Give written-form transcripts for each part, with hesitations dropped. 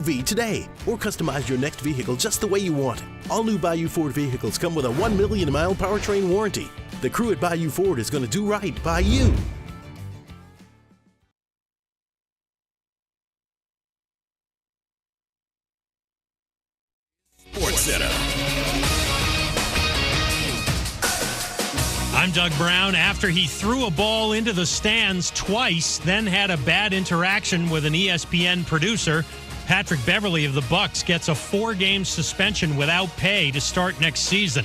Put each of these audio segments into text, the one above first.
V today, or customize your next vehicle just the way you want it. All new Bayou Ford vehicles come with a 1 million mile powertrain warranty. The crew at Bayou Ford is going to do right by you. Sports Center. I'm Doug Brown. After he threw a ball into the stands twice, then had a bad interaction with an ESPN producer, Patrick Beverley of the Bucks gets a 4-game suspension without pay to start next season.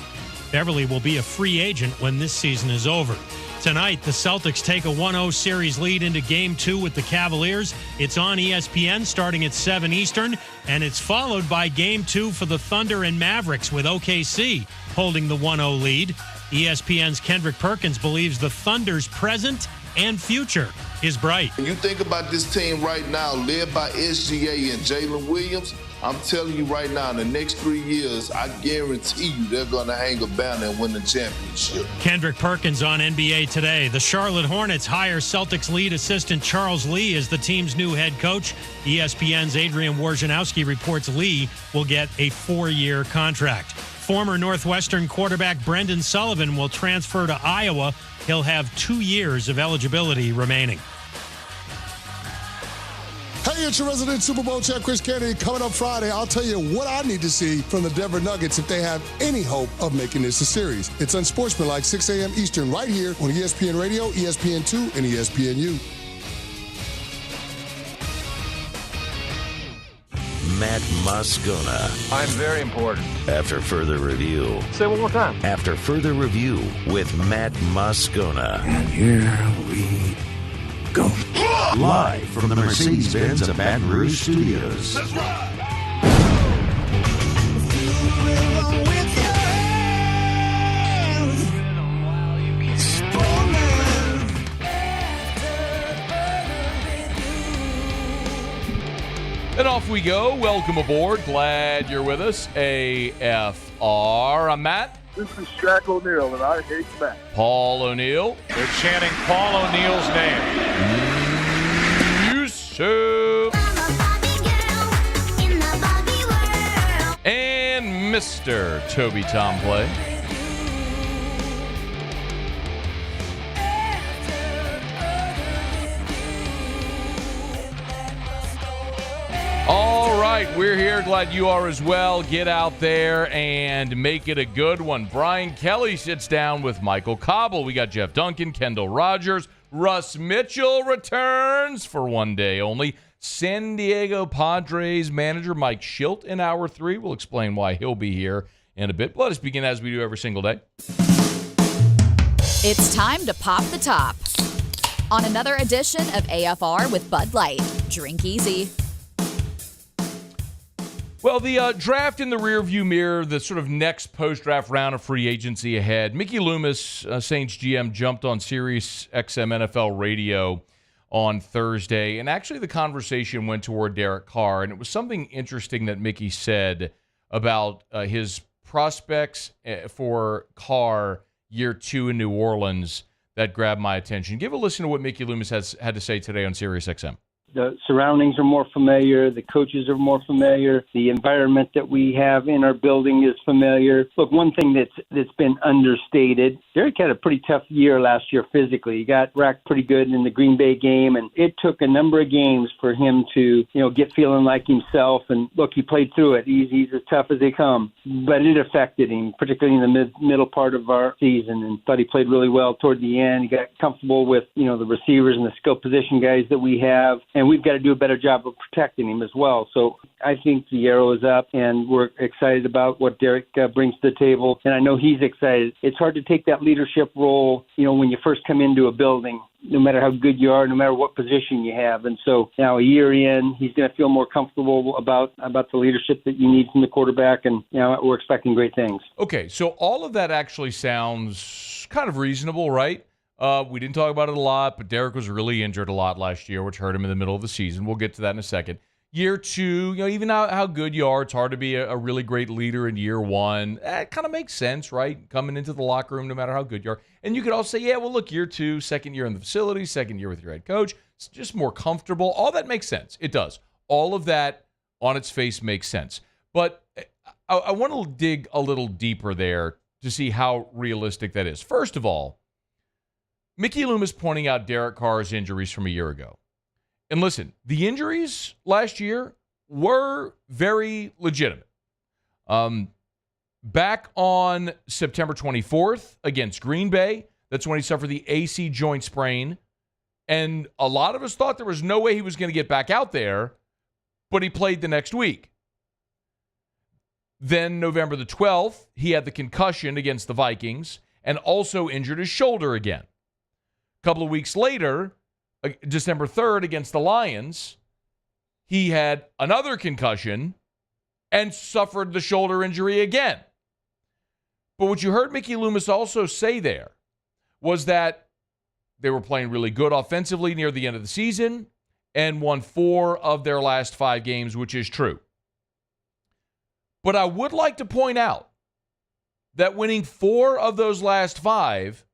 Beverley will be a free agent when this season is over. Tonight, the Celtics take a 1-0 series lead into Game 2 with the Cavaliers. It's on ESPN starting at 7 Eastern, and it's followed by Game 2 for the Thunder and Mavericks with OKC holding the 1-0 lead. ESPN's Kendrick Perkins believes the Thunder's present and future is bright. When you think about this team right now, led by SGA and Jalen Williams, I'm telling you right now, in the next 3 years, I guarantee you they're going to hang a banner and win the championship. Kendrick Perkins on NBA Today. The Charlotte Hornets hire Celtics lead assistant Charles Lee as the team's new head coach. ESPN's Adrian Wojnarowski reports Lee will get a 4-year contract. Former Northwestern quarterback Brendan Sullivan will transfer to Iowa. He'll have 2 years of eligibility remaining. Hey, it's your resident Super Bowl champ, Chris Kennedy. Coming up Friday, I'll tell you what I need to see from the Denver Nuggets if they have any hope of making this a series. It's Unsportsmanlike, 6 a.m. Eastern, right here on ESPN Radio, ESPN2, and ESPNU. Matt Moscona. I'm very important. After further review. Say it one more time. After further review with Matt Moscona. And here we go. Live from the Mercedes-Benz of Baton Rouge Studios. Let's ride! And off we go. Welcome aboard. Glad you're with us. AFR. I'm Matt. This is Shaq O'Neal, and I hate Matt. Paul O'Neal. They're chanting Paul O'Neal's name. Yusuf. And Mr. Toby Tomplay. All right, we're here. Glad you are as well. Get out there and make it a good one. Brian Kelly sits down with Michael Cobble. We got Jeff Duncan, Kendall Rogers. Russ Mitchell returns for one day only. San Diego Padres manager Mike Shildt in Hour 3. We'll explain why he'll be here in a bit. Let us begin as we do every single day. It's time to pop the top on another edition of AFR with Bud Light. Drink easy. Well, the draft in the rearview mirror, the sort of next post-draft round of free agency ahead. Mickey Loomis, Saints GM, jumped on Sirius XM NFL radio on Thursday, and actually the conversation went toward Derek Carr, and it was something interesting that Mickey said about his prospects for Carr year 2 in New Orleans that grabbed my attention. Give a listen to what Mickey Loomis had to say today on Sirius XM. The surroundings are more familiar. The coaches are more familiar. The environment that we have in our building is familiar. Look, one thing that's been understated, Derek had a pretty tough year last year physically. He got racked pretty good in the Green Bay game, and it took a number of games for him to, get feeling like himself. And look, he played through it. He's as tough as they come. But it affected him, particularly in the middle part of our season, and thought he played really well toward the end. He got comfortable with, the receivers and the skill position guys that we have. And we've got to do a better job of protecting him as well. So I think the arrow is up, and we're excited about what Derek brings to the table. And I know he's excited. It's hard to take that leadership role, when you first come into a building, no matter how good you are, no matter what position you have. And so now a year in, he's going to feel more comfortable about the leadership that you need from the quarterback. And, we're expecting great things. Okay, so all of that actually sounds kind of reasonable, right? We didn't talk about it a lot, but Derek was really injured a lot last year, which hurt him in the middle of the season. We'll get to that in a second. Year 2, even how good you are, it's hard to be a really great leader in year 1. It kind of makes sense, right? Coming into the locker room, no matter how good you are. And you could also say, look, year 2, second year in the facility, second year with your head coach, it's just more comfortable. All that makes sense. It does. All of that on its face makes sense. But I want to dig a little deeper there to see how realistic that is. First of all, Mickey Loomis pointing out Derek Carr's injuries from a year ago. And listen, the injuries last year were very legitimate. Back on September 24th against Green Bay, that's when he suffered the AC joint sprain. And a lot of us thought there was no way he was going to get back out there, but he played the next week. Then November the 12th, he had the concussion against the Vikings and also injured his shoulder again. A couple of weeks later, December 3rd against the Lions, he had another concussion and suffered the shoulder injury again. But what you heard Mickey Loomis also say there was that they were playing really good offensively near the end of the season and won 4 of their last 5 games, which is true. But I would like to point out that winning 4 of those last 5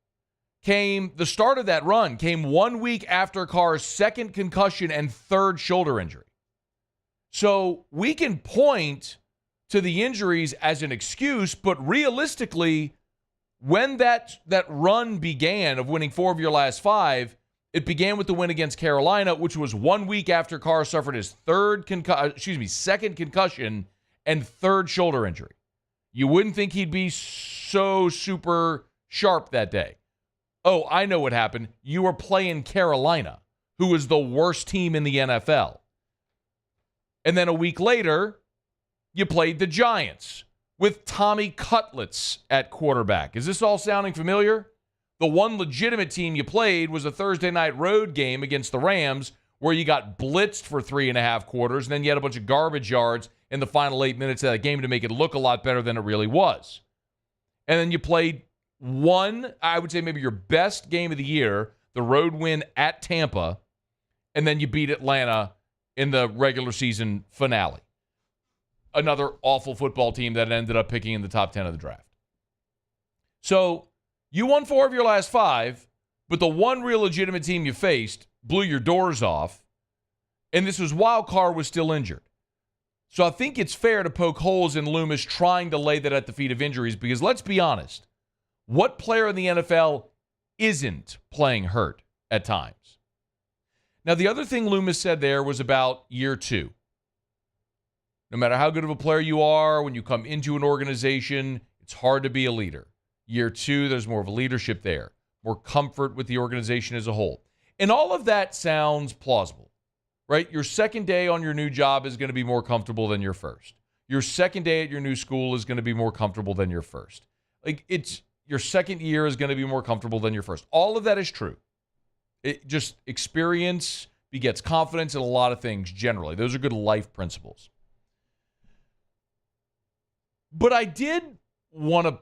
the start of that run came 1 week after Carr's second concussion and third shoulder injury. So we can point to the injuries as an excuse, but realistically, when that run began of winning 4 of your last 5, it began with the win against Carolina, which was 1 week after Carr suffered his second concussion and third shoulder injury. You wouldn't think he'd be so super sharp that day. Oh, I know what happened. You were playing Carolina, who was the worst team in the NFL. And then a week later, you played the Giants with Tommy Cutlets at quarterback. Is this all sounding familiar? The one legitimate team you played was a Thursday night road game against the Rams where you got blitzed for 3.5 quarters, and then you had a bunch of garbage yards in the final 8 minutes of that game to make it look a lot better than it really was. And then you played one, I would say maybe your best game of the year, the road win at Tampa, and then you beat Atlanta in the regular season finale. Another awful football team that ended up picking in the top 10 of the draft. So you won 4 of your last 5, but the one real legitimate team you faced blew your doors off, and this was while Carr was still injured. So I think it's fair to poke holes in Loomis trying to lay that at the feet of injuries, because let's be honest, what player in the NFL isn't playing hurt at times? Now, the other thing Loomis said there was about year 2. No matter how good of a player you are, when you come into an organization, it's hard to be a leader. Year 2, there's more of a leadership there, more comfort with the organization as a whole. And all of that sounds plausible, right? Your second day on your new job is going to be more comfortable than your first. Your second day at your new school is going to be more comfortable than your first. Your second year is going to be more comfortable than your first. All of that is true. It just experience begets confidence in a lot of things generally. Those are good life principles. But I did want to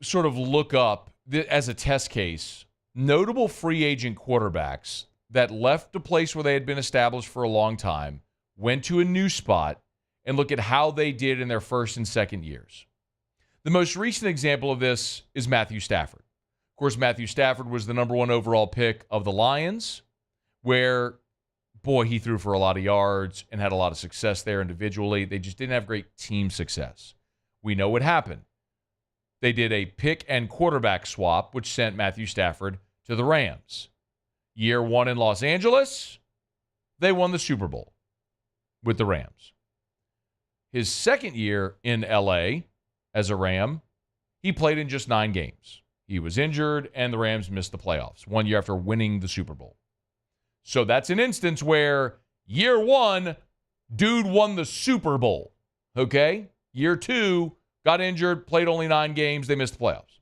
sort of look up, as a test case, notable free agent quarterbacks that left a place where they had been established for a long time, went to a new spot, and look at how they did in their first and second years. The most recent example of this is Matthew Stafford. Of course, Matthew Stafford was the number 1 overall pick of the Lions, where, boy, he threw for a lot of yards and had a lot of success there individually. They just didn't have great team success. We know what happened. They did a pick and quarterback swap, which sent Matthew Stafford to the Rams. Year 1 in Los Angeles, they won the Super Bowl with the Rams. His second year in LA as a Ram, he played in just 9 games. He was injured, and the Rams missed the playoffs 1 year after winning the Super Bowl. So that's an instance where year 1, dude won the Super Bowl. Okay? Year 2, got injured, played only 9 games, they missed the playoffs.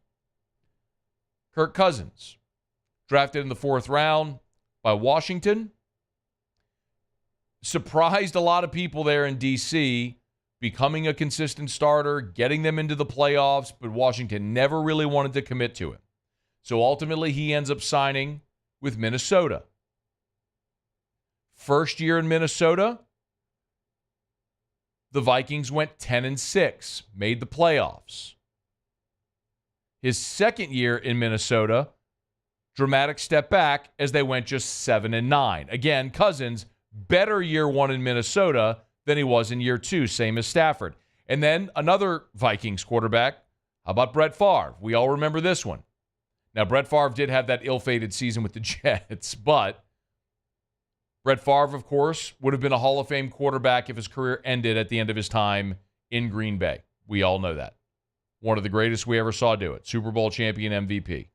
Kirk Cousins, drafted in the 4th round by Washington. Surprised a lot of people there in D.C., becoming a consistent starter, getting them into the playoffs, but Washington never really wanted to commit to him. So ultimately, he ends up signing with Minnesota. First year in Minnesota, the Vikings went 10-6, made the playoffs. His second year in Minnesota, dramatic step back as they went just 7-9. Again, Cousins, better year 1 in Minnesota than he was in year 2, same as Stafford. And then another Vikings quarterback. How about Brett Favre? We all remember this one. Now, Brett Favre did have that ill-fated season with the Jets, but Brett Favre, of course, would have been a Hall of Fame quarterback if his career ended at the end of his time in Green Bay. We all know that. One of the greatest we ever saw do it. Super Bowl champion MVP.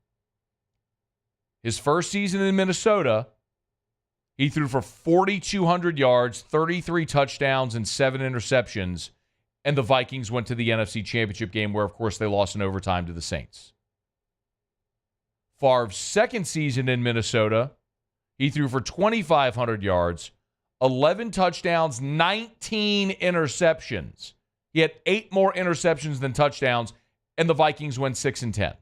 His first season in Minnesota, he threw for 4,200 yards, 33 touchdowns, and 7 interceptions, and the Vikings went to the NFC Championship game where, of course, they lost in overtime to the Saints. Favre's second season in Minnesota, he threw for 2,500 yards, 11 touchdowns, 19 interceptions. He had 8 more interceptions than touchdowns, and the Vikings went 6-10.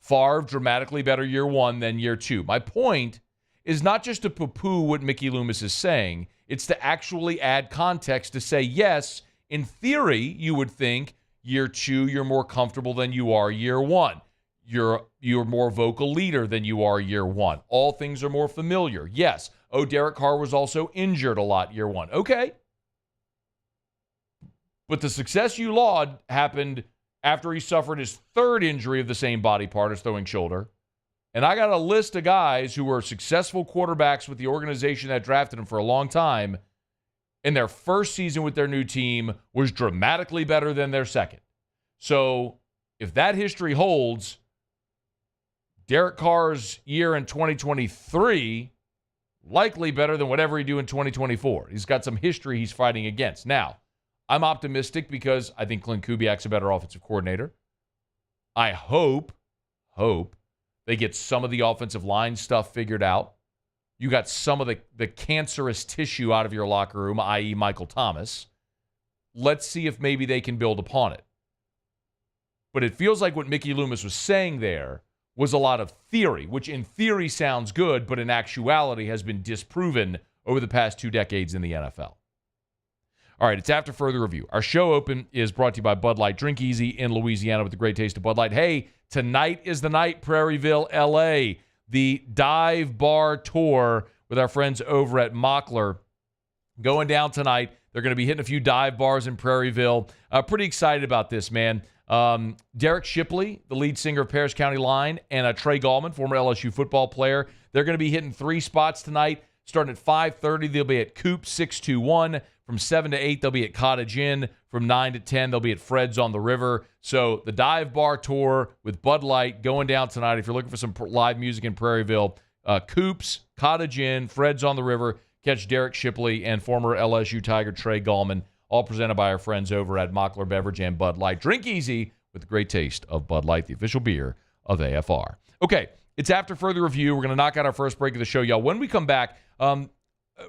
Favre, dramatically better year 1 than year 2. My point is not just to poo-poo what Mickey Loomis is saying. It's to actually add context to say, yes, in theory, you would think year 2, you're more comfortable than you are year 1. You're more vocal leader than you are year 1. All things are more familiar. Yes. Oh, Derek Carr was also injured a lot year 1. Okay. But the success you laud happened after he suffered his 3rd injury of the same body part, his throwing shoulder. And I got a list of guys who were successful quarterbacks with the organization that drafted him for a long time, and their first season with their new team was dramatically better than their second. So if that history holds, Derek Carr's year in 2023, likely better than whatever he do in 2024. He's got some history he's fighting against. Now, I'm optimistic because I think Clint Kubiak's a better offensive coordinator. I hope they get some of the offensive line stuff figured out. You got some of the cancerous tissue out of your locker room, i.e. Michael Thomas. Let's see if maybe they can build upon it. But it feels like what Mickey Loomis was saying there was a lot of theory, which in theory sounds good, but in actuality has been disproven over the past 2 decades in the NFL. All right, it's after further review. Our show open is brought to you by Bud Light. Drink easy in Louisiana with the great taste of Bud Light. Hey, tonight is the night, Prairieville, LA. The Dive Bar Tour with our friends over at Mockler going down tonight. They're going to be hitting a few dive bars in Prairieville. Pretty excited about this, man. Derek Shipley, the lead singer of Paris County Line, and Trey Gallman, former LSU football player. They're going to be hitting 3 spots tonight. Starting at 5:30, they'll be at Coop 621. From 7 to 8, they'll be at Cottage Inn. From 9 to 10, they'll be at Fred's on the River. So the Dive Bar Tour with Bud Light going down tonight. If you're looking for some live music in Prairieville, Coop's, Cottage Inn, Fred's on the River. Catch Derek Shipley and former LSU Tiger Trey Gallman, all presented by our friends over at Mockler Beverage and Bud Light. Drink easy with the great taste of Bud Light, the official beer of AFR. Okay, it's after further review. We're going to knock out our first break of the show, y'all. When we come back,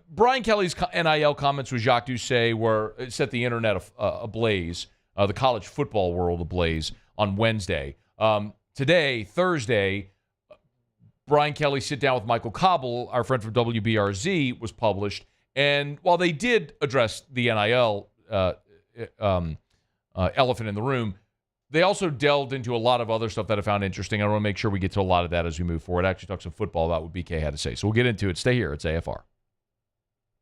Brian Kelly's NIL comments with Jacques Doucet set the internet ablaze, the college football world ablaze on Wednesday. Today, Thursday, Brian Kelly's sit down with Michael Cobble, our friend from WBRZ, was published. And while they did address the NIL elephant in the room, they also delved into a lot of other stuff that I found interesting. I want to make sure we get to a lot of that as we move forward. I actually talk some football about what BK had to say. So we'll get into it. Stay here. It's AFR.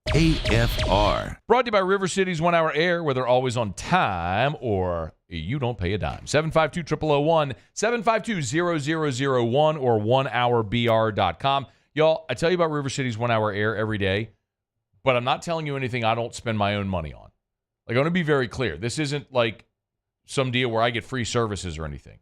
AFR. Brought to you by River City's 1 Hour Air, where they're always on time or you don't pay a dime. 752-0001, 752-0001, or 1hourbr.com. Y'all, I tell you about River City's 1 Hour Air every day, but I'm not telling you anything I don't spend my own money on. Like, I want to be very clear. This isn't like some deal where I get free services or anything.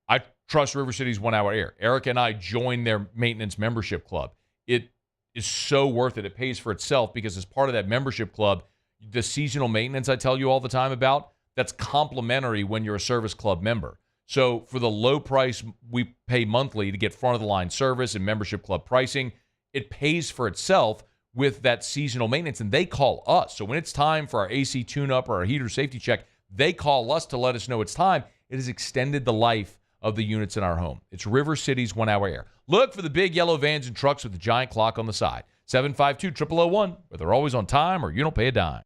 I trust River City's 1 Hour Air. Eric and I joined their maintenance membership club. It is so worth it. It pays for itself because as part of that membership club, the seasonal maintenance I tell you all the time about, that's complimentary when you're a service club member. So for the low price we pay monthly to get front-of-the-line service and membership club pricing, it pays for itself with that seasonal maintenance, and they call us. So when it's time for our AC tune-up or our heater safety check, they call us to let us know it's time. It has extended the life of the units in our home. It's River City's 1 Hour Air. Look for the big yellow vans and trucks with the giant clock on the side. 752-0001, where they're always on time or you don't pay a dime.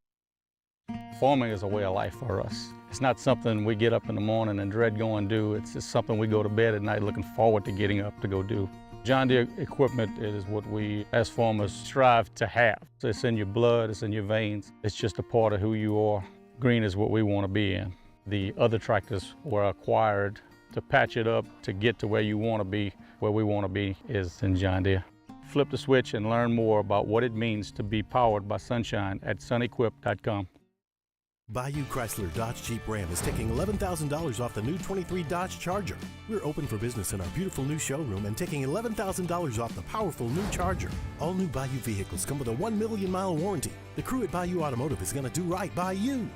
Farming is a way of life for us. It's not something we get up in the morning and dread going do. It's just something we go to bed at night looking forward to getting up to go do. John Deere equipment is what we as farmers strive to have. It's in your blood, it's in your veins. It's just a part of who you are. Green is what we want to be in. The other tractors were acquired to patch it up to get to where you want to be. Where we want to be is in John Deere. Flip the switch and learn more about what it means to be powered by sunshine at sunequip.com. Bayou Chrysler Dodge Jeep Ram is taking $11,000 off the new 23 Dodge Charger. We're open for business in our beautiful new showroom and taking $11,000 off the powerful new Charger. All new Bayou vehicles come with a 1 million mile warranty. The crew at Bayou Automotive is going to do right by you.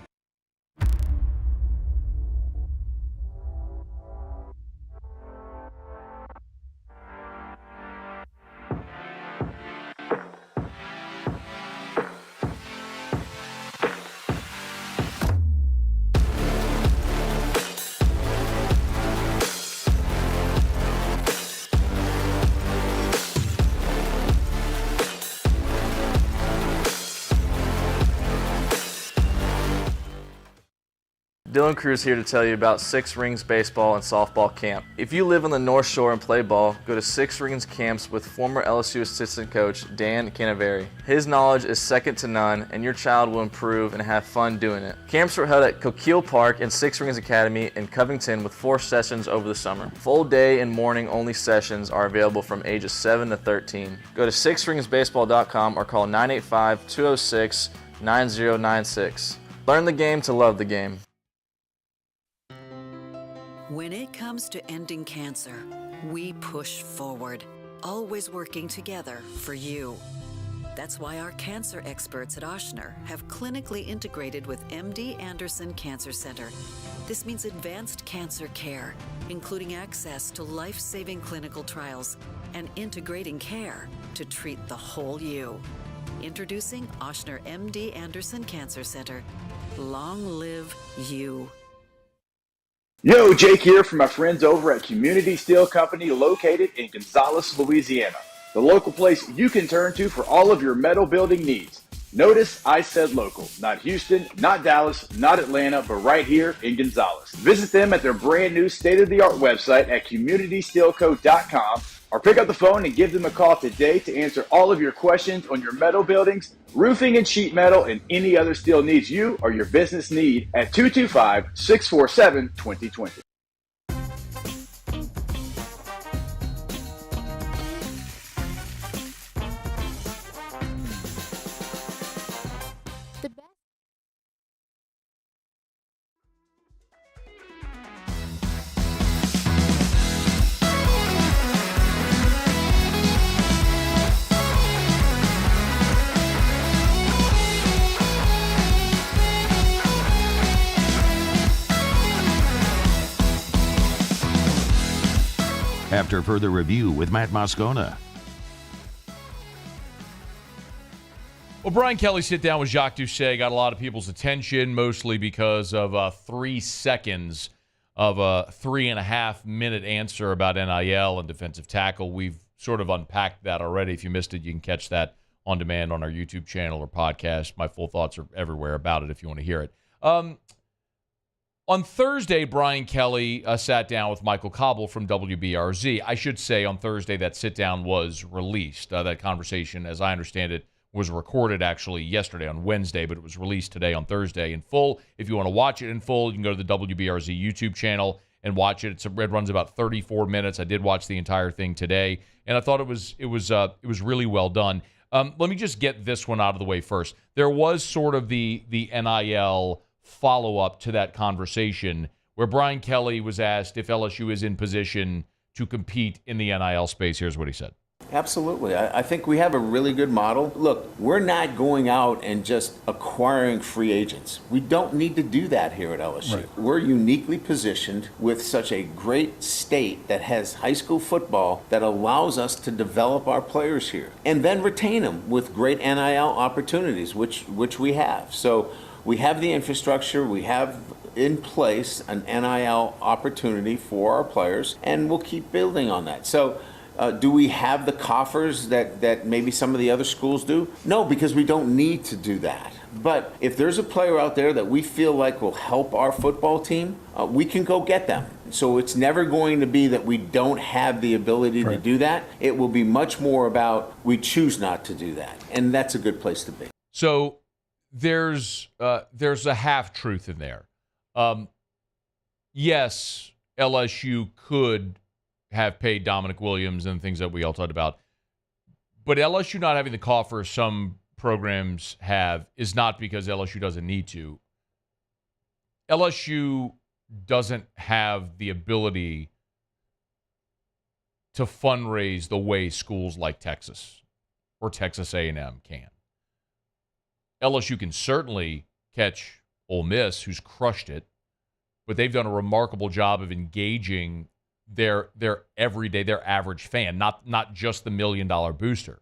Dylan Cruz here to tell you about Six Rings Baseball and Softball Camp. If you live on the North Shore and play ball, go to Six Rings Camps with former LSU assistant coach Dan Canaveri. His knowledge is second to none, and your child will improve and have fun doing it. Camps were held at Coquille Park and Six Rings Academy in Covington with 4 sessions over the summer. Full day and morning only sessions are available from ages 7 to 13. Go to sixringsbaseball.com or call 985-206-9096. Learn the game to love the game. When it comes to ending cancer, we push forward, always working together for you. That's why our cancer experts at Ochsner have clinically integrated with MD Anderson Cancer Center. This means advanced cancer care, including access to life-saving clinical trials and integrating care to treat the whole you. Introducing Ochsner MD Anderson Cancer Center. Long live you. Yo, Jake here from my friends over at Community Steel Company located in Gonzales, Louisiana. The local place you can turn to for all of your metal building needs. Notice I said local, not Houston, not Dallas, not Atlanta, but right here in Gonzales. Visit them at their brand new state-of-the-art website at communitysteelco.com or pick up the phone and give them a call today to answer all of your questions on your metal buildings, roofing and sheet metal, and any other steel needs you or your business need at 225-647-2020. After further review with Matt Moscona. Well, Brian Kelly sit down with Jacques Doucet got a lot of people's attention, mostly because of 3 seconds of a 3.5-minute answer about NIL and defensive tackle. We've sort of unpacked that already. If you missed it, you can catch that on demand on our YouTube channel or podcast. My full thoughts are everywhere about it if you want to hear it. On Thursday, Brian Kelly sat down with Michael Cobble from WBRZ. I should say on Thursday that sit-down was released. That conversation, as I understand it, was recorded actually yesterday on Wednesday, but it was released today on Thursday in full. If you want to watch it in full, you can go to the WBRZ YouTube channel and watch it. It runs about 34 minutes. I did watch the entire thing today, and I thought it was really well done. Let me just get this one out of the way first. There was sort of the NIL follow-up to that conversation where Brian Kelly was asked if LSU is in position to compete in the NIL space. Here's what he said. Absolutely. I think we have a really good model. Look, we're not going out and just acquiring free agents. We don't need to do that here at LSU. Right. We're uniquely positioned with such a great state that has high school football that allows us to develop our players here and then retain them with great NIL opportunities, which we have. So we have the infrastructure, we have in place an NIL opportunity for our players, and we'll keep building on that. So do we have the coffers that maybe some of the other schools do? No, because we don't need to do that. But if there's a player out there that we feel like will help our football team, we can go get them. So it's never going to be that we don't have the ability to do that. It will be much more about we choose not to do that. And that's a good place to be. So there's a half-truth in there. Yes, LSU could have paid Dominic Williams and things that we all talked about. But LSU not having the coffer some programs have is not because LSU doesn't need to. LSU doesn't have the ability to fundraise the way schools like Texas or Texas A&M can. LSU can certainly catch Ole Miss, who's crushed it, but they've done a remarkable job of engaging their everyday, their average fan, not just the $1 million booster.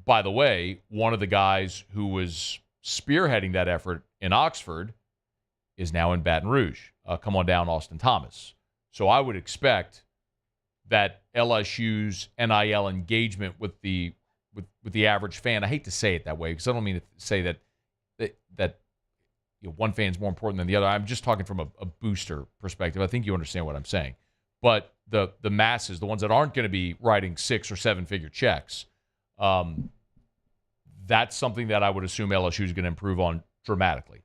By the way, one of the guys who was spearheading that effort in Oxford is now in Baton Rouge. Come on down, Austin Thomas. So I would expect that LSU's NIL engagement with the average fan, I hate to say it that way because I don't mean to say that one fan's more important than the other. I'm just talking from a booster perspective. I think you understand what I'm saying. But the masses, the ones that aren't going to be writing 6 or 7 figure checks, that's something that I would assume LSU is going to improve on dramatically.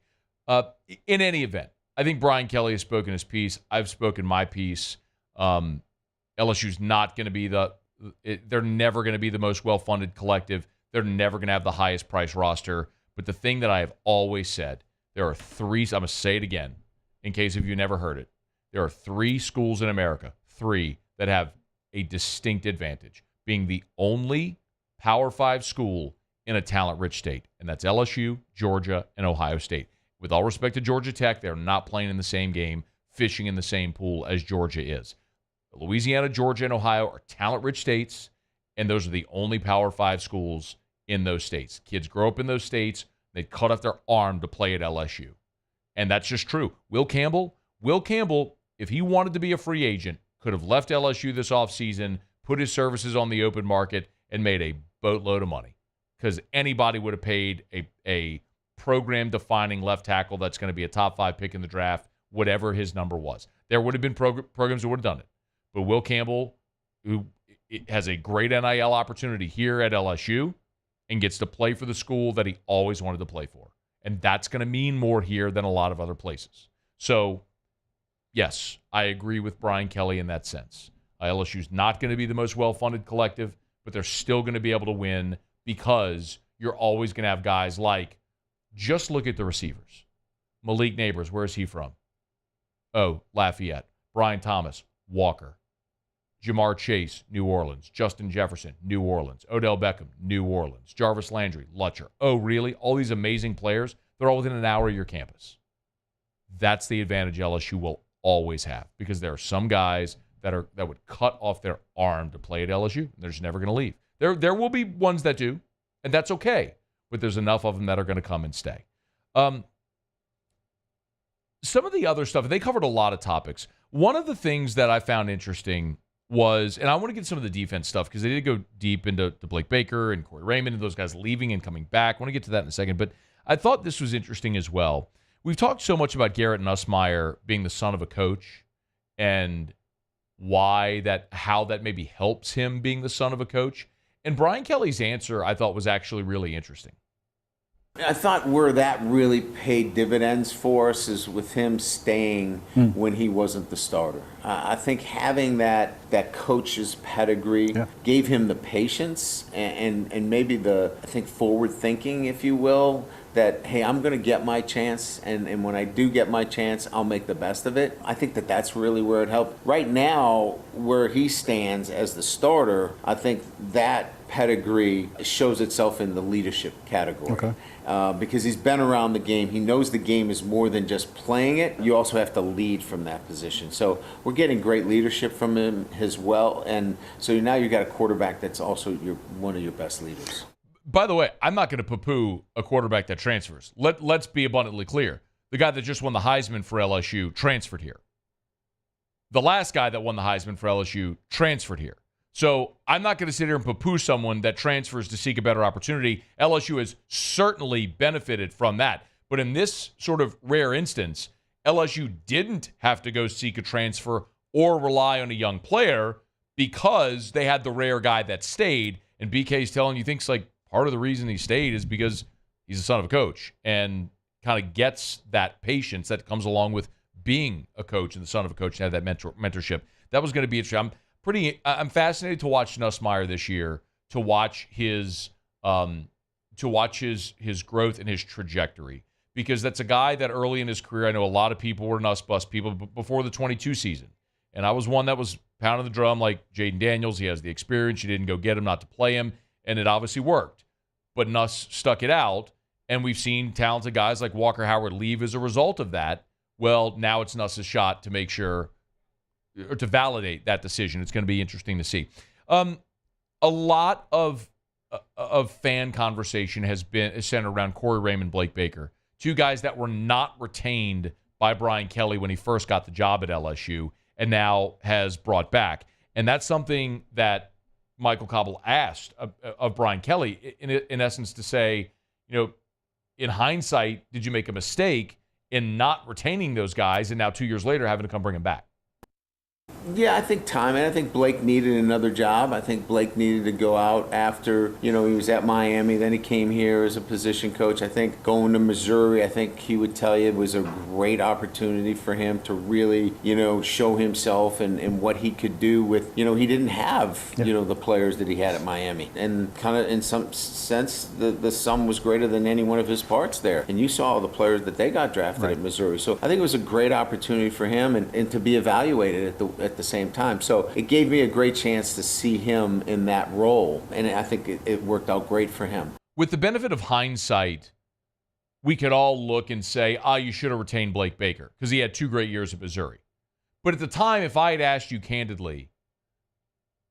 In any event, I think Brian Kelly has spoken his piece. I've spoken my piece. LSU's not going to be they're never going to be the most well-funded collective. They're never going to have the highest price roster. But the thing that I have always said, there are 3, I'm going to say it again, in case if you never heard it. There are 3 schools in America, 3, that have a distinct advantage, being the only Power 5 school in a talent-rich state, and that's LSU, Georgia, and Ohio State. With all respect to Georgia Tech, they're not playing in the same game, fishing in the same pool as Georgia is. Louisiana, Georgia, and Ohio are talent-rich states, and those are the only Power 5 schools in those states. Kids grow up in those states. They cut off their arm to play at LSU, and that's just true. Will Campbell, if he wanted to be a free agent, could have left LSU this offseason, put his services on the open market, and made a boatload of money because anybody would have paid a program-defining left tackle that's going to be a top 5 pick in the draft, whatever his number was. There would have been programs that would have done it. But Will Campbell, who has a great NIL opportunity here at LSU and gets to play for the school that he always wanted to play for. And that's going to mean more here than a lot of other places. So, yes, I agree with Brian Kelly in that sense. LSU's not going to be the most well-funded collective, but they're still going to be able to win because you're always going to have guys like, just look at the receivers. Malik Neighbors, where is he from? Oh, Lafayette. Brian Thomas, Walker. Jamar Chase, New Orleans. Justin Jefferson, New Orleans. Odell Beckham, New Orleans. Jarvis Landry, Lutcher. Oh, really? All these amazing players, they're all within an hour of your campus. That's the advantage LSU will always have because there are some guys that would cut off their arm to play at LSU, and they're just never going to leave. There will be ones that do, and that's okay, but there's enough of them that are going to come and stay. Some of the other stuff, they covered a lot of topics. One of the things that I found interesting was, and I want to get some of the defense stuff because they did go deep into Blake Baker and Corey Raymond and those guys leaving and coming back. I want to get to that in a second, but I thought this was interesting as well. We've talked so much about Garrett Nussmeier being the son of a coach and how that maybe helps him being the son of a coach. And Brian Kelly's answer I thought was actually really interesting. I thought where that really paid dividends for us is with him staying when he wasn't the starter. I think having that coach's pedigree gave him the patience and maybe forward thinking, if you will, that, hey, I'm going to get my chance, and when I do get my chance, I'll make the best of it. I think that's really where it helped. Right now, where he stands as the starter, I think that pedigree shows itself in the leadership category. Okay. Because he's been around the game. He knows the game is more than just playing it. You also have to lead from that position. So we're getting great leadership from him as well. And so now you've got a quarterback that's also one of your best leaders. By the way, I'm not going to poo-poo a quarterback that transfers. Let's be abundantly clear. The guy that just won the Heisman for LSU transferred here. The last guy that won the Heisman for LSU transferred here. So I'm not going to sit here and poo-poo someone that transfers to seek a better opportunity. LSU has certainly benefited from that. But in this sort of rare instance, LSU didn't have to go seek a transfer or rely on a young player because they had the rare guy that stayed. And BK's telling you thinks like part of the reason he stayed is because he's the son of a coach and kind of gets that patience that comes along with being a coach and the son of a coach and have that mentorship. That was going to be interesting. I'm fascinated to watch Nussmeier this year, to watch his growth and his trajectory, because that's a guy that early in his career, I know a lot of people were Nuss bust people before the 22 season. And I was one that was pounding the drum like Jaden Daniels. He has the experience. You didn't go get him not to play him, and it obviously worked. But Nuss stuck it out, and we've seen talented guys like Walker Howard leave as a result of that. Well, now it's Nuss's shot to make sure, or to validate that decision. It's going to be interesting to see. A lot of fan conversation is centered around Corey Raymond, Blake Baker, two guys that were not retained by Brian Kelly when he first got the job at LSU and now has brought back. And that's something that Michael Cobble asked of Brian Kelly, in essence, to say, in hindsight, did you make a mistake in not retaining those guys and now 2 years later having to come bring them back? Yeah, I think timing. I think Blake needed another job. I think Blake needed to go out after, he was at Miami. Then he came here as a position coach. I think going to Missouri, I think he would tell you it was a great opportunity for him to really, show himself and what he could do with, he didn't have, the players that he had at Miami. And kind of in some sense, the sum was greater than any one of his parts there. And you saw the players that they got drafted at Missouri. So I think it was a great opportunity for him and to be evaluated at the same time. So it gave me a great chance to see him in that role, and I think it worked out great for him. With the benefit of hindsight, we could all look and say, you should have retained Blake Baker because he had 2 great years at Missouri. But at the time, if I had asked you candidly,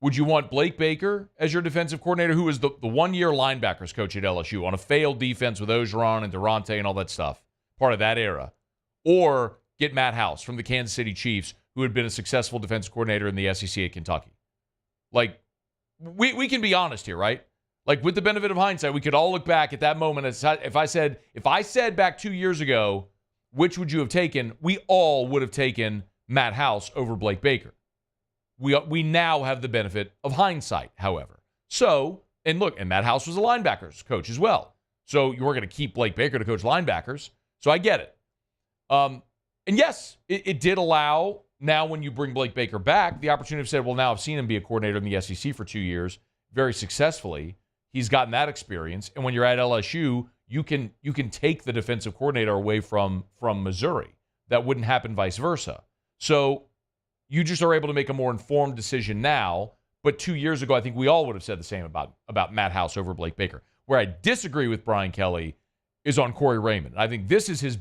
would you want Blake Baker as your defensive coordinator, who was the one-year linebackers coach at LSU on a failed defense with Ogeron and Durante and all that stuff, part of that era, or get Matt House from the Kansas City Chiefs, who had been a successful defensive coordinator in the SEC at Kentucky? Like, we can be honest here, right? Like, with the benefit of hindsight, we could all look back at that moment. If I said back 2 years ago, which would you have taken? We all would have taken Matt House over Blake Baker. We now have the benefit of hindsight, however. So, and look, and Matt House was a linebackers coach as well. So you were going to keep Blake Baker to coach linebackers. So I get it. And yes, it did allow, now when you bring Blake Baker back, the opportunity to say, well, now I've seen him be a coordinator in the SEC for 2 years very successfully. He's gotten that experience. And when you're at LSU, you can take the defensive coordinator away from Missouri. That wouldn't happen vice versa. So you just are able to make a more informed decision now. But 2 years ago, I think we all would have said the same about Matt House over Blake Baker. Where I disagree with Brian Kelly is on Corey Raymond. I think this is his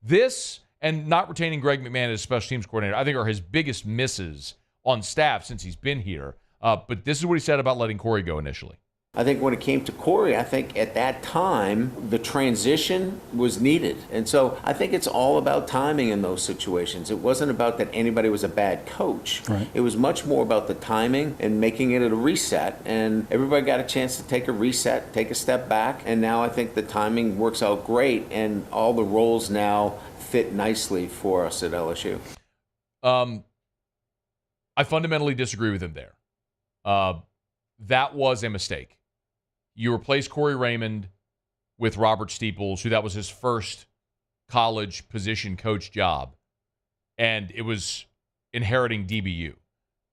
this and not retaining Greg McMahon as special teams coordinator, I think, are his biggest misses on staff since he's been here. But this is what he said about letting Corey go initially. I think when it came to Corey, I think at that time, the transition was needed. And so I think it's all about timing in those situations. It wasn't about that anybody was a bad coach. Right. It was much more about the timing and making it a reset. And everybody got a chance to take a reset, take a step back. And now I think the timing works out great. And all the roles now fit nicely for us at LSU. I fundamentally disagree with him there. That was a mistake. You replaced Corey Raymond with Robert Steeples, who that was his first college position coach job, and it was inheriting DBU.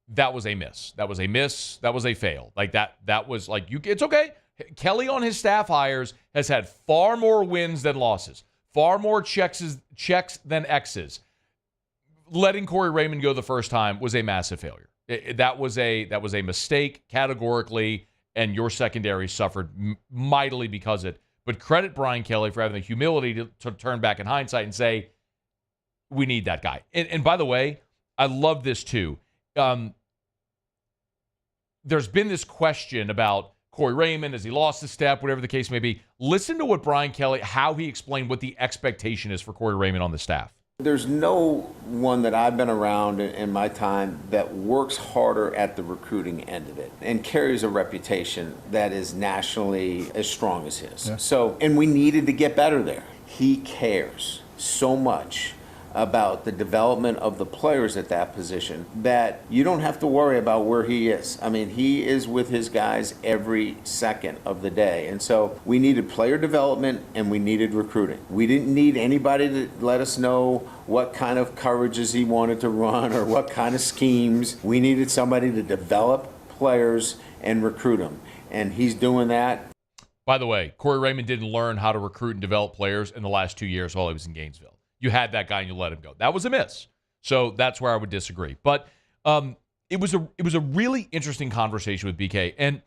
That was a miss. That was a miss. That was a fail. Like that was like, it's okay. Kelly on his staff hires has had far more wins than losses, far more checks than X's. Letting Corey Raymond go the first time was a massive failure. That was a mistake categorically, and your secondary suffered mightily because of it. But credit Brian Kelly for having the humility to turn back in hindsight and say, we need that guy. And by the way, I love this too. There's been this question about Corey Raymond, has he lost a step, whatever the case may be. Listen to what Brian Kelly, how he explained what the expectation is for Corey Raymond on the staff. There's no one that I've been around in my time that works harder at the recruiting end of it and carries a reputation that is nationally as strong as his. Yeah. So, and we needed to get better there. He cares so much about the development of the players at that position that you don't have to worry about where he is. I mean, he is with his guys every second of the day. And so we needed player development and we needed recruiting. We didn't need anybody to let us know what kind of coverages he wanted to run or what kind of schemes. We needed somebody to develop players and recruit them. And he's doing that. By the way, Corey Raymond didn't learn how to recruit and develop players in the last 2 years while he was in Gainesville. You had that guy and you let him go. That was a miss. So that's where I would disagree. But it was a really interesting conversation with BK, and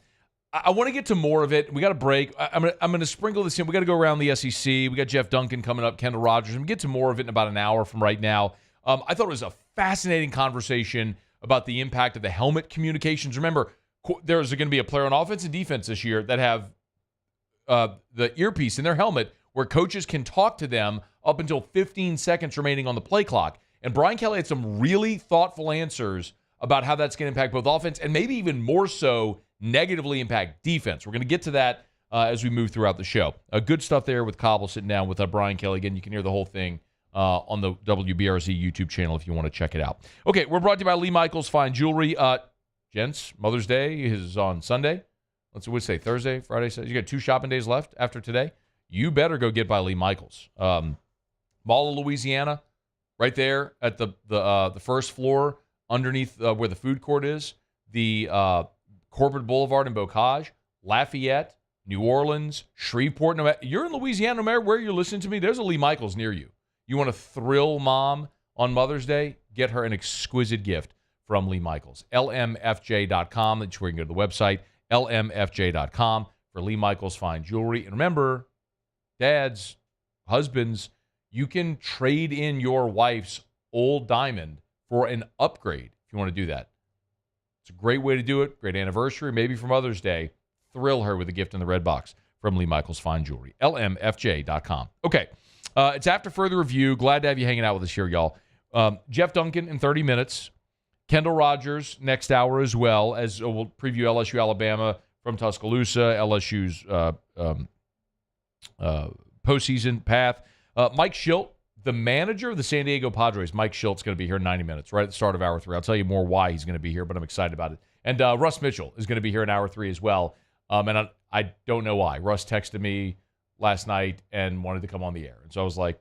I want to get to more of it. We got a break. I'm going to sprinkle this in. We got to go around the SEC. We got Jeff Duncan coming up, Kendall Rogers, and we get to more of it in about an hour from right now. I thought it was a fascinating conversation about the impact of the helmet communications. Remember, there's going to be a player on offense and defense this year that have the earpiece in their helmet where coaches can talk to them up until 15 seconds remaining on the play clock. And Brian Kelly had some really thoughtful answers about how that's going to impact both offense and maybe even more so negatively impact defense. We're going to get to that as we move throughout the show. Good stuff there with Cobble sitting down with Brian Kelly. Again, you can hear the whole thing on the WBRZ YouTube channel if you want to check it out. Okay, we're brought to you by Lee Michaels Fine Jewelry. Gents, Mother's Day is on Sunday. Let's say Thursday, Friday. You got 2 shopping days left after today. You better go get by Lee Michaels. Mall of Louisiana, right there at the first floor underneath where the food court is, the Corbett Boulevard in Bocage, Lafayette, New Orleans, Shreveport. You're in Louisiana, no matter where you're listening to me, there's a Lee Michaels near you. You want to thrill mom on Mother's Day? Get her an exquisite gift from Lee Michaels. LMFJ.com. That's where you can go to the website, LMFJ.com, for Lee Michaels Fine Jewelry. And remember, dads, husbands, you can trade in your wife's old diamond for an upgrade if you want to do that. It's a great way to do it. Great anniversary, maybe for Mother's Day. Thrill her with a gift in the red box from Lee Michaels Fine Jewelry. LMFJ.com. Okay, it's after further review. Glad to have you hanging out with us here, y'all. Jeff Duncan in 30 minutes. Kendall Rogers next hour as well, as we'll preview LSU Alabama from Tuscaloosa, LSU's postseason path. Mike Shildt, the manager of the San Diego Padres, Mike Shildt's going to be here in 90 minutes, right at the start of hour 3. I'll tell you more why he's going to be here, but I'm excited about it. And Russ Mitchell is going to be here in hour 3 as well. And I don't know why. Russ texted me last night and wanted to come on the air. And so I was like,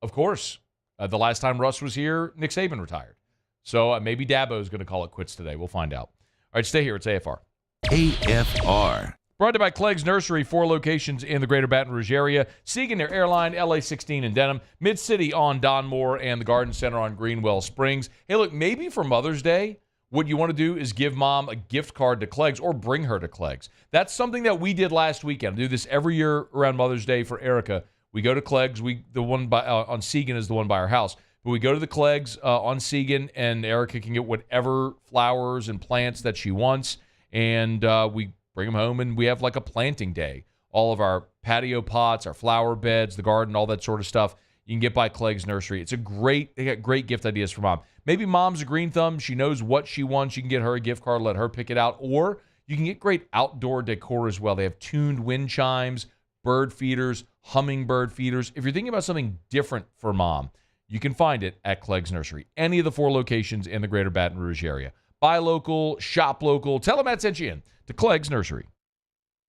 of course. The last time Russ was here, Nick Saban retired. So maybe Dabo is going to call it quits today. We'll find out. All right, stay here. It's AFR. AFR. Brought to you by Clegg's Nursery, 4 locations in the greater Baton Rouge area. Siegen near Airline, LA 16 in Denham, Mid-City on Don Moore, and the Garden Center on Greenwell Springs. Hey, look, maybe for Mother's Day, what you want to do is give mom a gift card to Clegg's or bring her to Clegg's. That's something that we did last weekend. I do this every year around Mother's Day for Erica. We go to Clegg's. The one on Siegen is the one by our house. But we go to the Clegg's on Siegen, and Erica can get whatever flowers and plants that she wants, and we bring them home, and we have like a planting day. All of our patio pots, our flower beds, the garden, all that sort of stuff, you can get by Clegg's Nursery. They got great gift ideas for mom. Maybe mom's a green thumb. She knows what she wants. You can get her a gift card, let her pick it out. Or you can get great outdoor decor as well. They have tuned wind chimes, bird feeders, hummingbird feeders. If you're thinking about something different for mom, you can find it at Clegg's Nursery. Any of the 4 locations in the greater Baton Rouge area. Buy local, shop local. Tell them Matt sent you in to Clegg's Nursery.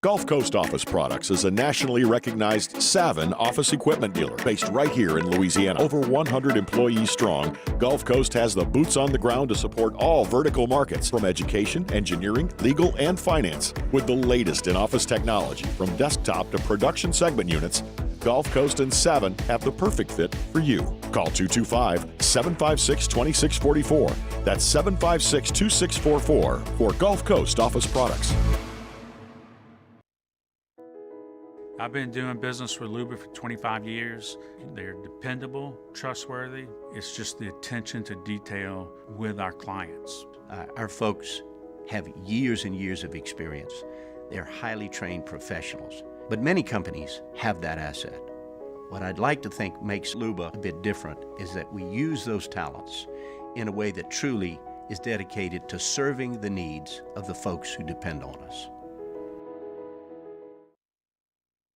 Gulf Coast Office Products is a nationally recognized Savin office equipment dealer based right here in Louisiana. Over 100 employees strong, Gulf Coast has the boots on the ground to support all vertical markets, from education, engineering, legal, and finance. With the latest in office technology, from desktop to production segment units, Gulf Coast and Savin have the perfect fit for you. Call 225-756-2644. That's 756-2644 for Gulf Coast Office Products. I've been doing business with Luba for 25 years. They're dependable, trustworthy. It's just the attention to detail with our clients. Our folks have years and years of experience. They're highly trained professionals. But many companies have that asset. What I'd like to think makes Luba a bit different is that we use those talents in a way that truly is dedicated to serving the needs of the folks who depend on us.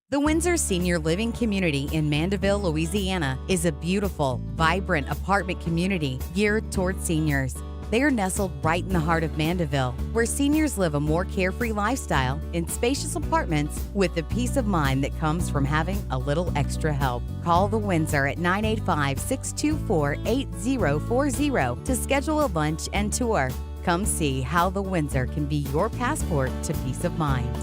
The Windsor Senior Living Community in Mandeville, Louisiana is a beautiful, vibrant apartment community geared towards seniors. They are nestled right in the heart of Mandeville, where seniors live a more carefree lifestyle in spacious apartments with the peace of mind that comes from having a little extra help. Call the Windsor at 985-624-8040 to schedule a lunch and tour. Come see how the Windsor can be your passport to peace of mind.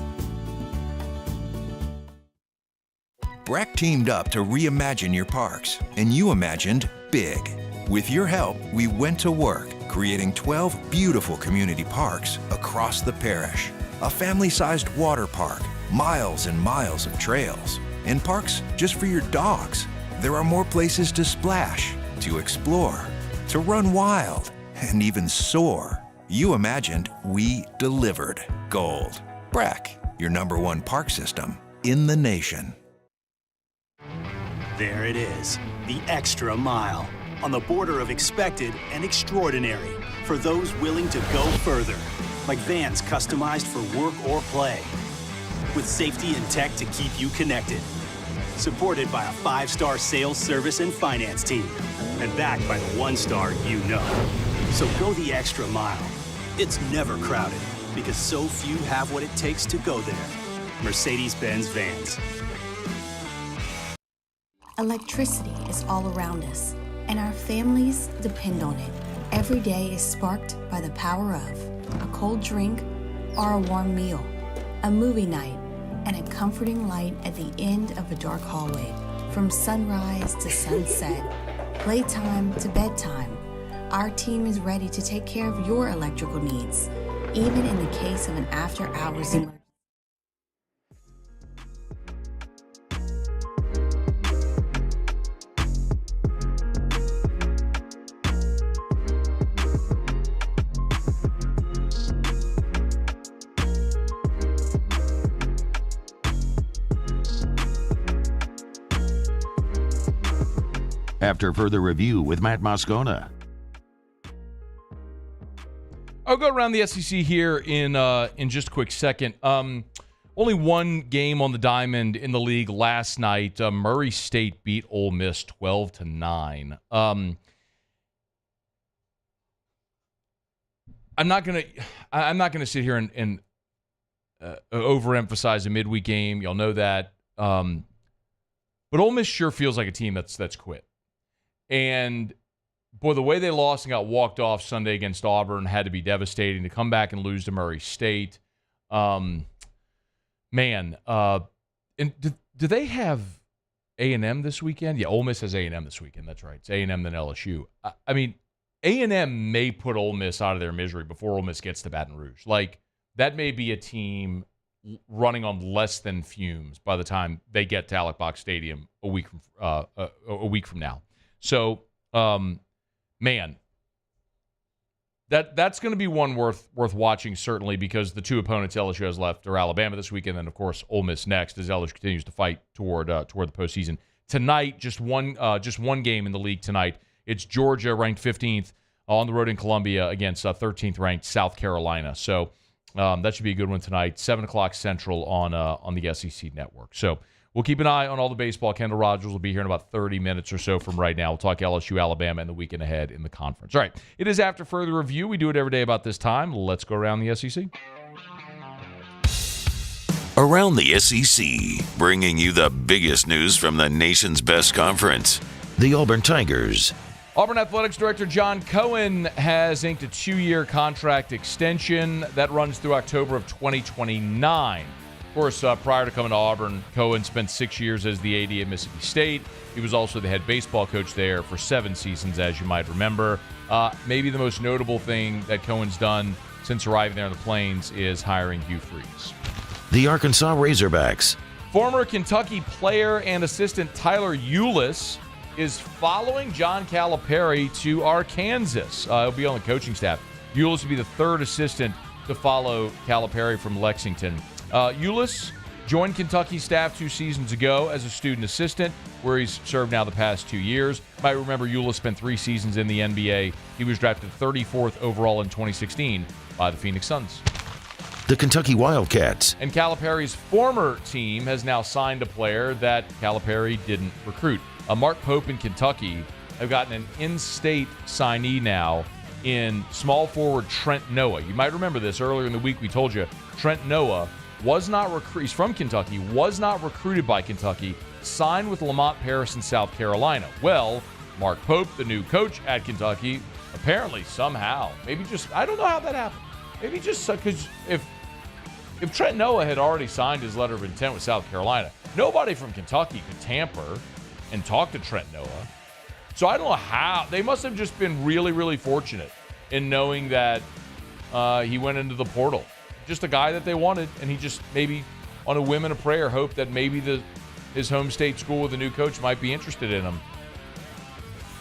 Breck teamed up to reimagine your parks, and you imagined big. With your help, we went to work, creating 12 beautiful community parks across the parish. A family-sized water park, miles and miles of trails, and parks just for your dogs. There are more places to splash, to explore, to run wild, and even soar. You imagined, we delivered. Gold. Breck, your #1 park system in the nation. There it is, the extra mile. On the border of expected and extraordinary for those willing to go further, like vans customized for work or play, with safety and tech to keep you connected. Supported by a 5-star sales, service, and finance team, and backed by the 1-star you know. So go the extra mile. It's never crowded because so few have what it takes to go there. Mercedes-Benz Vans. Electricity is all around us, and our families depend on it. Every day is sparked by the power of a cold drink or a warm meal, a movie night, and a comforting light at the end of a dark hallway. From sunrise to sunset, playtime to bedtime, our team is ready to take care of your electrical needs, even in the case of an after-hours emergency. After further review with Matt Moscona. I'll go around the SEC here in just a quick second. Only one game on the diamond in the league last night. Murray State beat Ole Miss 12-9. I'm not gonna sit here and overemphasize a midweek game. Y'all know that. But Ole Miss sure feels like a team that's quit. And boy, the way they lost and got walked off Sunday against Auburn had to be devastating. To come back and lose to Murray State, and do they have A&M this weekend? Yeah, Ole Miss has A&M this weekend. That's right. It's A&M then LSU. I mean, A&M may put Ole Miss out of their misery before Ole Miss gets to Baton Rouge. Like, that may be a team running on less than fumes by the time they get to Alex Stadium a week from now. So, that's going to be one worth watching, certainly, because the two opponents LSU has left are Alabama this weekend, and of course Ole Miss next as LSU continues to fight toward the postseason. Tonight, just one game in the league tonight. It's Georgia, ranked 15th, on the road in Columbia against 13th ranked South Carolina. So that should be a good one tonight. 7:00 Central on the SEC network. So we'll keep an eye on all the baseball. Kendall Rogers will be here in about 30 minutes or so from right now. We'll talk LSU, Alabama, and the weekend ahead in the conference. All right. It is After Further Review. We do it every day about this time. Let's go around the SEC. Around the SEC, bringing you the biggest news from the nation's best conference, the Auburn Tigers. Auburn Athletics Director John Cohen has inked a 2-year contract extension that runs through October of 2029. Of course, prior to coming to Auburn, Cohen spent 6 years as the AD at Mississippi State. He was also the head baseball coach there for 7 seasons, as you might remember. Maybe the most notable thing that Cohen's done since arriving there on the Plains is hiring Hugh Freeze. The Arkansas Razorbacks. Former Kentucky player and assistant Tyler Ulis is following John Calipari to Arkansas. He'll be on the coaching staff. Ulis will be the third assistant to follow Calipari from Lexington. Ulis Joined Kentucky staff 2 seasons ago as a student assistant, where he's served now the past 2 years. You might remember Eula spent 3 seasons in the NBA. He was drafted 34th overall in 2016 by the Phoenix Suns. The Kentucky Wildcats. And Calipari's former team has now signed a player that Calipari didn't recruit. Mark Pope in Kentucky have gotten an in-state signee now in small forward Trent Noah. You might remember this. Earlier in the week we told you Trent Noah was not he's from Kentucky, was not recruited by Kentucky, signed with Lamont Paris in South Carolina. Well, Mark Pope, the new coach at Kentucky, apparently somehow, maybe just, I don't know how that happened. Maybe just because if Trent Noah had already signed his letter of intent with South Carolina, nobody from Kentucky could tamper and talk to Trent Noah. So I don't know how. They must have just been really, really fortunate in knowing that he went into the portal. Just a guy that they wanted, and he just maybe on a whim and a prayer hoped that maybe his home state school with a new coach might be interested in him.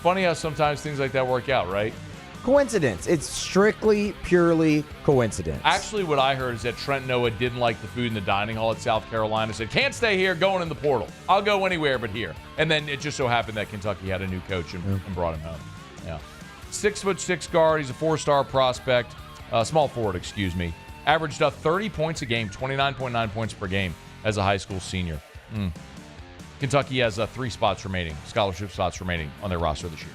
Funny how sometimes things like that work out, right? Coincidence. It's strictly, purely coincidence. Actually, what I heard is that Trent Noah didn't like the food in the dining hall at South Carolina. Said, can't stay here, going in the portal. I'll go anywhere but here. And then it just so happened that Kentucky had a new coach and brought him home. Yeah. 6'6" guard. He's a 4-star prospect. Small forward, excuse me. Averaged 30 points a game, 29.9 points per game as a high school senior. Kentucky has 3 spots remaining, scholarship spots remaining on their roster this year.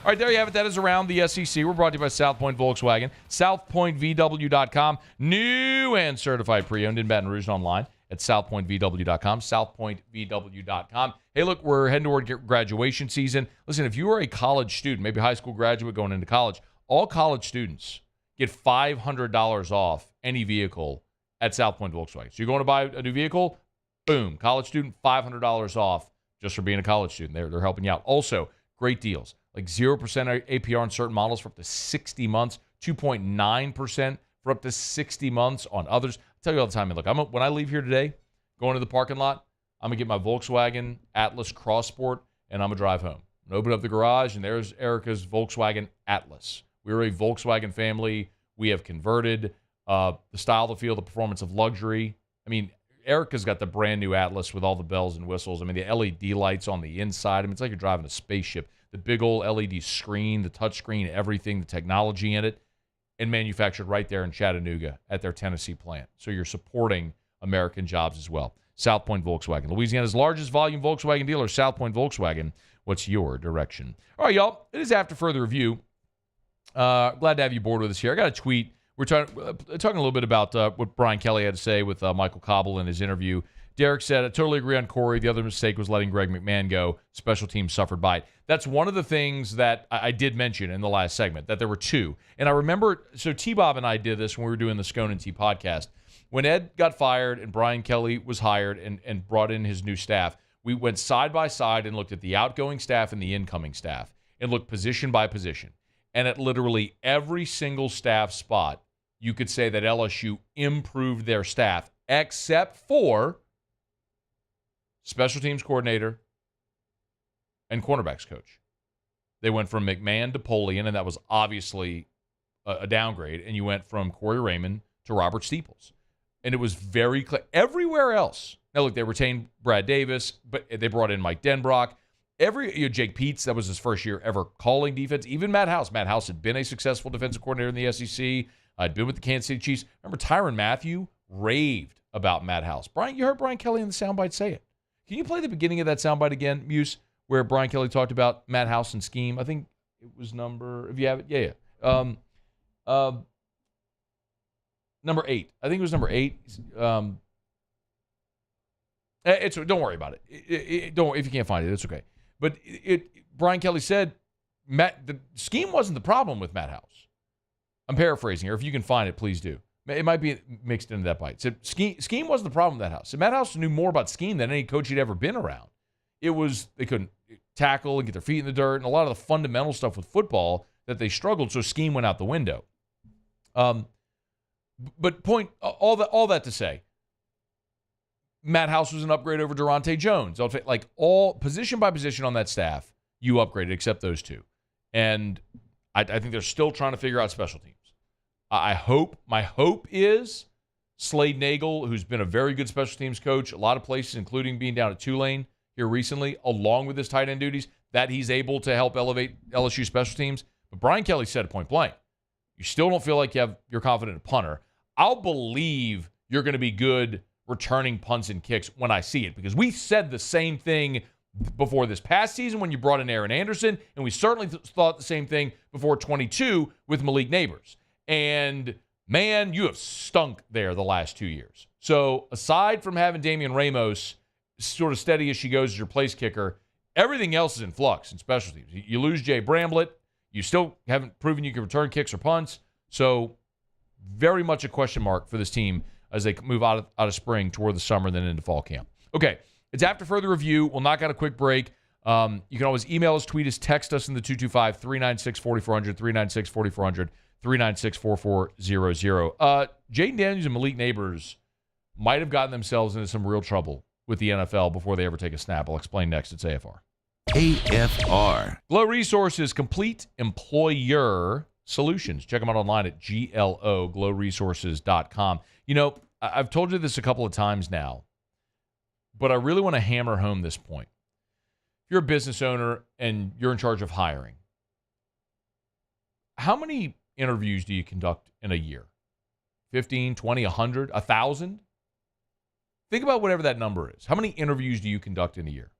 All right, there you have it. That is Around the SEC. We're brought to you by South Point Volkswagen, southpointvw.com. New and certified pre-owned in Baton Rouge, online at southpointvw.com, southpointvw.com. Hey, look, we're heading toward graduation season. Listen, if you are a college student, maybe a high school graduate going into college, all college students get $500 off any vehicle at South Point Volkswagen. So you're going to buy a new vehicle, boom, college student, $500 off just for being a college student. They're helping you out. Also, great deals, like 0% APR on certain models for up to 60 months, 2.9% for up to 60 months on others. I tell you all the time, look, when I leave here today, going to the parking lot, I'm going to get my Volkswagen Atlas Cross Sport, and I'm going to drive home. I'm going to open up the garage, and there's Erica's Volkswagen Atlas. We're a Volkswagen family. We have converted the style, the feel, the performance of luxury. I mean, Erica's got the brand new Atlas with all the bells and whistles. I mean, the LED lights on the inside. I mean, it's like you're driving a spaceship. The big old LED screen, the touch screen, everything, the technology in it, and manufactured right there in Chattanooga at their Tennessee plant. So you're supporting American jobs as well. South Point Volkswagen, Louisiana's largest volume Volkswagen dealer. South Point Volkswagen. What's your direction? All right, y'all. It is after further review. Glad to have you aboard with us here. I got a tweet. We're talking a little bit about what Brian Kelly had to say with Michael Cobble in his interview. Derek said, I totally agree on Corey. The other mistake was letting Greg McMahon go. Special teams suffered by it. That's one of the things that I did mention in the last segment, that there were 2. And I remember, so T-Bob and I did this when we were doing the Scone and T podcast. When Ed got fired and Brian Kelly was hired and brought in his new staff, we went side by side and looked at the outgoing staff and the incoming staff and looked position by position. And at literally every single staff spot, you could say that LSU improved their staff, except for special teams coordinator and cornerbacks coach. They went from McMahon to Polian, and that was obviously a downgrade. And you went from Corey Raymond to Robert Steeples. And it was very clear. Everywhere else, now look, they retained Brad Davis, but they brought in Mike Denbrock. Jake Peets, that was his first year ever calling defense. Even Matt House. Matt House had been a successful defensive coordinator in the SEC. I'd been with the Kansas City Chiefs. Remember, Tyronn Mathieu raved about Matt House. Brian, you heard Brian Kelly in the soundbite say it. Can you play the beginning of that soundbite again, Muse, where Brian Kelly talked about Matt House and scheme? I think it was if you have it, yeah. Number 8. I think it was number 8. Don't worry about it. Don't, if you can't find it, it's okay. But Brian Kelly said the scheme wasn't the problem with Matt House. I'm paraphrasing here. If you can find it, please do. It might be mixed into that bite. So scheme wasn't the problem with Matt House. So Matt House knew more about scheme than any coach he'd ever been around. It was they couldn't tackle and get their feet in the dirt, and a lot of the fundamental stuff with football that they struggled. So scheme went out the window. But all that to say, Matt House was an upgrade over Durante Jones. Like all position by position on that staff, you upgraded except those 2. And I think they're still trying to figure out special teams. My hope is Slade Nagel, who's been a very good special teams coach, a lot of places, including being down at Tulane here recently, along with his tight end duties, that he's able to help elevate LSU special teams. But Brian Kelly said point blank, you still don't feel like you're confident in punter. I'll believe you're going to be good returning punts and kicks when I see it, because we said the same thing before this past season when you brought in Aaron Anderson, and we certainly thought the same thing before 22 with Malik Neighbors. And, man, you have stunk there the last 2 years. So aside from having Damian Ramos sort of steady as she goes as your place kicker, everything else is in flux in special teams. You lose Jay Bramblett. You still haven't proven you can return kicks or punts. So very much a question mark for this team as they move out of spring toward the summer and then into fall camp. Okay, it's after further review. We'll knock out a quick break. You can always email us, tweet us, text us in the 225-396-4400, 396-4400, 396-4400. Jaden Daniels and Malik Neighbors might have gotten themselves into some real trouble with the NFL before they ever take a snap. I'll explain next. It's AFR. AFR. Glow Resources, complete employer solutions. Check them out online at glowresources.com. You know, I've told you this a couple of times now, but I really want to hammer home this point. If you're a business owner and you're in charge of hiring, how many interviews do you conduct in a year? 15, 20, 100, 1,000? Think about whatever that number is. How many interviews do you conduct in a year?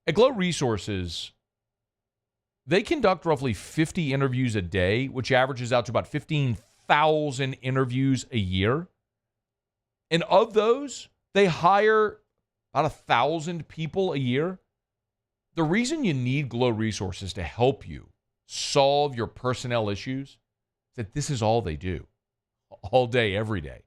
At Glow Resources, they conduct roughly 50 interviews a day, which averages out to about 15,000 interviews a year. And of those, they hire about 1,000 people a year. The reason you need Glow Resources to help you solve your personnel issues is that this is all they do, all day, every day.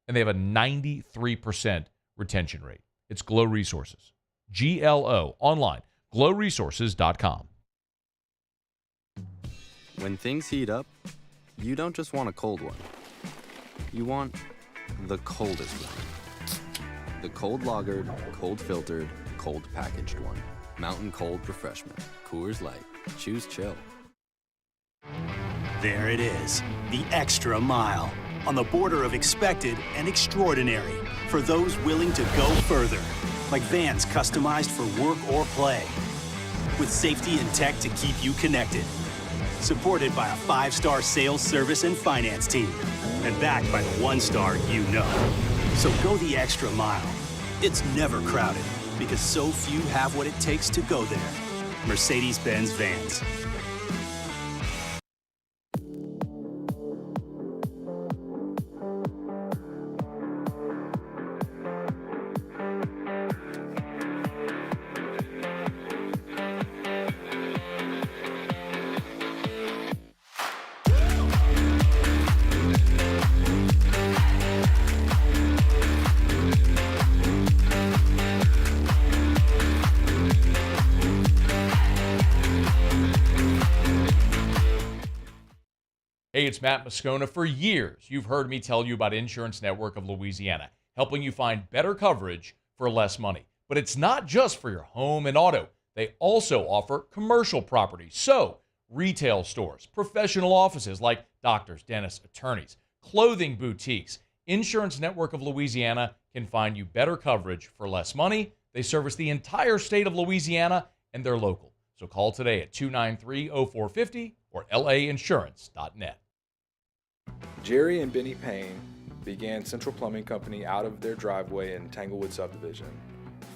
And they have a 93% retention rate. It's Glow Resources. GLO, online, glowresources.com. When things heat up, you don't just want a cold one. You want the coldest one. The cold lagered, cold filtered, cold packaged one. Mountain Cold Refreshment. Coors Light. Choose chill. There it is, the extra mile. On the border of expected and extraordinary. For those willing to go further. Like vans customized for work or play. With safety and tech to keep you connected. Supported by a 5-star sales, service, and finance team. And backed by the 1-star you know. So go the extra mile. It's never crowded, because so few have what it takes to go there. Mercedes-Benz Vans. Hey, it's Matt Moscona. For years, you've heard me tell you about Insurance Network of Louisiana, helping you find better coverage for less money. But it's not just for your home and auto. They also offer commercial property. So, retail stores, professional offices like doctors, dentists, attorneys, clothing boutiques. Insurance Network of Louisiana can find you better coverage for less money. They service the entire state of Louisiana, and they're local. So call today at 293-0450 or lainsurance.net. Jerry and Benny Payne began Central Plumbing Company out of their driveway in Tanglewood subdivision.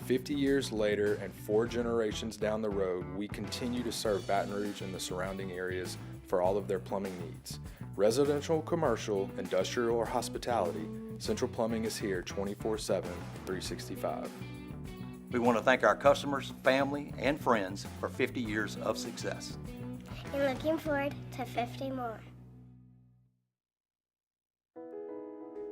50 years later and 4 generations down the road, we continue to serve Baton Rouge and the surrounding areas for all of their plumbing needs. Residential, commercial, industrial, or hospitality, Central Plumbing is here 24/7, 365. We want to thank our customers, family, and friends for 50 years of success. And looking forward to 50 more.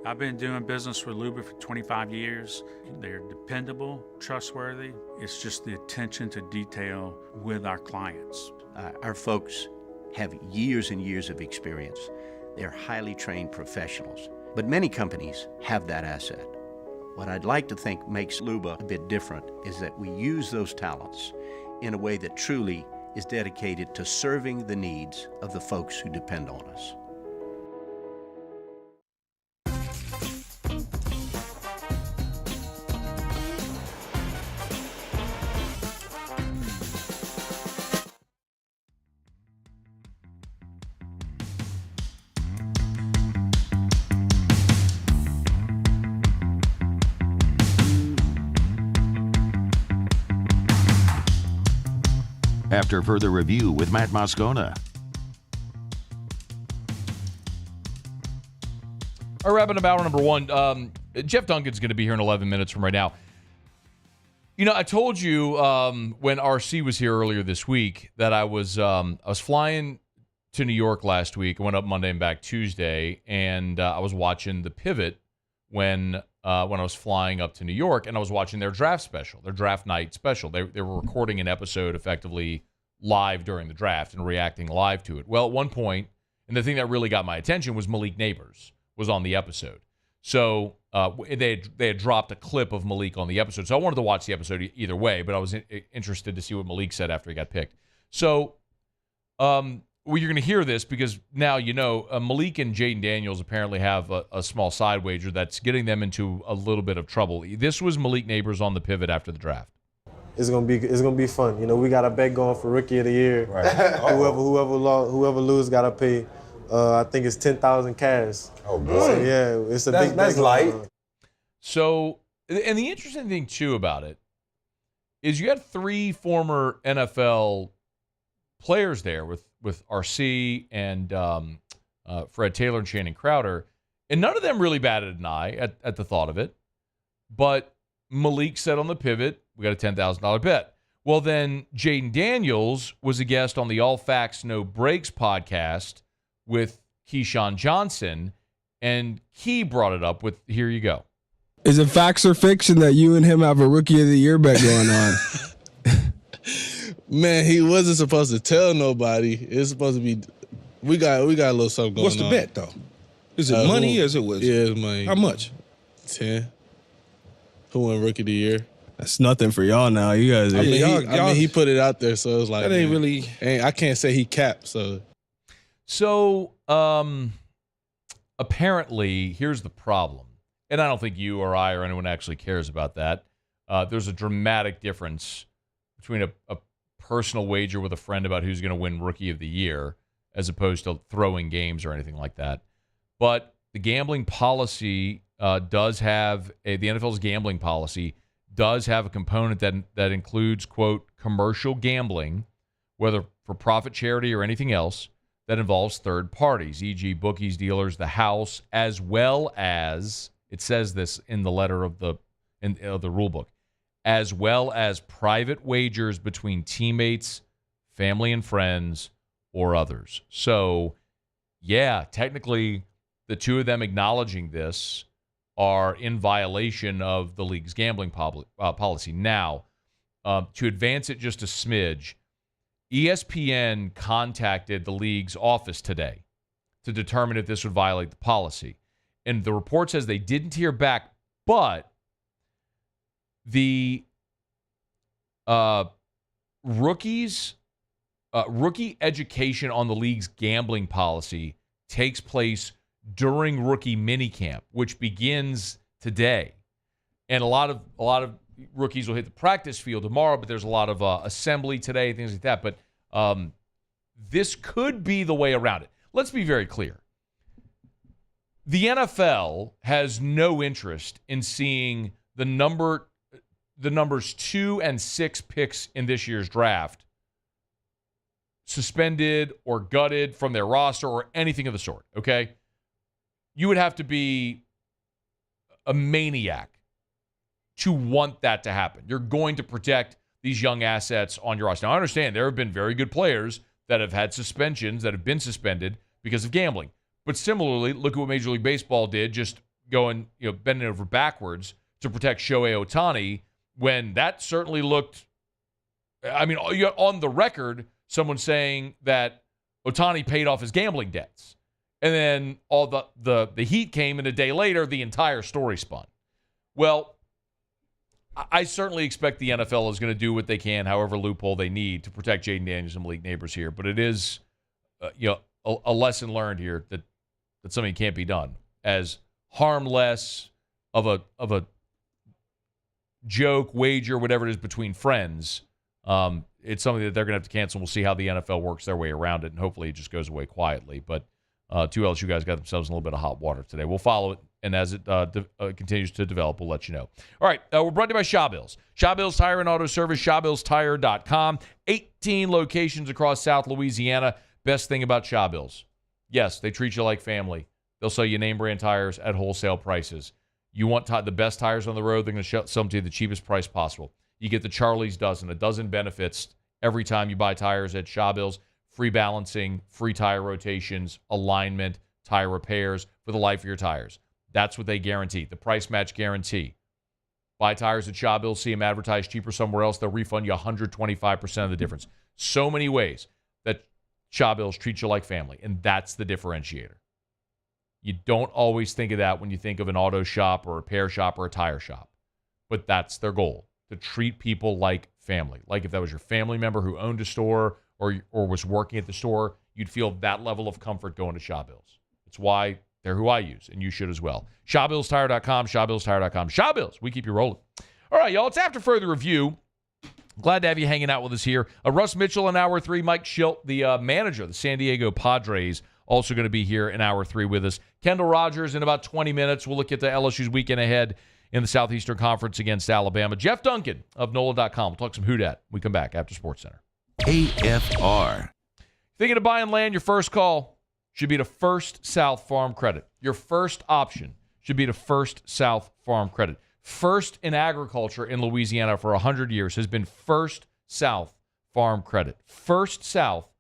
I've been doing business with Luba for 25 years. They're dependable, trustworthy. It's just the attention to detail with our clients. Our folks have years and years of experience. They're highly trained professionals, but many companies have that asset. What I'd like to think makes Luba a bit different is that we use those talents in a way that truly is dedicated to serving the needs of the folks who depend on us. after further review with Matt Moscona. All right, wrapping up hour number one. Jeff Duncan's going to be here in 11 minutes from right now. You know, I told you when RC was here earlier this week that I was flying to New York last week. I went up Monday and back Tuesday, and I was watching The Pivot when I was flying up to New York, and I was watching their draft special, their draft night special. They were recording an episode effectively live during the draft and reacting live to it. Well, at one point, and the thing that really got my attention was Malik Neighbors was on the episode. So they had dropped a clip of Malik on the episode. So I wanted to watch the episode either way, but I was interested to see what Malik said after he got picked. So you're going to hear this because now you know Malik and Jaden Daniels apparently have a small side wager that's getting them into a little bit of trouble. This was Malik Neighbors on the Pivot after the draft. It's gonna be fun. You know, we got a bet going for Rookie of the Year. Right. whoever loses got to pay. I think it's 10,000 cash. Oh boy! So, yeah, it's a big. That's light. So, and the interesting thing too about it is you had 3 former NFL players there with RC and Fred Taylor and Shannon Crowder, and none of them really batted an eye at the thought of it. But Malik said on the Pivot, we got a $10,000 bet. Well, then Jaden Daniels was a guest on the All Facts No Breaks podcast with Keyshawn Johnson, and Key brought it up with, here you go. Is it facts or fiction that you and him have a Rookie of the Year bet going on? Man, he wasn't supposed to tell nobody. It's supposed to be. We got a little something going on. What's the bet though? Is it money or is it what? Yeah, it's money. How much? 10. Who won Rookie of the Year? That's nothing for y'all now. You guys. I mean, he put it out there, so it's like that ain't really. I can't say he capped. So apparently, here's the problem, and I don't think you or I or anyone actually cares about that. There's a dramatic difference between a personal wager with a friend about who's going to win Rookie of the Year as opposed to throwing games or anything like that. But the gambling policy does have the NFL's gambling policy does have a component that includes, quote, commercial gambling, whether for profit, charity, or anything else that involves third parties, e.g. bookies, dealers, the house, as well as, it says this in the letter of the rule book, as well as private wagers between teammates, family and friends, or others. So, yeah, technically, the two of them acknowledging this are in violation of the league's gambling policy. Now, to advance it just a smidge, ESPN contacted the league's office today to determine if this would violate the policy. And the report says they didn't hear back, but the rookie education on the league's gambling policy takes place during rookie minicamp, which begins today. And a lot of rookies will hit the practice field tomorrow, but there's a lot of assembly today, things like that. But this could be the way around it. Let's be very clear. The NFL has no interest in seeing the numbers 2 and 6 picks in this year's draft suspended or gutted from their roster or anything of the sort, okay? You would have to be a maniac to want that to happen. You're going to protect these young assets on your roster. Now, I understand there have been very good players that have had suspensions, that have been suspended because of gambling. But similarly, look at what Major League Baseball did, just going, bending over backwards to protect Shohei Ohtani, when that certainly looked, on the record, someone saying that Ohtani paid off his gambling debts. And then all the heat came, and a day later, the entire story spun. Well, I certainly expect the NFL is going to do what they can, however loophole they need, to protect Jaden Daniels and Malik Neighbors here. But it is, a lesson learned here that something can't be done. As harmless of a joke, wager, whatever it is between friends, it's something that they're going to have to cancel. We'll see how the NFL works their way around it, and hopefully it just goes away quietly. But Two LSU guys got themselves in a little bit of hot water today. We'll follow it, and as it continues to develop, we'll let you know. All right, we're brought to you by Shaw Bills. Shaw Bills Tire and Auto Service, ShawBillsTire.com. 18 locations across South Louisiana. Best thing about Shaw Bills, yes, they treat you like family. They'll sell you name-brand tires at wholesale prices. You want the best tires on the road, they're going to sell them to you at the cheapest price possible. You get the Charlie's dozen, a dozen benefits every time you buy tires at Shaw Bills. Free balancing, free tire rotations, alignment, tire repairs for the life of your tires. That's what they guarantee, the price match guarantee. Buy tires at Shaw Bills, see them advertised cheaper somewhere else, they'll refund you 125% of the difference. So many ways that Shaw Bills treat you like family, and that's the differentiator. You don't always think of that when you think of an auto shop or a repair shop or a tire shop, but that's their goal, to treat people like family. Like if that was your family member who owned a store or was working at the store, you'd feel that level of comfort going to Shaw Bills. It's why they're who I use, and you should as well. ShawBillsTire.com, ShawBillsTire.com. Shaw Bills, we keep you rolling. All right, y'all, it's after further review. Glad to have you hanging out with us here. Russ Mitchell in Hour 3. Mike Shildt, the manager of the San Diego Padres, also going to be here in Hour 3 with us. Kendall Rogers in about 20 minutes. We'll look at the LSU's weekend ahead in the Southeastern Conference against Alabama. Jeff Duncan of NOLA.com. We'll talk some Houdat. We come back after SportsCenter. AFR. Thinking of buying land? Your first call should be to First South Farm Credit. Your first option should be to First South Farm Credit. First in agriculture in Louisiana for 100 years has been First South Farm Credit. First South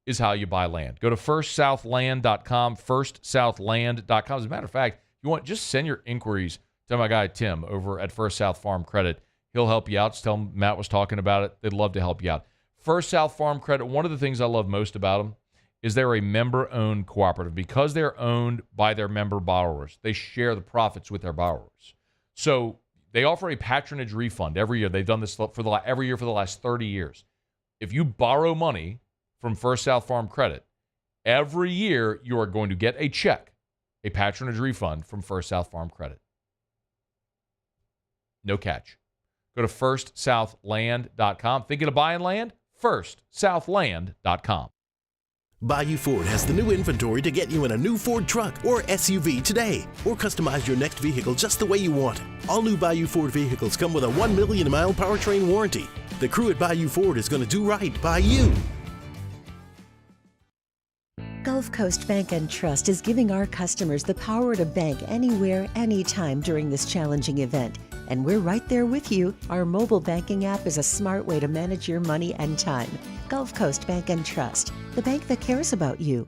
is how you buy land. Go to firstsouthland.com, firstsouthland.com. As a matter of fact, you want, just send your inquiries to my guy Tim over at First South Farm Credit. He'll help you out. Just tell him Matt was talking about it. They'd love to help you out. First South Farm Credit, one of the things I love most about them is they're a member-owned cooperative. Because they're owned by their member borrowers, they share the profits with their borrowers. So they offer a patronage refund every year. They've done this every year for the last 30 years. If you borrow money from First South Farm Credit, every year you are going to get a check, a patronage refund from First South Farm Credit. No catch. Go to firstsouthland.com. Thinking of buying land? firstsouthland.com. Bayou Ford has the new inventory to get you in a new Ford truck or SUV today, or customize your next vehicle just the way you want it. All new Bayou Ford vehicles come with a 1 million mile powertrain warranty. The crew at Bayou Ford is going to do right by you. Gulf Coast Bank and Trust is giving our customers the power to bank anywhere, anytime during this challenging event. And we're right there with you. Our mobile banking app is a smart way to manage your money and time. Gulf Coast Bank and Trust, the bank that cares about you.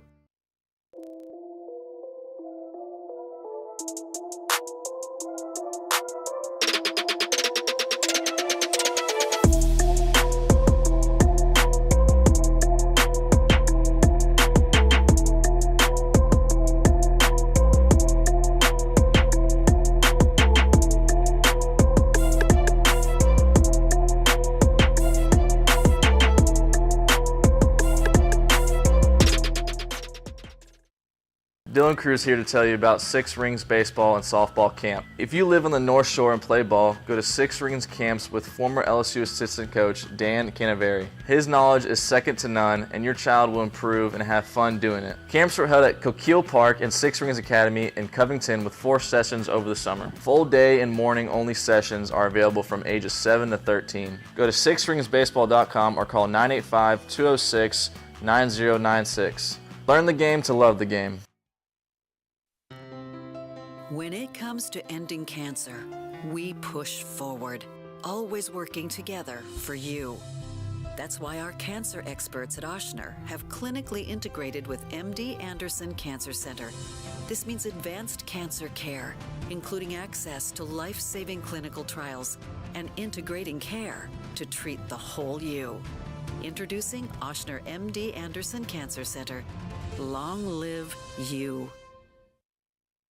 Dylan Cruz here to tell you about Six Rings Baseball and Softball Camp. If you live on the North Shore and play ball, go to Six Rings Camps with former LSU assistant coach Dan Canaveri. His knowledge is second to none, and your child will improve and have fun doing it. Camps were held at Coquille Park and Six Rings Academy in Covington with 4 sessions over the summer. Full day and morning only sessions are available from ages 7 to 13. Go to sixringsbaseball.com or call 985-206-9096. Learn the game to love the game. When it comes to ending cancer, we push forward, always working together for you. That's why our cancer experts at Ochsner have clinically integrated with MD Anderson Cancer Center. This means advanced cancer care, including access to life-saving clinical trials and integrating care to treat the whole you. Introducing Ochsner MD Anderson Cancer Center. Long live you.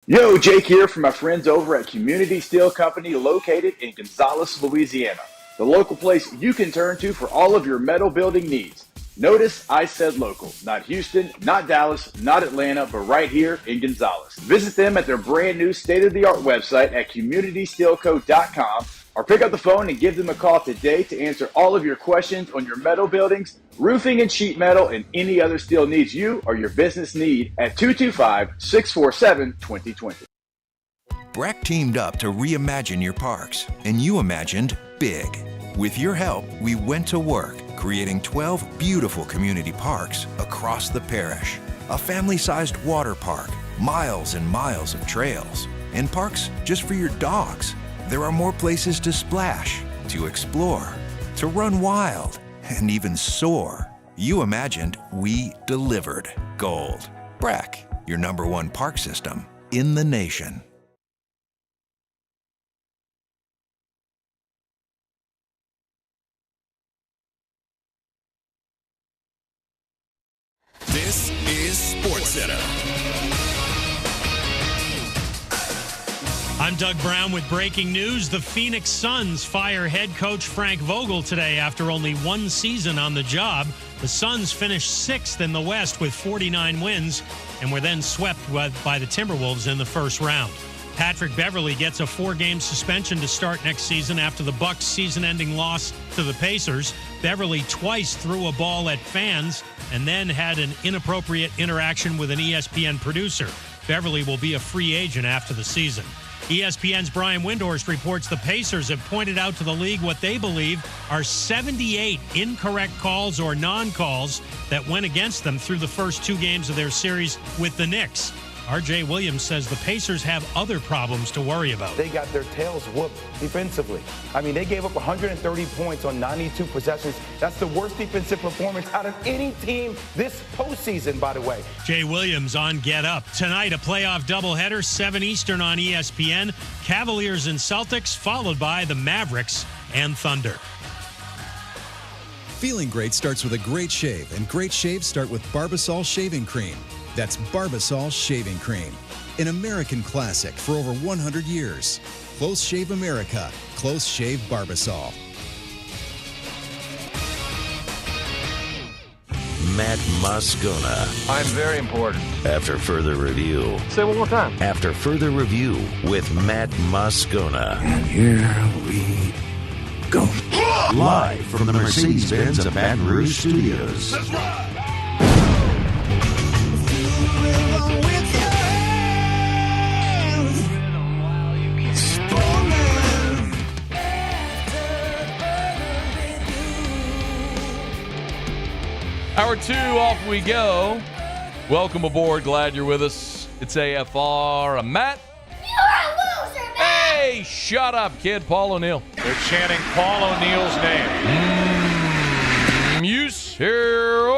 Yo, Jake here from my friends over at Community Steel Company located in Gonzales, Louisiana. The local place you can turn to for all of your metal building needs. Notice I said local, not Houston, not Dallas, not Atlanta, but right here in Gonzales. Visit them at their brand new state-of-the-art website at communitysteelco.com or pick up the phone and give them a call today to answer all of your questions on your metal buildings, roofing and sheet metal, and any other steel needs you or your business need at 225-647-2020. Breck teamed up to reimagine your parks, and you imagined big. With your help, we went to work, creating 12 beautiful community parks across the parish. A family-sized water park, miles and miles of trails, and parks just for your dogs. There are more places to splash, to explore, to run wild, and even soar. You imagined, we delivered. Gold. Breck, your #1 park system in the nation. This is SportsCenter. I'm Doug Brown with breaking news. The Phoenix Suns fire head coach Frank Vogel today after only one season on the job. The Suns finished 6th in the West with 49 wins and were then swept by the Timberwolves in the first round. Patrick Beverley gets a 4-game suspension to start next season after the Bucks' season-ending loss to the Pacers. Beverley twice threw a ball at fans and then had an inappropriate interaction with an ESPN producer. Beverley will be a free agent after the season. ESPN's Brian Windhorst reports the Pacers have pointed out to the league what they believe are 78 incorrect calls or non-calls that went against them through the first 2 games of their series with the Knicks. R.J. Williams says the Pacers have other problems to worry about. They got their tails whooped defensively. I mean, they gave up 130 points on 92 possessions. That's the worst defensive performance out of any team this postseason, by the way. Jay Williams on Get Up. Tonight, a playoff doubleheader, 7 Eastern on ESPN. Cavaliers and Celtics, followed by the Mavericks and Thunder. Feeling great starts with a great shave, and great shaves start with Barbasol Shaving Cream. That's Barbasol Shaving Cream, an American classic for over 100 years. Close Shave America, Close Shave Barbasol. Matt Moscona. I'm very important. After further review. Say it one more time. After further review with Matt Moscona. And here we go. Live from the Mercedes-Benz of Baton Rouge Studios. Let's ride. Hour 2, off we go. Welcome aboard. Glad you're with us. It's AFR. I'm Matt. You're a loser, Matt. Hey, shut up, kid. Paul O'Neill. They're chanting Paul O'Neill's name. Muse here.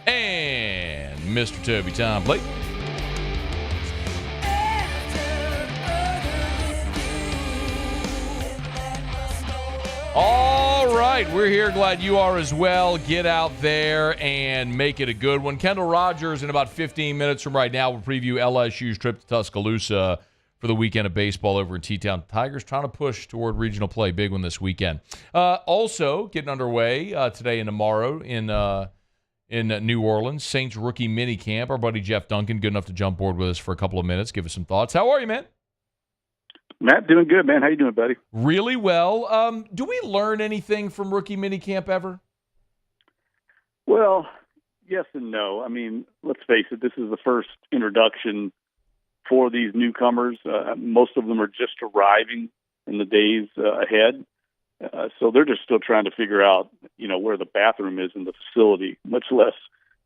And Mr. Toby Tom Blake. All right, we're here. Glad you are as well. Get out there and make it a good one. Kendall Rogers, in about 15 minutes from right now, will preview LSU's trip to Tuscaloosa for the weekend of baseball over in T-Town. Tigers trying to push toward regional play. Big one this weekend. Also, getting underway today and tomorrow in New Orleans, Saints rookie mini camp. Our buddy Jeff Duncan, good enough to jump board with us for a couple of minutes. Give us some thoughts. How are you, man? Matt, doing good, man. How you doing, buddy? Really well. Do we learn anything from rookie minicamp ever? Well, yes and no. I mean, let's face it, this is the first introduction for these newcomers. Most of them are just arriving in the days ahead. So they're just still trying to figure out, where the bathroom is in the facility, much less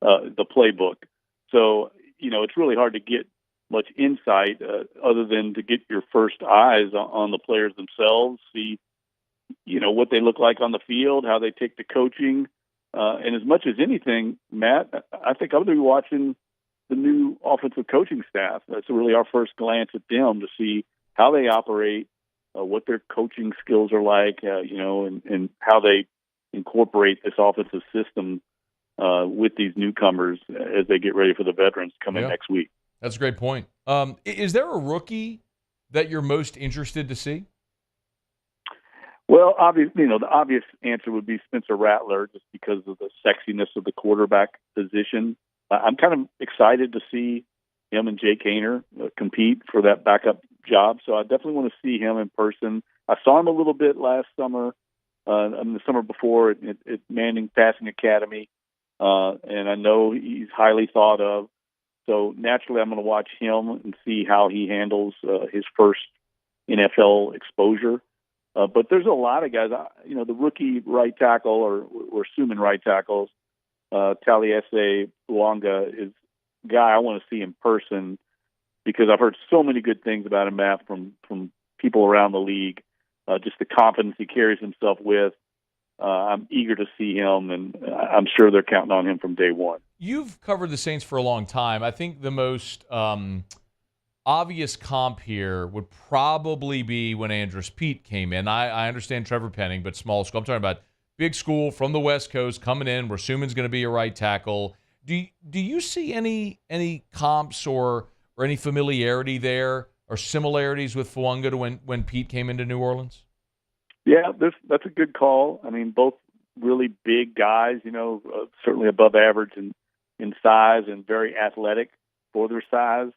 the playbook. So, it's really hard to get much insight other than to get your first eyes on the players themselves, see, what they look like on the field, how they take to coaching. And as much as anything, Matt, I think I'm going to be watching the new offensive coaching staff. That's really our first glance at them to see how they operate, what their coaching skills are like, and how they incorporate this offensive system with these newcomers as they get ready for the veterans coming next week. That's a great point. Is there a rookie that you're most interested to see? Well, obviously, the obvious answer would be Spencer Rattler, just because of the sexiness of the quarterback position. I'm kind of excited to see him and Jake Haener compete for that backup job. So I definitely want to see him in person. I saw him a little bit last summer, the summer before at Manning Passing Academy, and I know he's highly thought of. So naturally, I'm going to watch him and see how he handles his first NFL exposure. But there's a lot of guys. The rookie right tackle, or we're assuming right tackles, Taliesin Fuanga is a guy I want to see in person because I've heard so many good things about him, Matt, from people around the league. Just the confidence he carries himself with. I'm eager to see him, and I'm sure they're counting on him from day one. You've covered the Saints for a long time. I think the most obvious comp here would probably be when Andrus Peat came in. I understand Trevor Penning, but small school. I'm talking about big school from the West Coast coming in. We're assuming is going to be a right tackle. Do you see any comps or any familiarity there or similarities with Fuanga to when Peat came into New Orleans? Yeah, that's a good call. I mean, both really big guys, certainly above average in size and very athletic for their size.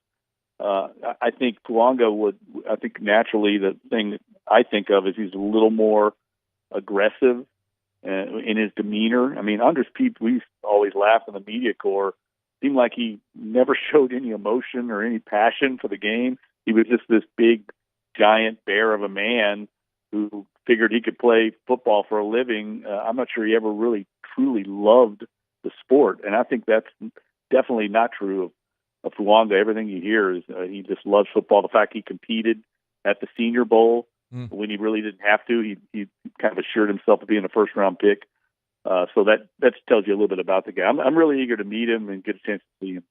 I think Fuanga I think naturally the thing that I think of is he's a little more aggressive in his demeanor. I mean, Andrus Peat, we always laugh in the media corps, seemed like he never showed any emotion or any passion for the game. He was just this big, giant bear of a man who figured he could play football for a living. I'm not sure he ever really truly loved the sport, and I think that's definitely not true of Fuanga. Everything you hear is he just loves football. The fact he competed at the Senior Bowl when he really didn't have to, he kind of assured himself of being a first-round pick. So that tells you a little bit about the guy. I'm really eager to meet him and get a chance to see him.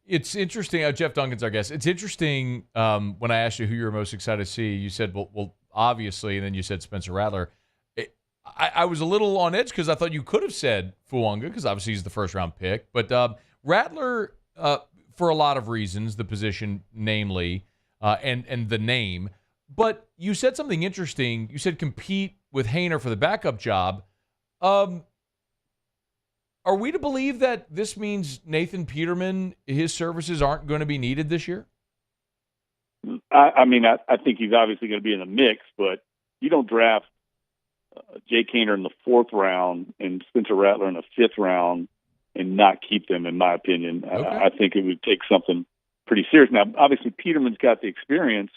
It's interesting. Jeff Duncan's our guest. It's interesting when I asked you who you were most excited to see, you said, well, obviously, and then you said Spencer Rattler. I was a little on edge because I thought you could have said Fuanga because obviously he's the first-round pick. But Rattler, for a lot of reasons, the position namely, and the name. But you said something interesting. You said compete with Haener for the backup job. Are we to believe that this means Nathan Peterman, his services aren't going to be needed this year? I think he's obviously going to be in the mix, but you don't draft Jake Haener in the 4th round and Spencer Rattler in the 5th round and not keep them, in my opinion. Okay. I think it would take something pretty serious. Now, obviously, Peterman's got the experience,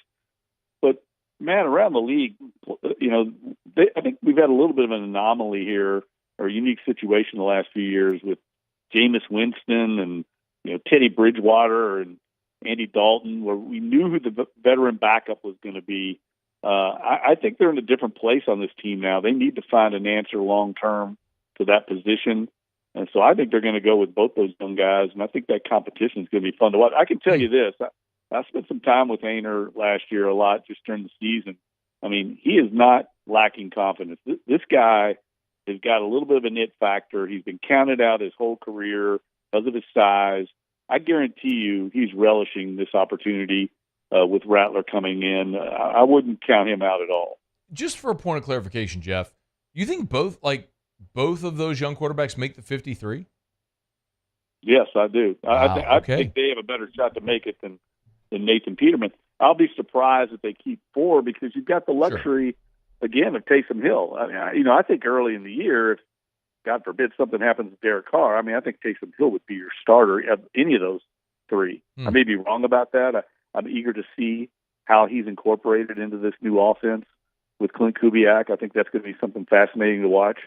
but, man, around the league, I think we've had a little bit of an anomaly here, or a unique situation the last few years with Jameis Winston and Teddy Bridgewater and Andy Dalton, where we knew who the veteran backup was going to be. I think they're in a different place on this team now. They need to find an answer long-term to that position. And so I think they're going to go with both those young guys, and I think that competition is going to be fun to watch. I can tell you this. I spent some time with Haener last year a lot just during the season. I mean, he is not lacking confidence. This guy has got a little bit of a it factor. He's been counted out his whole career because of his size. I guarantee you he's relishing this opportunity with Rattler coming in. I wouldn't count him out at all. Just for a point of clarification, Jeff, you think both of those young quarterbacks make the 53? Yes, I do. Wow, I think they have a better shot to make it than Nathan Peterman. I'll be surprised if they keep 4 because you've got the luxury, again, of Taysom Hill. I think early in the year, if God forbid something happens to Derek Carr, I think Taysom Hill would be your starter of any of those 3. I may be wrong about that. I'm eager to see how he's incorporated into this new offense with Clint Kubiak. I think that's going to be something fascinating to watch.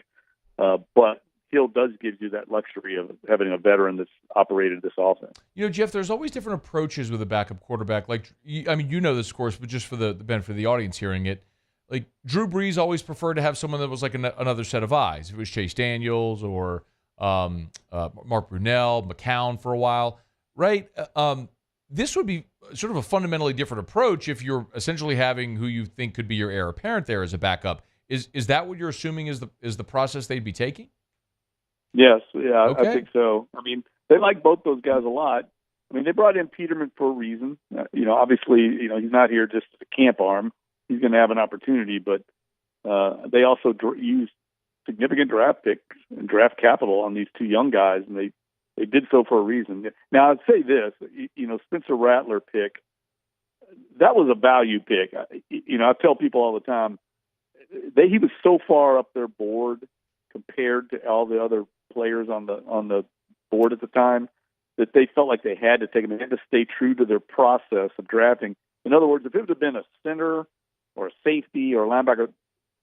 But Hill does give you that luxury of having a veteran that's operated this offense. Jeff, there's always different approaches with a backup quarterback. Like, this, of course, but just for the benefit of the audience hearing it, like Drew Brees always preferred to have someone that was like another set of eyes. If it was Chase Daniels or Mark Brunell, McCown for a while, right? This would be sort of a fundamentally different approach if you're essentially having who you think could be your heir apparent there as a backup. Is that what you're assuming is the process they'd be taking? Yes, yeah, okay. I think so. They like both those guys a lot. They brought in Peterman for a reason. Obviously, he's not here just as a camp arm. He's going to have an opportunity, but they also used significant draft picks and draft capital on these 2 young guys, and they They did so for a reason. Now, I'd say this, Spencer Rattler pick, that was a value pick. I tell people all the time, he was so far up their board compared to all the other players on the board at the time that they felt like they had to take him. They had to stay true to their process of drafting. In other words, if it would have been a center or a safety or a linebacker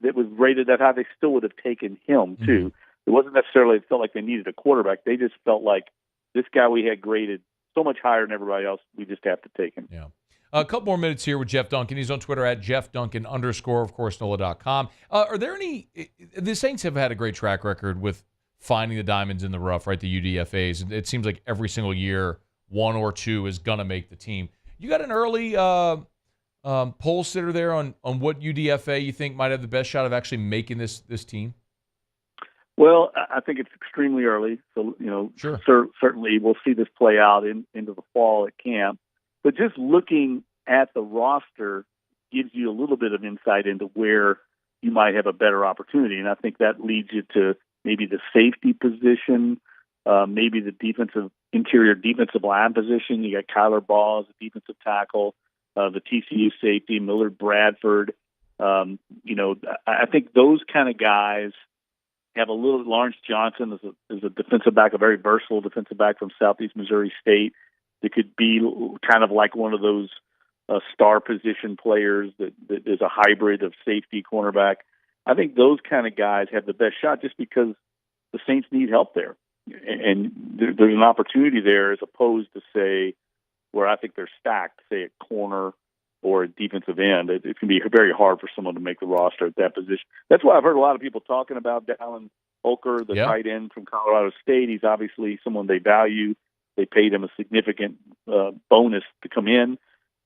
that was rated that high, they still would have taken him too. It wasn't necessarily it felt like they needed a quarterback. They just felt like this guy we had graded so much higher than everybody else, we just have to take him. Yeah. A couple more minutes here with Jeff Duncan. He's on Twitter at JeffDuncan_, of course, NOLA.com. Are there any – the Saints have had a great track record with finding the diamonds in the rough, right, the UDFAs. It seems like every single year one or two is going to make the team. You got an early poll sitter there on what UDFA you think might have the best shot of actually making this team? Well, I think it's extremely early. So, sure. Certainly we'll see this play out into the fall at camp. But just looking at the roster gives you a little bit of insight into where you might have a better opportunity. And I think that leads you to maybe the safety position, maybe the interior defensive line position. You got Kyler Ball as a defensive tackle, the TCU safety, Millard Bradford. I think those kind of guys have a little. Lawrence Johnson is a defensive back, a very versatile defensive back from Southeast Missouri State. That could be kind of like one of those star position players that is a hybrid of safety, cornerback. I think those kind of guys have the best shot just because the Saints need help there. And there's an opportunity there as opposed to, say, where I think they're stacked, say, at corner or at defensive end. It can be very hard for someone to make the roster at that position. That's why I've heard a lot of people talking about Dallin Holker, the tight end from Colorado State. He's obviously someone they value. They paid him a significant bonus to come in.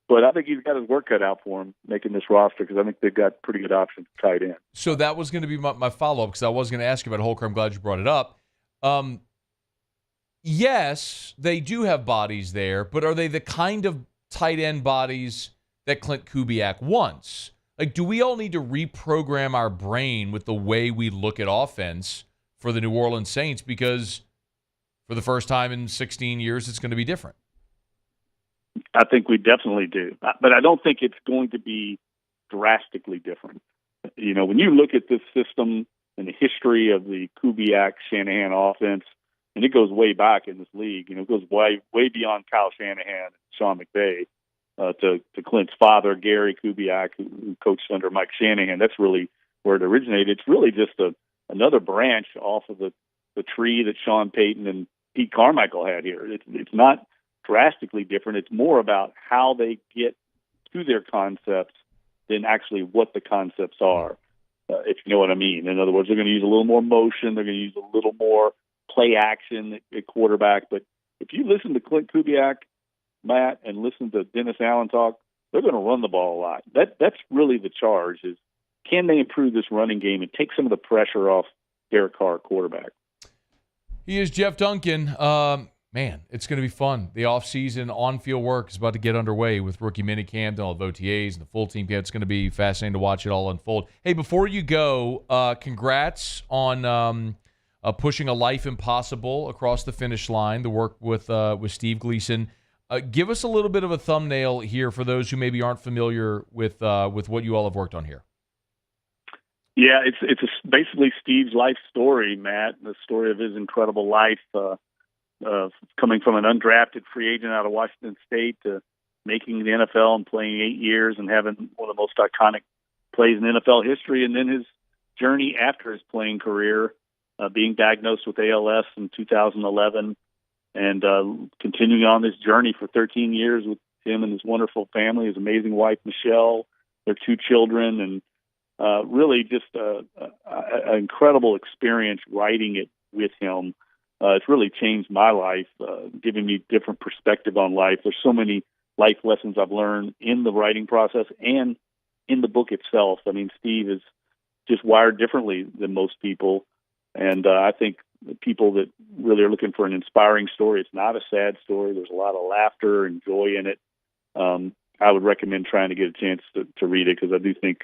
But I think he's got his work cut out for him making this roster because I think they've got pretty good options tight end. So that was going to be my follow-up because I was going to ask you about Holker. I'm glad you brought it up. Yes, they do have bodies there, but are they the kind of tight end bodies that Clint Kubiak wants? Like, do we all need to reprogram our brain with the way we look at offense for the New Orleans Saints? Because for the first time in 16 years, it's going to be different. I think we definitely do. But I don't think it's going to be drastically different. When you look at this system and the history of the Kubiak-Shanahan offense, and it goes way back in this league, it goes way beyond Kyle Shanahan and Sean McVay to Clint's father, Gary Kubiak, who coached under Mike Shanahan. That's really where it originated. It's really just another branch off of the tree that Sean Payton and Pete Carmichael had here. It's not drastically different. It's more about how they get to their concepts than actually what the concepts are, if you know what I mean. In other words, they're going to use a little more motion. They're going to use a little more play action at quarterback. But if you listen to Clint Kubiak, Matt, and listen to Dennis Allen talk, they're going to run the ball a lot. That's really the charge is, can they improve this running game and take some of the pressure off Derek Carr, quarterback? He is Jeff Duncan. Man, it's going to be fun. The offseason on-field work is about to get underway with rookie minicamp and all of OTAs and the full team camp. It's going to be fascinating to watch it all unfold. Hey, before you go, congrats on pushing A Life Impossible across the finish line, the work with Steve Gleason. Give us a little bit of a thumbnail here for those who maybe aren't familiar with what you all have worked on here. Yeah, it's basically Steve's life story, Matt, the story of his incredible life, coming from an undrafted free agent out of Washington State to making the NFL and playing 8 years and having one of the most iconic plays in NFL history, and then his journey after his playing career, being diagnosed with ALS in 2011, and continuing on this journey for 13 years with him and his wonderful family, his amazing wife, Michelle, their 2 children, and really just an incredible experience writing it with him. It's really changed my life, giving me different perspective on life. There's so many life lessons I've learned in the writing process and in the book itself. I mean, Steve is just wired differently than most people. And I think the people that really are looking for an inspiring story, it's not a sad story. There's a lot of laughter and joy in it. I would recommend trying to get a chance to read it because I do think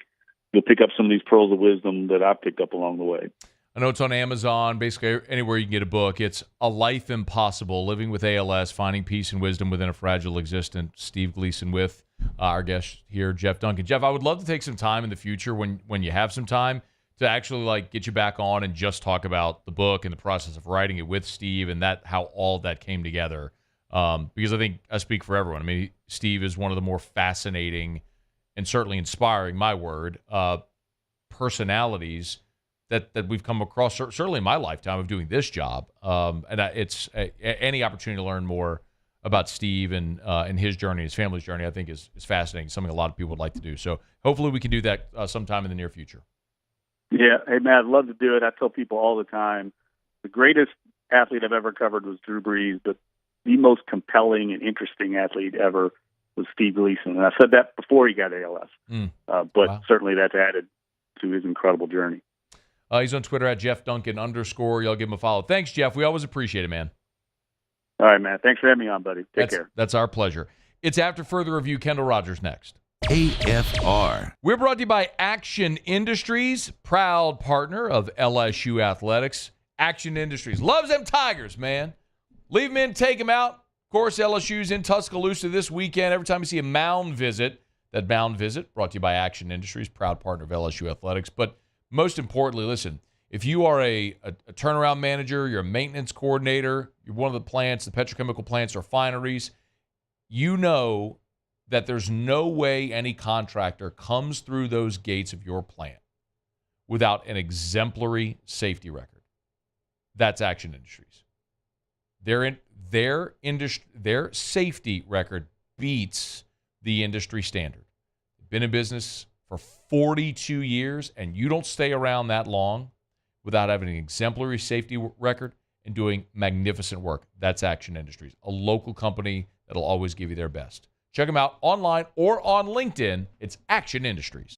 you'll pick up some of these pearls of wisdom that I've picked up along the way. I know it's on Amazon, basically anywhere you can get a book. It's A Life Impossible, Living with ALS, Finding Peace and Wisdom Within a Fragile Existence. Steve Gleason with our guest here, Jeff Duncan. Jeff, I would love to take some time in the future when you have some time to actually get you back on and just talk about the book and the process of writing it with Steve and how all of that came together. Because I think I speak for everyone. I mean, Steve is one of the more fascinating and certainly inspiring, my word, personalities that we've come across, certainly in my lifetime of doing this job. It's any opportunity to learn more about Steve and his journey, his family's journey, I think is fascinating, something a lot of people would like to do. So hopefully we can do that sometime in the near future. Yeah. Hey, man, I'd love to do it. I tell people all the time, the greatest athlete I've ever covered was Drew Brees, but the most compelling and interesting athlete ever was Steve Gleason. And I said that before he got ALS. But certainly that's added to his incredible journey. He's on Twitter at Jeff Duncan _. Y'all give him a follow. Thanks, Jeff. We always appreciate it, man. All right, man. Thanks for having me on, buddy. Take care. That's our pleasure. It's After Further Review. Kendall Rogers next. AFR. We're brought to you by Action Industries, proud partner of LSU Athletics. Action Industries loves them Tigers, man. Leave them in, take them out. Of course, LSU's in Tuscaloosa this weekend. Every time you see a mound visit, that mound visit brought to you by Action Industries, proud partner of LSU Athletics. But most importantly, listen, if you are a turnaround manager, you're a maintenance coordinator, you're one of the plants, the petrochemical plants or refineries, you know that there's no way any contractor comes through those gates of your plant without an exemplary safety record. That's Action Industries. Their safety record beats the industry standard. They've been in business for 42 years, and you don't stay around that long without having an exemplary safety record and doing magnificent work. That's Action Industries, a local company that'll always give you their best. Check them out online or on LinkedIn. It's Action Industries.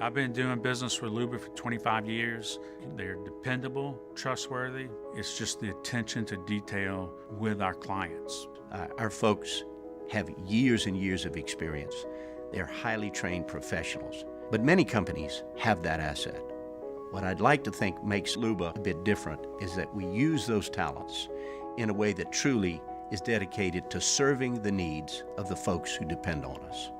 I've been doing business with Luba for 25 years. They're dependable, trustworthy. It's just the attention to detail with our clients. Our folks have years and years of experience. They're highly trained professionals, but many companies have that asset. What I'd like to think makes Luba a bit different is that we use those talents in a way that truly is dedicated to serving the needs of the folks who depend on us.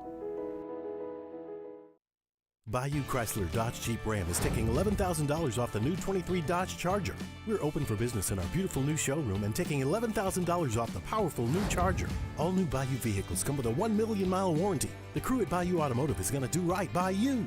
Bayou Chrysler Dodge Jeep Ram is taking $11,000 off the new 23 Dodge Charger. We're open for business in our beautiful new showroom and taking $11,000 off the powerful new Charger. All new Bayou vehicles come with a 1 million mile warranty. The crew at Bayou Automotive is going to do right by you.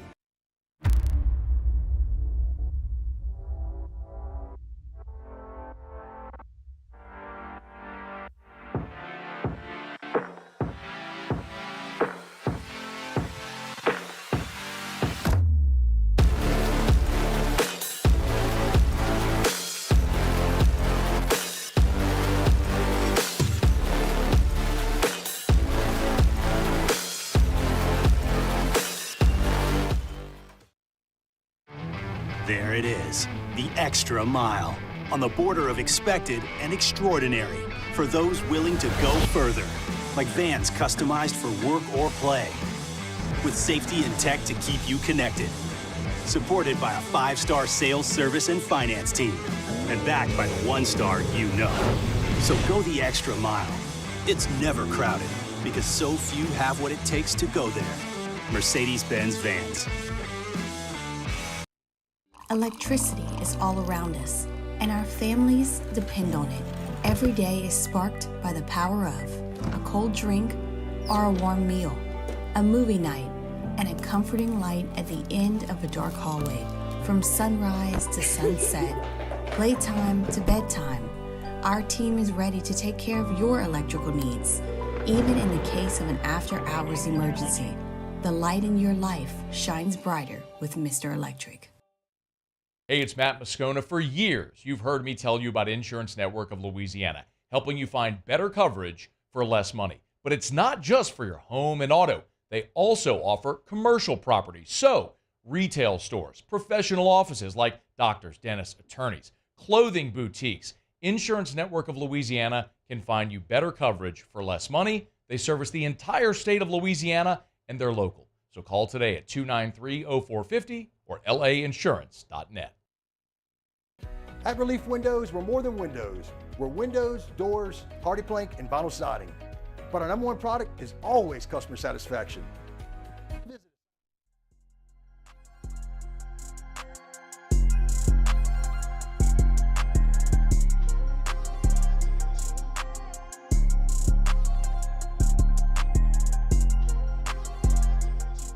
There it is, the extra mile, on the border of expected and extraordinary for those willing to go further, like vans customized for work or play, with safety and tech to keep you connected, supported by a 5-star sales, service, and finance team, and backed by the 1-star you know. So go the extra mile. It's never crowded, because so few have what it takes to go there. Mercedes-Benz Vans. Electricity is all around us, and our families depend on it. Every day is sparked by the power of a cold drink or a warm meal, a movie night, and a comforting light at the end of a dark hallway. From sunrise to sunset, playtime to bedtime, our team is ready to take care of your electrical needs. Even in the case of an after-hours emergency, the light in your life shines brighter with Mr. Electric. Hey, it's Matt Moscona. For years, you've heard me tell you about Insurance Network of Louisiana, helping you find better coverage for less money. But it's not just for your home and auto. They also offer commercial property. So, retail stores, professional offices like doctors, dentists, attorneys, clothing boutiques. Insurance Network of Louisiana can find you better coverage for less money. They service the entire state of Louisiana, and they're local. So call today at 293-0450 or lainsurance.net. At Relief Windows, we're more than windows. We're windows, doors, hardy plank, and vinyl siding. But our number one product is always customer satisfaction.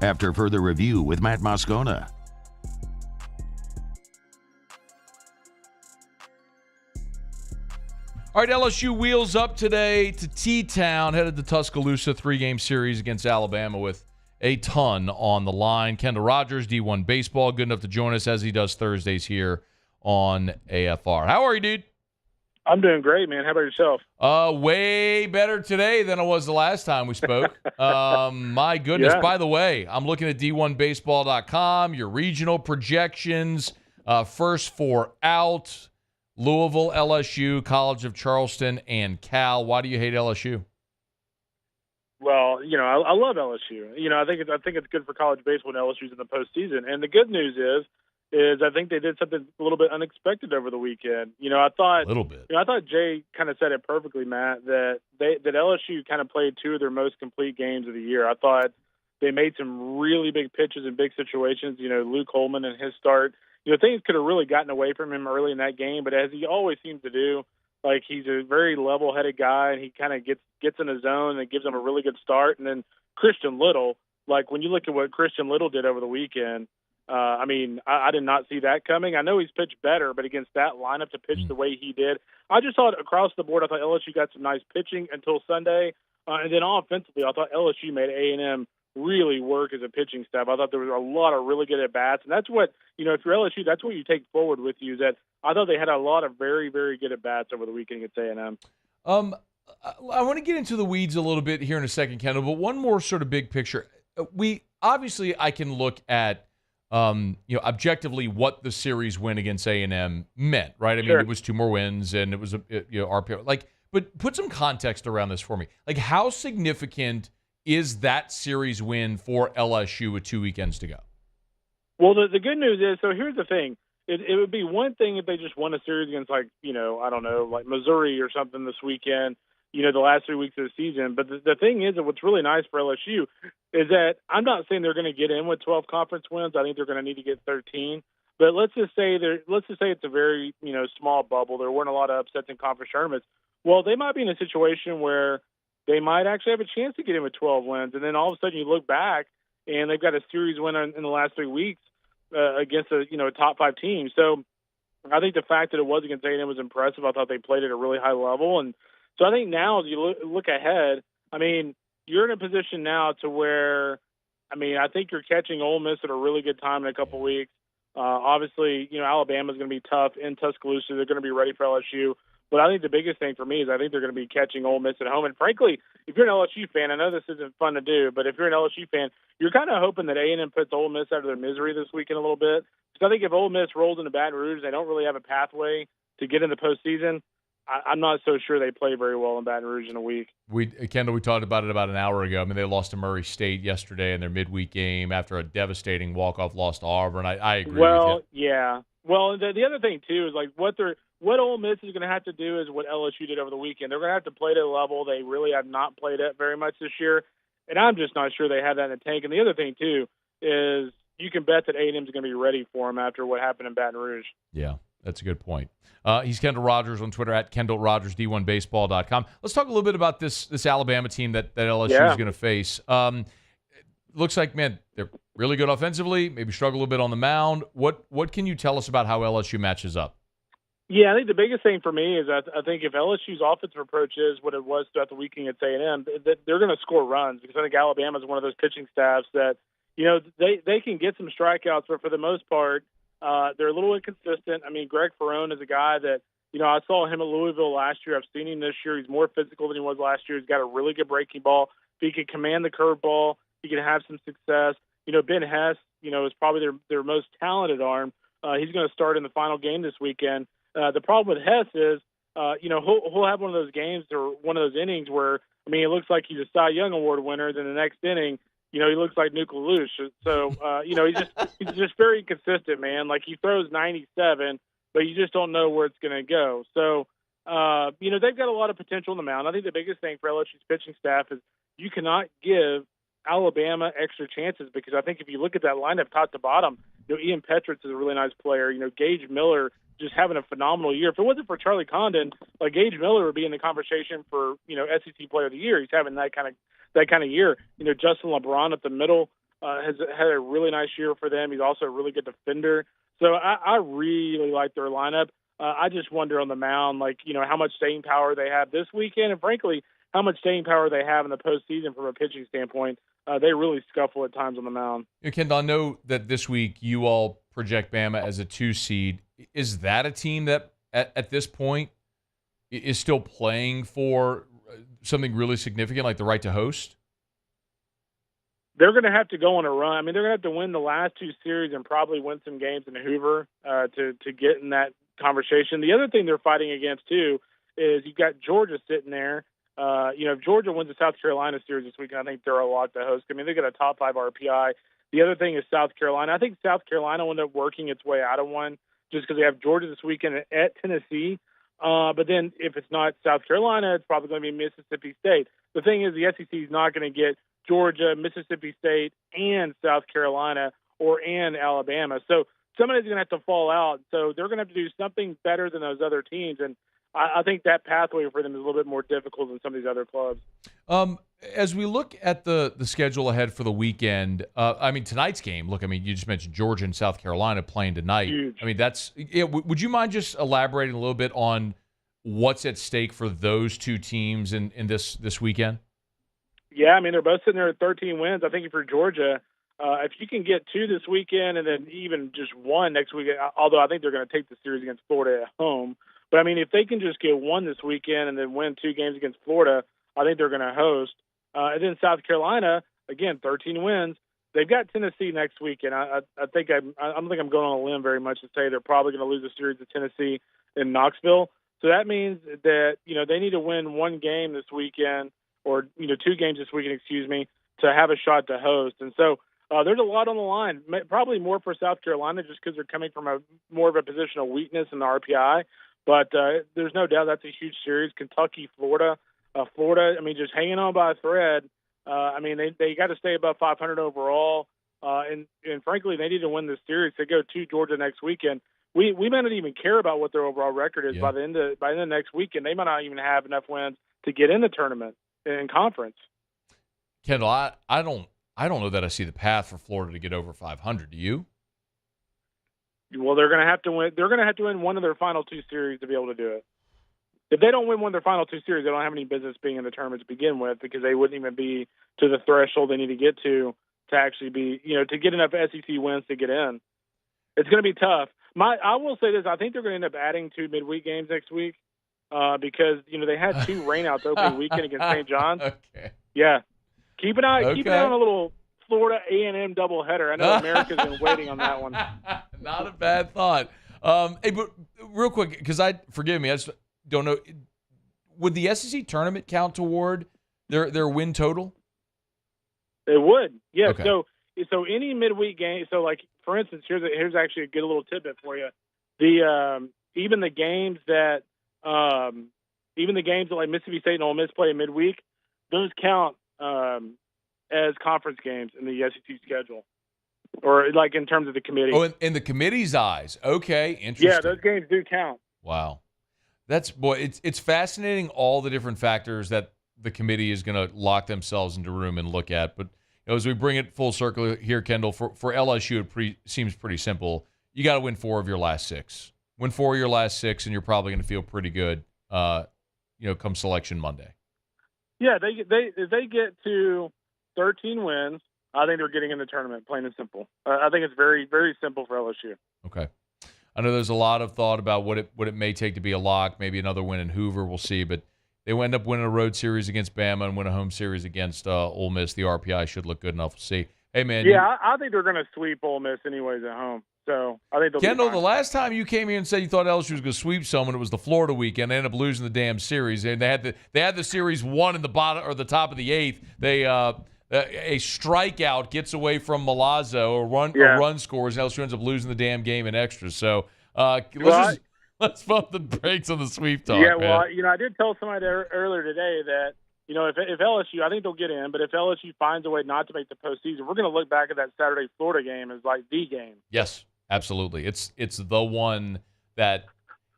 After further review with Matt Moscona. All right, LSU wheels up today to T-Town, headed to Tuscaloosa, 3-game series against Alabama with a ton on the line. Kendall Rogers, D1 Baseball, good enough to join us as he does Thursdays here on AFR. How are you, dude? I'm doing great, man. How about yourself? Way better today than it was the last time we spoke. My goodness. Yeah. By the way, I'm looking at d1baseball.com, your regional projections, first four out, Louisville, LSU, College of Charleston, and Cal. Why do you hate LSU? Well, I love LSU. I think it's good for college baseball and LSU's in the postseason. And the good news is I think they did something a little bit unexpected over the weekend. I thought a little bit. I thought Jay kind of said it perfectly, Matt, that LSU kind of played two of their most complete games of the year. I thought they made some really big pitches in big situations. Luke Holman and his start. Things could have really gotten away from him early in that game, but as he always seems to do, like he's a very level-headed guy, and he kind of gets in his zone and gives him a really good start. And then Christian Little, like when you look at what Christian Little did over the weekend, I did not see that coming. I know he's pitched better, but against that lineup to pitch the way he did, I just thought across the board, I thought LSU got some nice pitching until Sunday. And then offensively, I thought LSU made A&M really work as a pitching staff. I thought there was a lot of really good at-bats. And that's what, if you're LSU, that's what you take forward with you, is that I thought they had a lot of very, very good at-bats over the weekend against A&M. I want to get into the weeds a little bit here in a second, Kendall, but one more sort of big picture. I can look at objectively what the series win against A&M meant, right? I mean, it was 2 more wins and it was RPO. But put some context around this for me. Like, how significant is that series win for LSU with 2 weekends to go? Well, the good news is, so here's the thing. It would be one thing if they just won a series against, like Missouri or something this weekend, the last 3 weeks of the season. But the thing is, and what's really nice for LSU is that I'm not saying they're going to get in with 12 conference wins. I think they're going to need to get 13. But let's just say it's a very, small bubble. There weren't a lot of upsets in conference tournaments. Well, they might be in a situation where they might actually have a chance to get in with 12 wins. And then all of a sudden you look back and they've got a series win in the last 3 weeks against a top 5 team. So I think the fact that it was against A&M was impressive. I thought they played at a really high level. And so I think now as you look ahead, I mean, you're in a position now to where, I think you're catching Ole Miss at a really good time in a couple weeks. Obviously, Alabama's going to be tough in Tuscaloosa. They're going to be ready for LSU. But I think the biggest thing for me is I think they're going to be catching Ole Miss at home. And frankly, if you're an LSU fan, I know this isn't fun to do, but if you're an LSU fan, you're kind of hoping that A&M puts Ole Miss out of their misery this weekend a little bit. Because I think if Ole Miss rolls into Baton Rouge, they don't really have a pathway to get in the postseason. I'm not so sure they play very well in Baton Rouge in a week. Kendall, we talked about it about an hour ago. I mean, they lost to Murray State yesterday in their midweek game after a devastating walk-off loss to Auburn. I agree with you. Well, yeah. Well, the other thing, too, is like what Ole Miss is going to have to do is what LSU did over the weekend. They're going to have to play at a level they really have not played at very much this year, and I'm just not sure they have that in the tank. And the other thing, too, is you can bet that A&M is going to be ready for them after what happened in Baton Rouge. Yeah, that's a good point. He's Kendall Rogers on Twitter at Kendall Rogers, D1Baseball.com. Let's talk a little bit about this Alabama team that LSU is going to face. Looks like, man, they're really good offensively, maybe struggle a little bit on the mound. What can you tell us about how LSU matches up? Yeah, I think the biggest thing for me is I think if LSU's offensive approach is what it was throughout the weekend at A&M, they're going to score runs, because I think Alabama is one of those pitching staffs that, they can get some strikeouts, but for the most part, they're a little inconsistent. I mean, Greg Ferrone is a guy that, I saw him at Louisville last year. I've seen him this year. He's more physical than he was last year. He's got a really good breaking ball. If he can command the curveball, he can have some success. Ben Hess, is probably their most talented arm. He's going to start in the final game this weekend. The problem with Hess is, he'll have one of those games or one of those innings where, it looks like he's a Cy Young Award winner. Then the next inning, he looks like Nuke LaLoosh. So, he's just very consistent, man. Like, he throws 97, but you just don't know where it's going to go. So, they've got a lot of potential on the mound. I think the biggest thing for LSU's pitching staff is you cannot give Alabama extra chances, because I think if you look at that lineup top to bottom, Ian Petritz is a really nice player. Gage Miller just having a phenomenal year. If it wasn't for Charlie Condon, like, Gage Miller would be in the conversation for, SEC Player of the Year. He's having that kind of year. Justin LeBron at the middle has had a really nice year for them. He's also a really good defender. So I really like their lineup. I just wonder on the mound, how much staying power they have this weekend, and frankly, how much staying power they have in the postseason from a pitching standpoint. They really scuffle at times on the mound. Kendall, I know that this week you all project Bama as a 2 seed. Is that a team that at this point is still playing for something really significant, like the right to host? They're going to have to go on a run. I mean, they're going to have to win the last 2 series and probably win some games in Hoover to get in that conversation. The other thing they're fighting against, too, is you've got Georgia sitting there. If Georgia wins the South Carolina series this weekend, I think they're a lock to host. I mean, they got a top 5 RPI. The other thing is South Carolina. I think South Carolina will end up working its way out of one just because they have Georgia this weekend at Tennessee. But then if it's not South Carolina, it's probably going to be Mississippi State. The thing is, the SEC is not going to get Georgia, Mississippi State, and South Carolina and Alabama. So somebody's going to have to fall out. So they're going to have to do something better than those other teams. And I think that pathway for them is a little bit more difficult than some of these other clubs. As we look at the schedule ahead for the weekend, tonight's game, you just mentioned Georgia and South Carolina playing tonight. Huge. I mean, would you mind just elaborating a little bit on what's at stake for those 2 teams in this weekend? Yeah, I mean, they're both sitting there at 13 wins. I think for Georgia, if you can get 2 this weekend and then even just 1 next weekend, although I think they're going to take the series against Florida at home. But, I mean, if they can just get 1 this weekend and then win 2 games against Florida, I think they're going to host. And then South Carolina, again, 13 wins. They've got Tennessee next weekend. I don't think I'm going on a limb very much to say they're probably going to lose a series to Tennessee in Knoxville. So that means that, they need to win 1 game this weekend or, 2 games this weekend, to have a shot to host. And so there's a lot on the line, probably more for South Carolina just because they're coming from more of a position of weakness in the RPI. But there's no doubt that's a huge series. Kentucky, Florida, just hanging on by a thread. They got to stay above 500 overall. And frankly, they need to win this series. They go to Georgia next weekend. We might not even care about what their overall record is by the end of next weekend. They might not even have enough wins to get in the tournament in conference. Kendall, I don't know that I see the path for Florida to get over 500. Do you? Well, they're going to have to win. They're going to have to win 1 of their final 2 series to be able to do it. If they don't win 1 of their final 2 series, they don't have any business being in the tournament to begin with, because they wouldn't even be to the threshold they need to get to actually be, to get enough SEC wins to get in. It's going to be tough. I will say this: I think they're going to end up adding 2 midweek games next week because they had 2 rainouts opening weekend against St. John's. Okay. Yeah, keep an eye on a little Florida A&M doubleheader. I know America's been waiting on that one. Not a bad thought. Hey, but real quick, because forgive me, I just don't know. Would the SEC tournament count toward their win total? It would, yeah. Okay. So any midweek game. So, like, for instance, here's actually a good little tidbit for you. Even the games that like Mississippi State and Ole Miss play midweek, those count as conference games in the SEC schedule, or like in terms of the committee. Oh, in the committee's eyes. Okay, interesting. Yeah, those games do count. Wow, it's fascinating, all the different factors that the committee is going to lock themselves into room and look at. But as we bring it full circle here, Kendall, for LSU, it seems pretty simple. You got to win 4 of your last 6. Win 4 of your last 6, and you're probably going to feel pretty good. Come Selection Monday. Yeah, if they get to 13 wins, I think they're getting in the tournament, plain and simple. I think it's very, very simple for LSU. Okay. I know there's a lot of thought about what it may take to be a lock, maybe another win in Hoover, we'll see, but they will end up winning a road series against Bama and win a home series against Ole Miss. The RPI should look good enough. We'll see. Hey, man. Yeah, I think they're going to sweep Ole Miss anyways at home. So I think they'll Kendall, be fine. the last time you came here and said you thought LSU was going to sweep someone, it was the Florida weekend. They ended up losing the damn series, and they had the series won in the bottom or the top of the 8th. They a strikeout gets away from Milazzo, a run scores, and LSU ends up losing the damn game in extras. So Let's bump the brakes on the sweep talk. Yeah, man. well, I did tell somebody earlier today that, if LSU, I think they'll get in, but if LSU finds a way not to make the postseason, we're going to look back at that Saturday Florida game as like the game. Yes, absolutely. It's the one that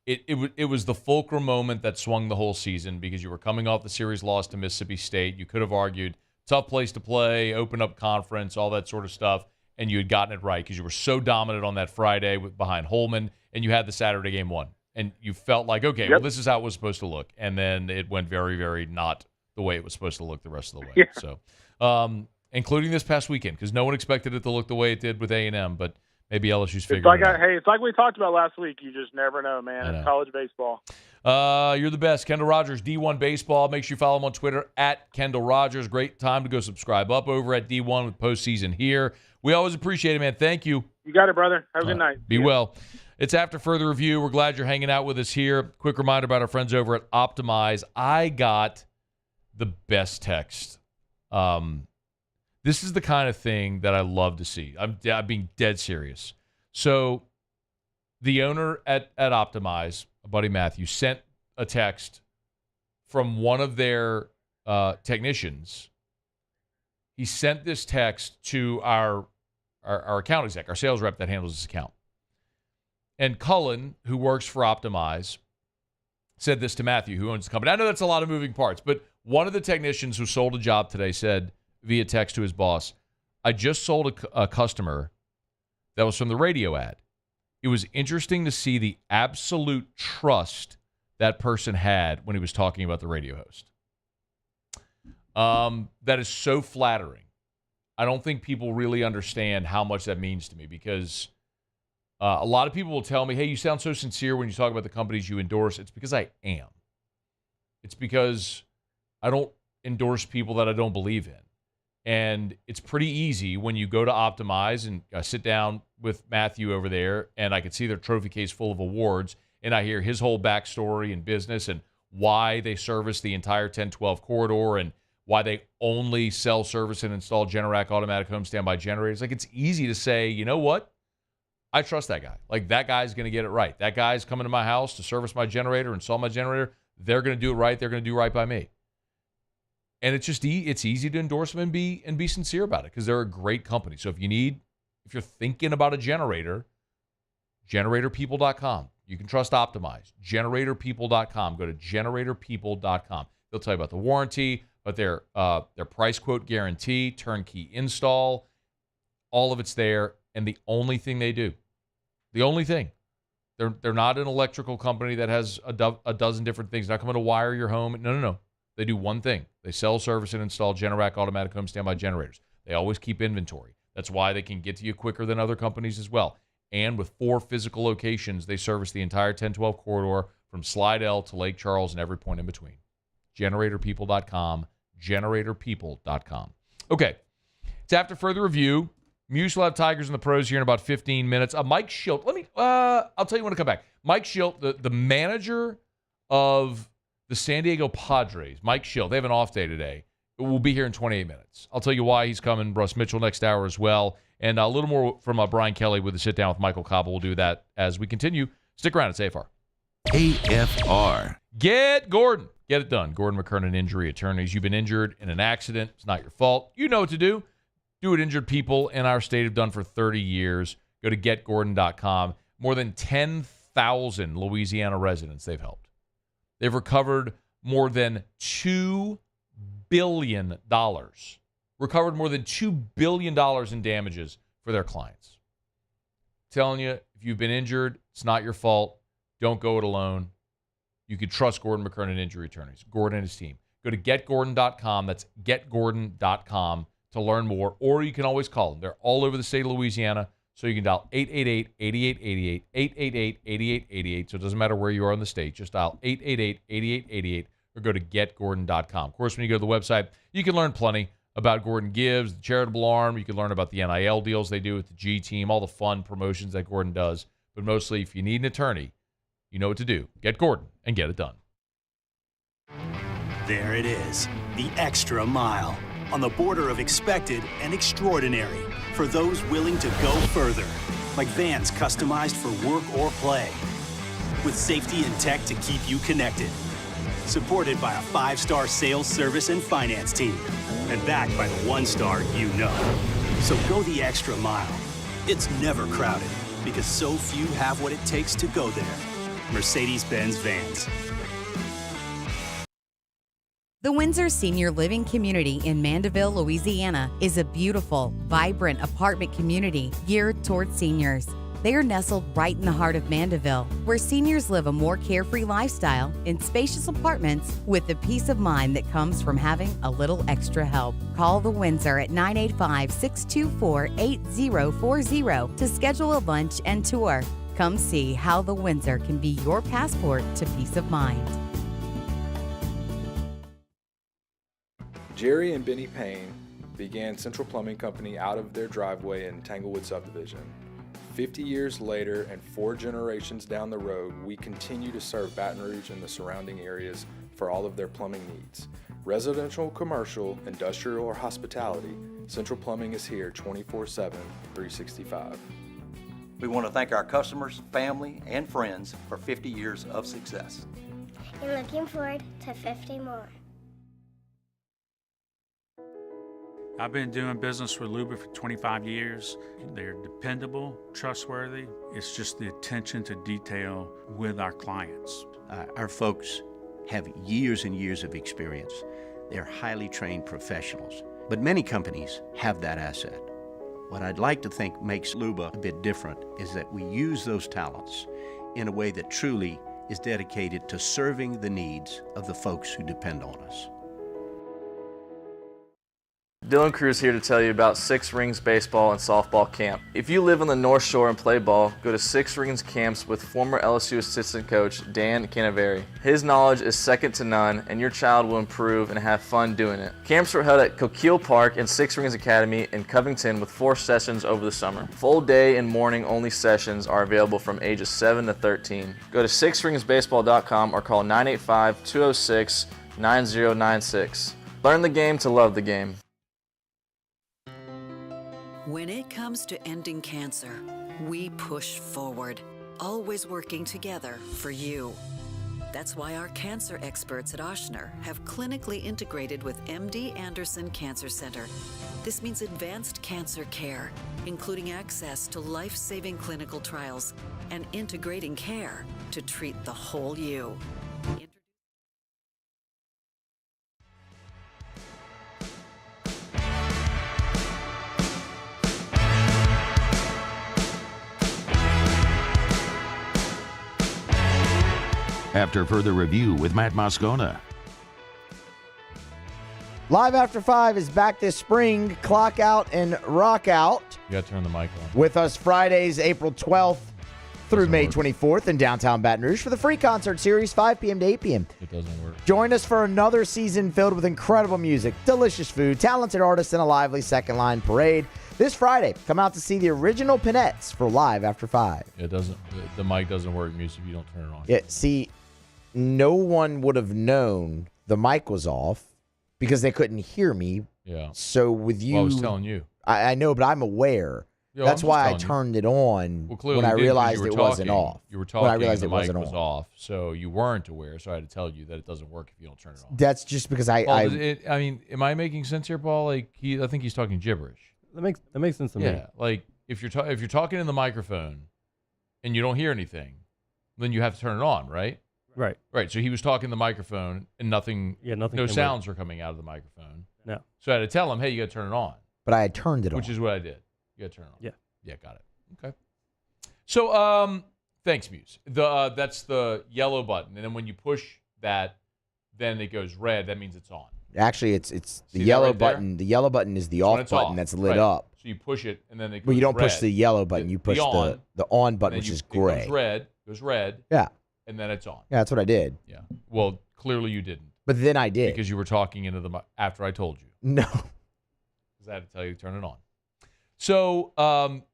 it was the fulcrum moment that swung the whole season because you were coming off the series loss to Mississippi State. You could have argued tough place to play, open up conference, all that sort of stuff, and you had gotten it right because you were so dominant on that Friday behind Holman, and you had the Saturday game won. And you felt like, okay, well, this is how it was supposed to look. And then it went very, very not the way it was supposed to look the rest of the way. Yeah. So, including this past weekend, because no one expected it to look the way it did with A&M, but maybe LSU's figuring it out. It's like we talked about last week. You just never know, man. It's college baseball. You're the best. Kendall Rogers, D1 Baseball. Make sure you follow him on Twitter, @Kendall Rogers. Great time to go subscribe up over at D1 with postseason here. We always appreciate it, man. Thank you. You got it, brother. Have a good night. Be well. It's After Further Review. We're glad you're hanging out with us here. Quick reminder about our friends over at Optimize. I got the best text. This is the kind of thing that I love to see. I'm being dead serious. So the owner at Optimize, buddy Matthew, sent a text from one of their technicians. He sent this text to our account exec, our sales rep that handles this account. And Cullen, who works for Optimize, said this to Matthew, who owns the company. I know that's a lot of moving parts, but one of the technicians who sold a job today said via text to his boss, I just sold a customer that was from the radio ad. It was interesting to see the absolute trust that person had when he was talking about the radio host. That is so flattering. I don't think people really understand how much that means to me because a lot of people will tell me, hey, you sound so sincere when you talk about the companies you endorse. It's because I am. It's because I don't endorse people that I don't believe in. And it's pretty easy when you go to Optimize and sit down with Matthew over there, and I can see their trophy case full of awards, and I hear his whole backstory in business and why they service the entire 1012 corridor and why they only sell, service, and install Generac automatic home standby generators. Like, it's easy to say, you know what? I trust that guy. Like, that guy's going to get it right. That guy's coming to my house to service my generator, install my generator. They're going to do it right. They're going to do right by me. And it's just it's easy to endorse them and be sincere about it because they're a great company. So if you're thinking about a generator, generatorpeople.com. You can trust Optimize. Generatorpeople.com. Go to generatorpeople.com. They'll tell you about the warranty, but their price quote guarantee, turnkey install, all of it's there. And the only thing they do, they're not an electrical company that has a dozen different things. They're not coming to wire your home. No. They do one thing. They sell, service, and install Generac automatic home standby generators. They always keep inventory. That's why they can get to you quicker than other companies as well. And with 4 physical locations, they service the entire 1012 corridor from Slidell to Lake Charles and every point in between. GeneratorPeople.com, GeneratorPeople.com. Okay, it's After Further Review. Muse will have Tigers and the Pros here in about 15 minutes. Mike Shildt, I'll tell you when to come back. Mike Shildt, the manager of the San Diego Padres, Mike Shildt, they have an off day today. We'll be here in 28 minutes. I'll tell you why he's coming. Russ Mitchell next hour as well. And a little more from Brian Kelly with a sit-down with Michael Cobble. We'll do that as we continue. Stick around. It's AFR. AFR. Get Gordon. Get it done. Gordon McKernan Injury Attorneys. You've been injured in an accident. It's not your fault. You know what to do. Do what injured people in our state have done for 30 years. Go to getgordon.com. More than 10,000 Louisiana residents they've helped. They've recovered more than $2 billion. Recovered more than $2 billion in damages for their clients. I'm telling you, if you've been injured, it's not your fault. Don't go it alone. You can trust Gordon McKernan Injury Attorneys. Gordon and his team. Go to getgordon.com. That's getgordon.com to learn more. Or you can always call them. They're all over the state of Louisiana. So you can dial 888-8888, 888-8888. So it doesn't matter where you are in the state. Just dial 888-8888 or go to getgordon.com. Of course, when you go to the website, you can learn plenty about Gordon Gives, the charitable arm. You can learn about the NIL deals they do with the G team, all the fun promotions that Gordon does. But mostly, if you need an attorney, you know what to do. Get Gordon and get it done. There it is, the extra mile. On the border of expected and extraordinary. For those willing to go further. like vans customized for work or play, with safety and tech to keep you connected. Supported by a 5-star sales, service, and finance team, and backed by the 1-star you know. So go the extra mile. It's never crowded, because so few have what it takes to go there. Mercedes-Benz Vans. The Windsor Senior Living Community in Mandeville, Louisiana is a beautiful, vibrant apartment community geared towards seniors. They are nestled right in the heart of Mandeville, where seniors live a more carefree lifestyle in spacious apartments with the peace of mind that comes from having a little extra help. Call the Windsor at 985-624-8040 to schedule a lunch and tour. Come see how the Windsor can be your passport to peace of mind. Jerry and Benny Payne began Central Plumbing Company out of their driveway in Tanglewood Subdivision. 50 years later and 4 generations down the road, we continue to serve Baton Rouge and the surrounding areas for all of their plumbing needs. Residential, commercial, industrial, or hospitality, Central Plumbing is here 24/7, 365. We want to thank our customers, family, and friends for 50 years of success. And looking forward to 50 more. I've been doing business with Luba for 25 years. They're dependable, trustworthy. It's just the attention to detail with our clients. Our folks have years and years of experience. They're highly trained professionals. But many companies have that asset. What I'd like to think makes Luba a bit different is that we use those talents in a way that truly is dedicated to serving the needs of the folks who depend on us. Dylan Cruz here to tell you about Six Rings Baseball and Softball Camp. If you live on the North Shore and play ball, go to Six Rings Camps with former LSU assistant coach Dan Canaveri. His knowledge is second to none, and your child will improve and have fun doing it. Camps were held at Coquille Park and Six Rings Academy in Covington with 4 sessions over the summer. Full day and morning only sessions are available from ages 7 to 13. Go to sixringsbaseball.com or call 985-206-9096. Learn the game to love the game. When it comes to ending cancer, we push forward, always working together for you. That's why our cancer experts at Ochsner have clinically integrated with MD Anderson Cancer Center. This means advanced cancer care, including access to life-saving clinical trials and integrating care to treat the whole you. After further review with Matt Moscona. Live After 5 is back this spring. Clock out and rock out. You got to turn the mic on. With us Fridays, April 12th through May 24th in downtown Baton Rouge for the free concert series, 5 p.m. to 8 p.m. It doesn't work. Join us for another season filled with incredible music, delicious food, talented artists, and a lively second line parade. This Friday, come out to see the original Pinettes for Live After 5. It doesn't. The mic doesn't work, Muse, if you don't turn it on. Yeah, see, no one would have known the mic was off because they couldn't hear me. Yeah. So with you, Well, I was telling you. I know, but I'm aware. Yeah, That's I'm why I just turned it on Well, when I you did, 'cause realized you were it wasn't talking. off. You were talking When I realized and it the wasn't mic was on. off, so you weren't aware. So I had to tell you that it doesn't work if you don't turn it on. That's just because I mean, am I making sense here, Paul? Like I think he's talking gibberish. That makes sense to me. Yeah, like if you're talking in the microphone and you don't hear anything, then you have to turn it on, right? Right. Right. So he was talking in the microphone and nothing. Yeah, nothing. No came sounds out. were coming out of the microphone. No. So I had to tell him, hey, you got to turn it on. But I had turned it on. Which is what I did. You got to turn it on. Yeah. Yeah, got it. Okay. So, thanks, Muse. That's the yellow button, and then when you push that, then it goes red. That means it's on. Actually, it's the See yellow that right there? button. The yellow button is the So when off it's button off, that's lit right. up. So you push it, and then it goes Well, you don't red. push the yellow button. You push the on and button, then which is It gray. goes red. Yeah. And then it's on. Yeah, that's what I did. Yeah. Well, clearly you didn't. But then I did. Because you were talking into the after I told you. No. Because I had to tell you to turn it on. So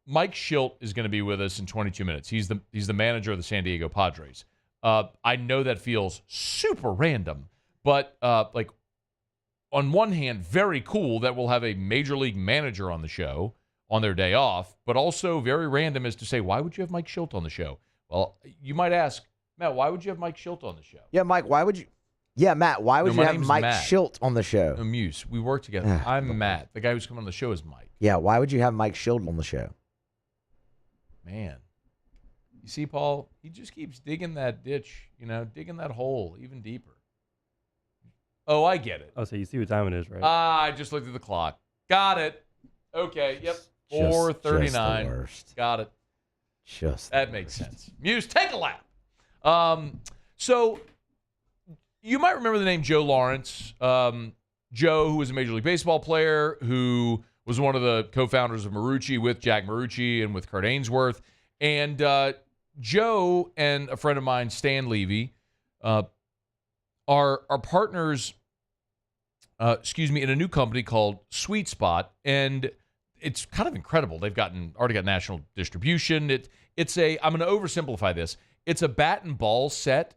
Mike Shildt is going to be with us in 22 minutes. He's the manager of the San Diego Padres. I know that feels super random, but like on one hand, very cool that we'll have a major league manager on the show. on their day off, but also very random as to say, why would you have Mike Shildt on the show? Well, you might ask, Matt, why would you have Mike Shildt on the show? Yeah, Mike, why would you? Yeah, Matt, why would you have Mike Shildt on the show? No, Muse. We work together. I'm Matt. The guy who's coming on the show is Mike. Yeah, why would you have Mike Shildt on the show? Man. You see, Paul, he just keeps digging that ditch, digging that hole even deeper. Oh, I get it. Oh, so you see what time it is, right? I just looked at the clock. Got it. Okay, yep. 4:39. Got it. That makes sense. Muse, take a lap. So you might remember the name Joe Lawrence. Joe, who was a Major League Baseball player, who was one of the co-founders of Marucci with Jack Marucci and with Kurt Ainsworth. And Joe and a friend of mine, Stan Levy, are partners, in a new company called Sweet Spot. And it's kind of incredible. They've already got national distribution. I'm going to oversimplify this. It's a bat and ball set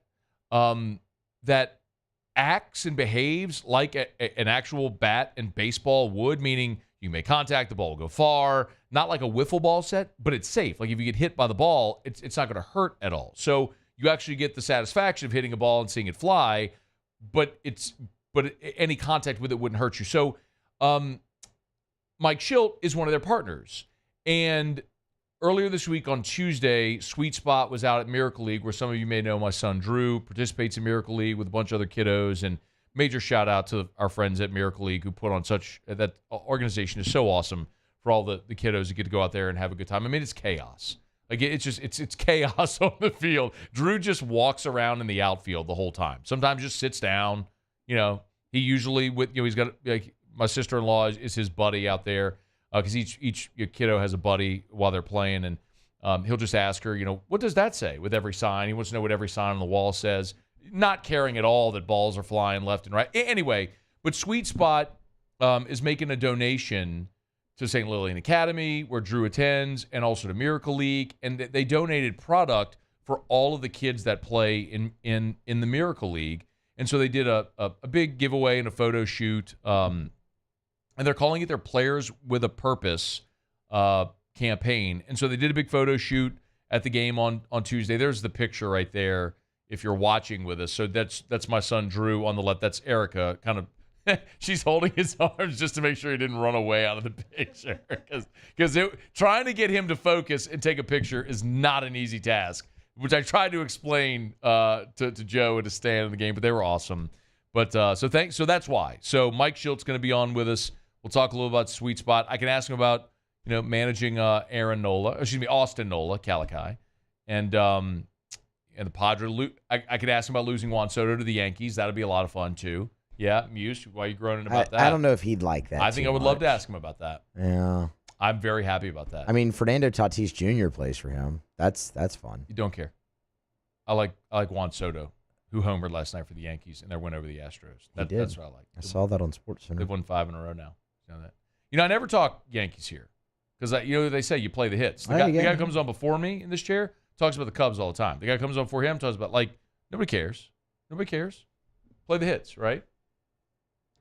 that acts and behaves like an actual bat and baseball would, meaning you make contact, the ball will go far, not like a wiffle ball set, but it's safe. Like if you get hit by the ball, it's not going to hurt at all. So you actually get the satisfaction of hitting a ball and seeing it fly, but any contact with it wouldn't hurt you. So Mike Shildt is one of their partners. And earlier this week on Tuesday, Sweet Spot was out at Miracle League, where some of you may know my son Drew participates in Miracle League with a bunch of other kiddos. And major shout out to our friends at Miracle League who put on that organization is so awesome for all the kiddos who get to go out there and have a good time. I mean, it's chaos. Like it's chaos on the field. Drew just walks around in the outfield the whole time. Sometimes just sits down. He usually he's got my sister-in-law is his buddy out there. Because each kiddo has a buddy while they're playing, and he'll just ask her, what does that say with every sign? He wants to know what every sign on the wall says, not caring at all that balls are flying left and right. Anyway, but Sweet Spot is making a donation to St. Lillian Academy, where Drew attends, and also to Miracle League, and they donated product for all of the kids that play in the Miracle League. And so they did a big giveaway and a photo shoot. And they're calling it their Players with a Purpose campaign. And so they did a big photo shoot at the game on Tuesday. There's the picture right there if you're watching with us. So that's my son Drew on the left. That's Erica, kind of she's holding his arms just to make sure he didn't run away out of the picture. Because trying to get him to focus and take a picture is not an easy task, which I tried to explain to Joe and to Stan in the game, but they were awesome. But so that's why. So Mike Shildt's going to be on with us. We'll talk a little about Sweet Spot. I can ask him about, managing Austin Nola, Calici, and the Padres. I could ask him about losing Juan Soto to the Yankees. That'd be a lot of fun too. Yeah, Muse, why are you groaning about that? I don't know if he'd like that. I think I would love to ask him about that. Yeah, I'm very happy about that. I mean, Fernando Tatis Jr. plays for him. That's fun. You don't care. I like Juan Soto, who homered last night for the Yankees and their win over the Astros. That's what I like. I saw that on SportsCenter. They've won 5 in a row now. You know that. I never talk Yankees here because they say you play the hits. The guy who comes on before me in this chair talks about the Cubs all the time. The guy who comes on before him talks about nobody cares. Nobody cares. Play the hits, right?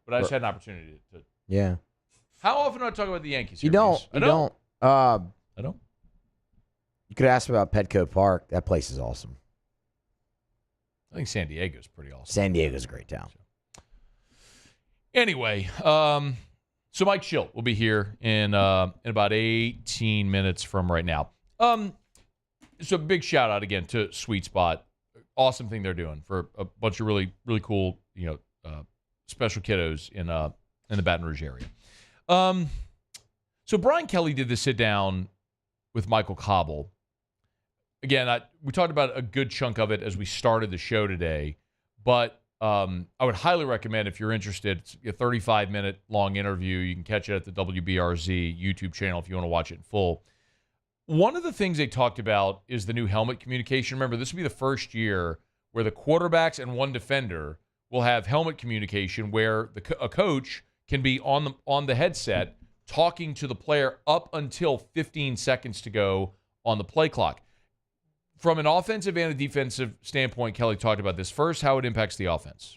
But I just had an opportunity to. Yeah. How often do I talk about the Yankees here? You don't. I don't. I don't. You could ask about Petco Park. That place is awesome. I think San Diego's pretty awesome. San Diego's a great town. Anyway, so Mike Shildt will be here in about 18 minutes from right now. So big shout out again to Sweet Spot. Awesome thing they're doing for a bunch of really, really cool, special kiddos in the Baton Rouge area. So Brian Kelly did the sit down with Michael Cobble. Again, we talked about a good chunk of it as we started the show today, but I would highly recommend if you're interested, it's a 35-minute long interview. You can catch it at the WBRZ YouTube channel if you want to watch it in full. One of the things they talked about is the new helmet communication. Remember, this will be the first year where the quarterbacks and one defender will have helmet communication where a coach can be on the headset talking to the player up until 15 seconds to go on the play clock. From an offensive and a defensive standpoint, Kelly talked about this. First, how it impacts the offense.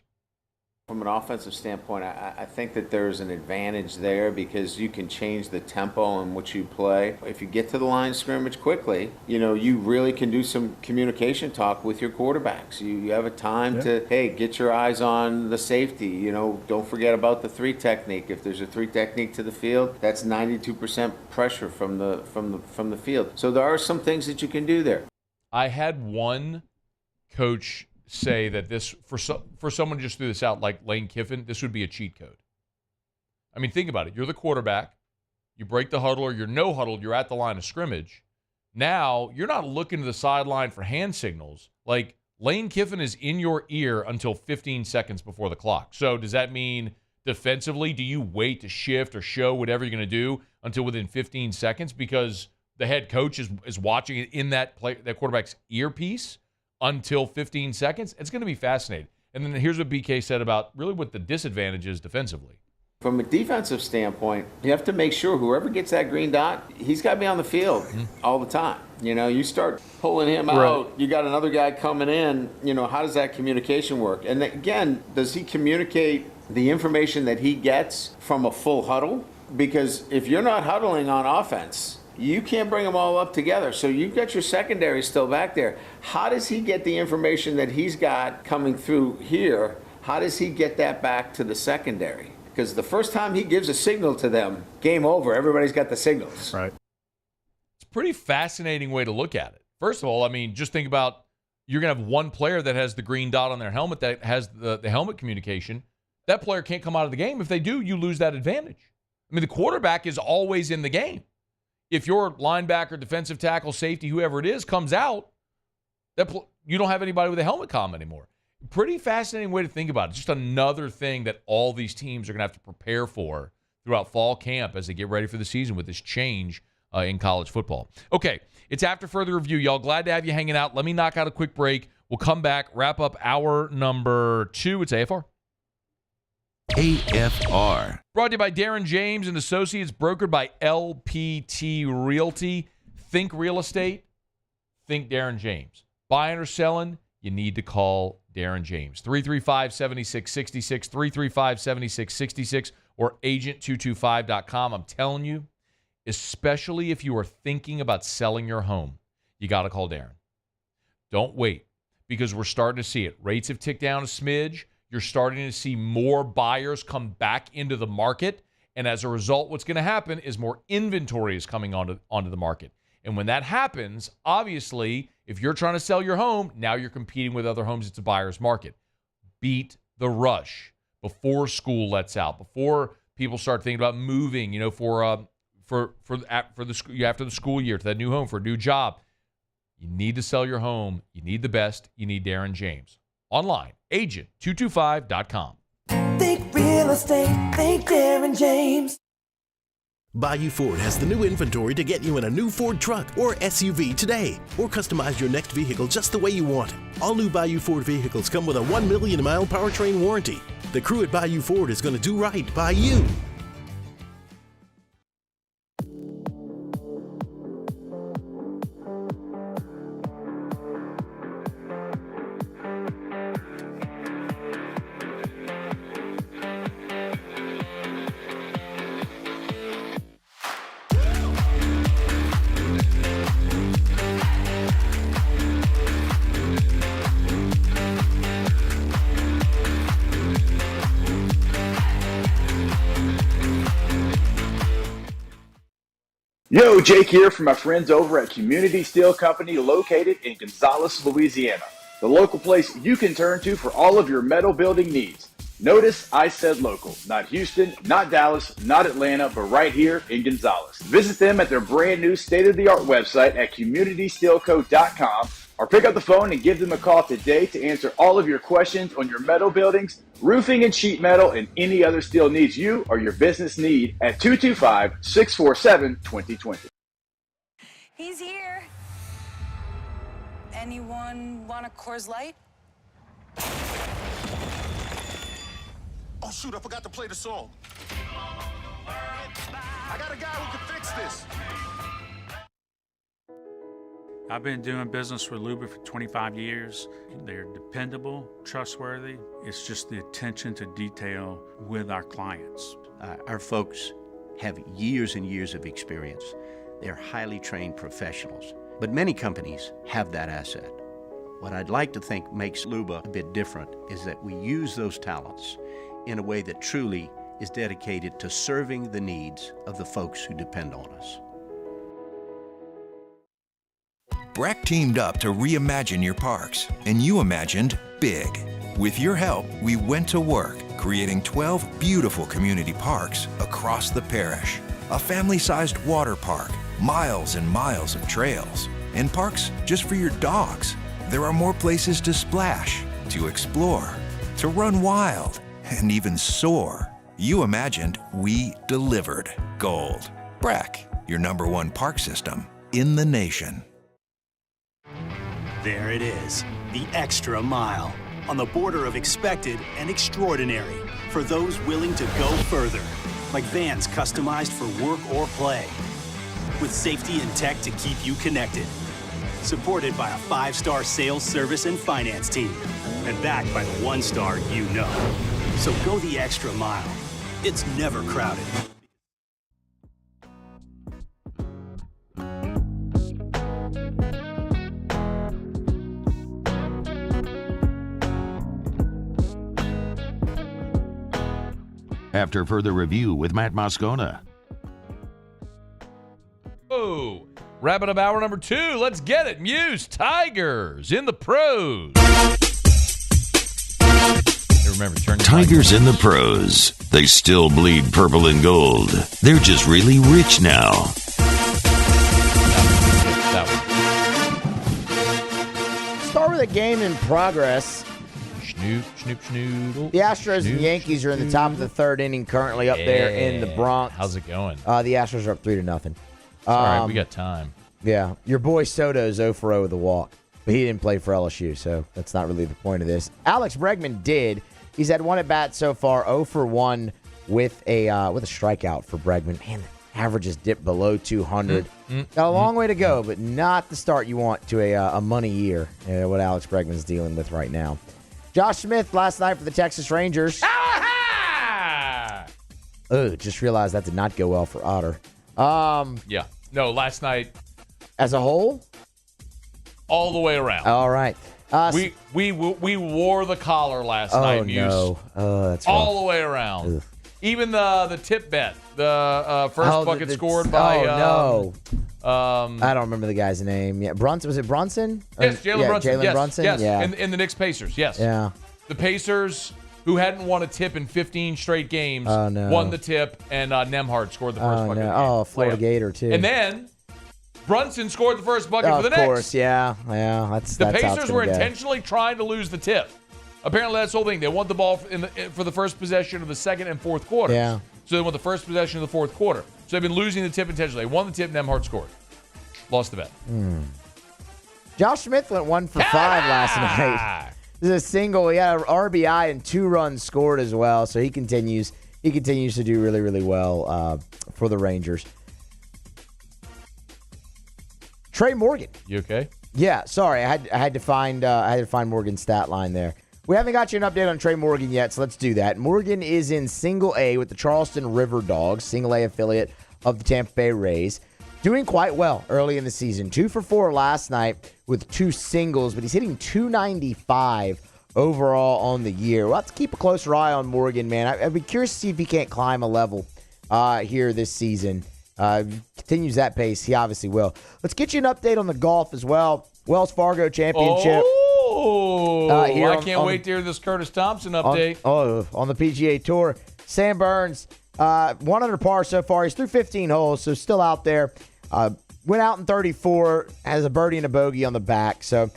From an offensive standpoint, I think that there's an advantage there because you can change the tempo in which you play. If you get to the line of scrimmage quickly, you really can do some communication talk with your quarterbacks. You have a time to, hey, get your eyes on the safety. Don't forget about the 3 technique. If there's a 3 technique to the field, that's 92% pressure from the field. So there are some things that you can do there. I had one coach say that this, for someone just threw this out like Lane Kiffin, this would be a cheat code. I mean, think about it. You're the quarterback. You break the huddle or you're no huddle. You're at the line of scrimmage. Now, you're not looking to the sideline for hand signals. Like, Lane Kiffin is in your ear until 15 seconds before the clock. So does that mean defensively, do you wait to shift or show whatever you're going to do until within 15 seconds because the head coach is watching it in that quarterback's earpiece until 15 seconds? It's going to be fascinating. And then here's what BK said about really what the disadvantage is defensively. From a defensive standpoint, you have to make sure whoever gets that green dot, he's got to be on the field all the time. You start pulling him out, you got another guy coming in, how does that communication work? And again, does he communicate the information that he gets from a full huddle? Because if you're not huddling on offense, you can't bring them all up together. So you've got your secondary still back there. How does he get the information that he's got coming through here? How does he get that back to the secondary? Because the first time he gives a signal to them, game over. Everybody's got the signals. Right. It's a pretty fascinating way to look at it. First of all, I mean, just think about you're going to have one player that has the green dot on their helmet that has the helmet communication. That player can't come out of the game. If they do, you lose that advantage. I mean, the quarterback is always in the game. If your linebacker, defensive tackle, safety, whoever it is, comes out, you don't have anybody with a helmet comm anymore. Pretty fascinating way to think about it. Just another thing that all these teams are going to have to prepare for throughout fall camp as they get ready for the season with this change in college football. Okay, it's after further review, y'all. Glad to have you hanging out. Let me knock out a quick break. We'll come back, wrap up hour number 2. It's AFR. AFR. Brought to you by Darren James and Associates, brokered by LPT Realty. Think real estate, think Darren James. Buying or selling, you need to call Darren James. 335-7666, 335-7666, or agent225.com. I'm telling you, especially if you are thinking about selling your home, you got to call Darren. Don't wait, because we're starting to see it. Rates have ticked down a smidge. You're starting to see more buyers come back into the market. And as a result, what's going to happen is more inventory is coming onto the market. And when that happens, obviously, if you're trying to sell your home, now you're competing with other homes. It's a buyer's market. Beat the rush before school lets out, before people start thinking about moving, after the school year to that new home for a new job. You need to sell your home. You need the best. You need Darren James. Online, agent225.com. Think real estate, think Darren James. Bayou Ford has the new inventory to get you in a new Ford truck or SUV today, or customize your next vehicle just the way you want it. All new Bayou Ford vehicles come with a 1 million mile powertrain warranty. The crew at Bayou Ford is going to do right by you. Yo, Jake here from my friends over at Community Steel Company located in Gonzales, Louisiana. The local place you can turn to for all of your metal building needs. Notice I said local, not Houston, not Dallas, not Atlanta, but right here in Gonzales. Visit them at their brand new state-of-the-art website at communitysteelco.com or pick up the phone and give them a call today to answer all of your questions on your metal buildings, roofing and sheet metal, and any other steel needs you or your business need at 225-647-2020. He's here. Anyone want a Coors Light? Oh, shoot, I forgot to play the song. I got a guy who can fix this. I've been doing business with Luba for 25 years. They're dependable, trustworthy. It's just the attention to detail with our clients. Our folks have years and years of experience. They're highly trained professionals. But many companies have that asset. What I'd like to think makes Luba a bit different is that we use those talents in a way that truly is dedicated to serving the needs of the folks who depend on us. Breck teamed up to reimagine your parks, and you imagined big. With your help, we went to work, creating 12 beautiful community parks across the parish. A family-sized water park, miles and miles of trails, and parks just for your dogs. There are more places to splash, to explore, to run wild, and even soar. You imagined, we delivered. Gold. Breck, your #1 park system in the nation. There it is, the extra mile, on the border of expected and extraordinary, for those willing to go further, like vans customized for work or play, with safety and tech to keep you connected, supported by a 5-star sales, service, and finance team, and backed by the 1-star you know. So go the extra mile. It's never crowded. After further review with Matt Moscona. Oh, wrapping up hour number 2. Let's get it. Muse Tigers in the pros. Remember, Tigers in the pros. They still bleed purple and gold. They're just really rich now. Start with a game in progress. Snoop, snoodle. The Astros and Yankees are in the top of the 3rd inning currently up there in the Bronx. How's it going? The Astros are up 3-0. All right, we got time. Yeah, your boy Soto is 0 for 0 with a walk, but he didn't play for LSU, so that's not really the point of this. Alex Bregman did. He's had 1 at bat so far, 0 for 1 with a strikeout for Bregman. Man, the average has dipped below 200. Got a long way to go, but not the start you want to a money year. What Alex Bregman's dealing with right now. Josh Smith last night for the Texas Rangers. Oh, just realized that did not go well for Otter. Yeah. No, last night. As a whole? All the way around. All right. We wore the collar last night, Muse. Oh, no. That's all the way around. Ugh. Even the tip bet, the first bucket scored by. Oh, no. I don't remember the guy's name. Yeah, Brunson. Was it Brunson? Yes, Jalen Brunson. Jalen Brunson. Yes. Yeah. In the Knicks Pacers. Yes. Yeah. The Pacers, who hadn't won a tip in 15 straight games, won the tip, and Nembhard scored the first bucket. No. Oh, Florida Gator too. And then Brunson scored the first bucket for the Knicks. Of course, yeah. That's the Pacers were intentionally trying to lose the tip. Apparently, that's the whole thing. They want the ball for the first possession of the second and fourth quarters. Yeah. So they want the first possession of the fourth quarter. So they've been losing the tip intentionally. They won the tip, Nembhard scored. Lost the bet. Josh Smith went 1 for 5 last night. This is a single. He had an RBI and 2 runs scored as well. So he continues to do really, really well for the Rangers. Trey Morgan. You okay? Yeah, sorry. I had to find Morgan's stat line there. We haven't got you an update on Trey Morgan yet, so let's do that. Morgan is in Single A with the Charleston River Dogs, Single A affiliate of the Tampa Bay Rays. Doing quite well early in the season. 2 for 4 last night with 2 singles, but he's hitting .295 overall on the year. We'll have to keep a closer eye on Morgan, man. I'd be curious to see if he can't climb a level here this season. Continues that pace, he obviously will. Let's get you an update on the golf as well. Wells Fargo Championship. I can't wait to hear this Curtis Thompson update. On the PGA Tour. Sam Burns, 1 under par so far. He's through 15 holes, so still out there. Went out in 34, has a birdie and a bogey on the back. So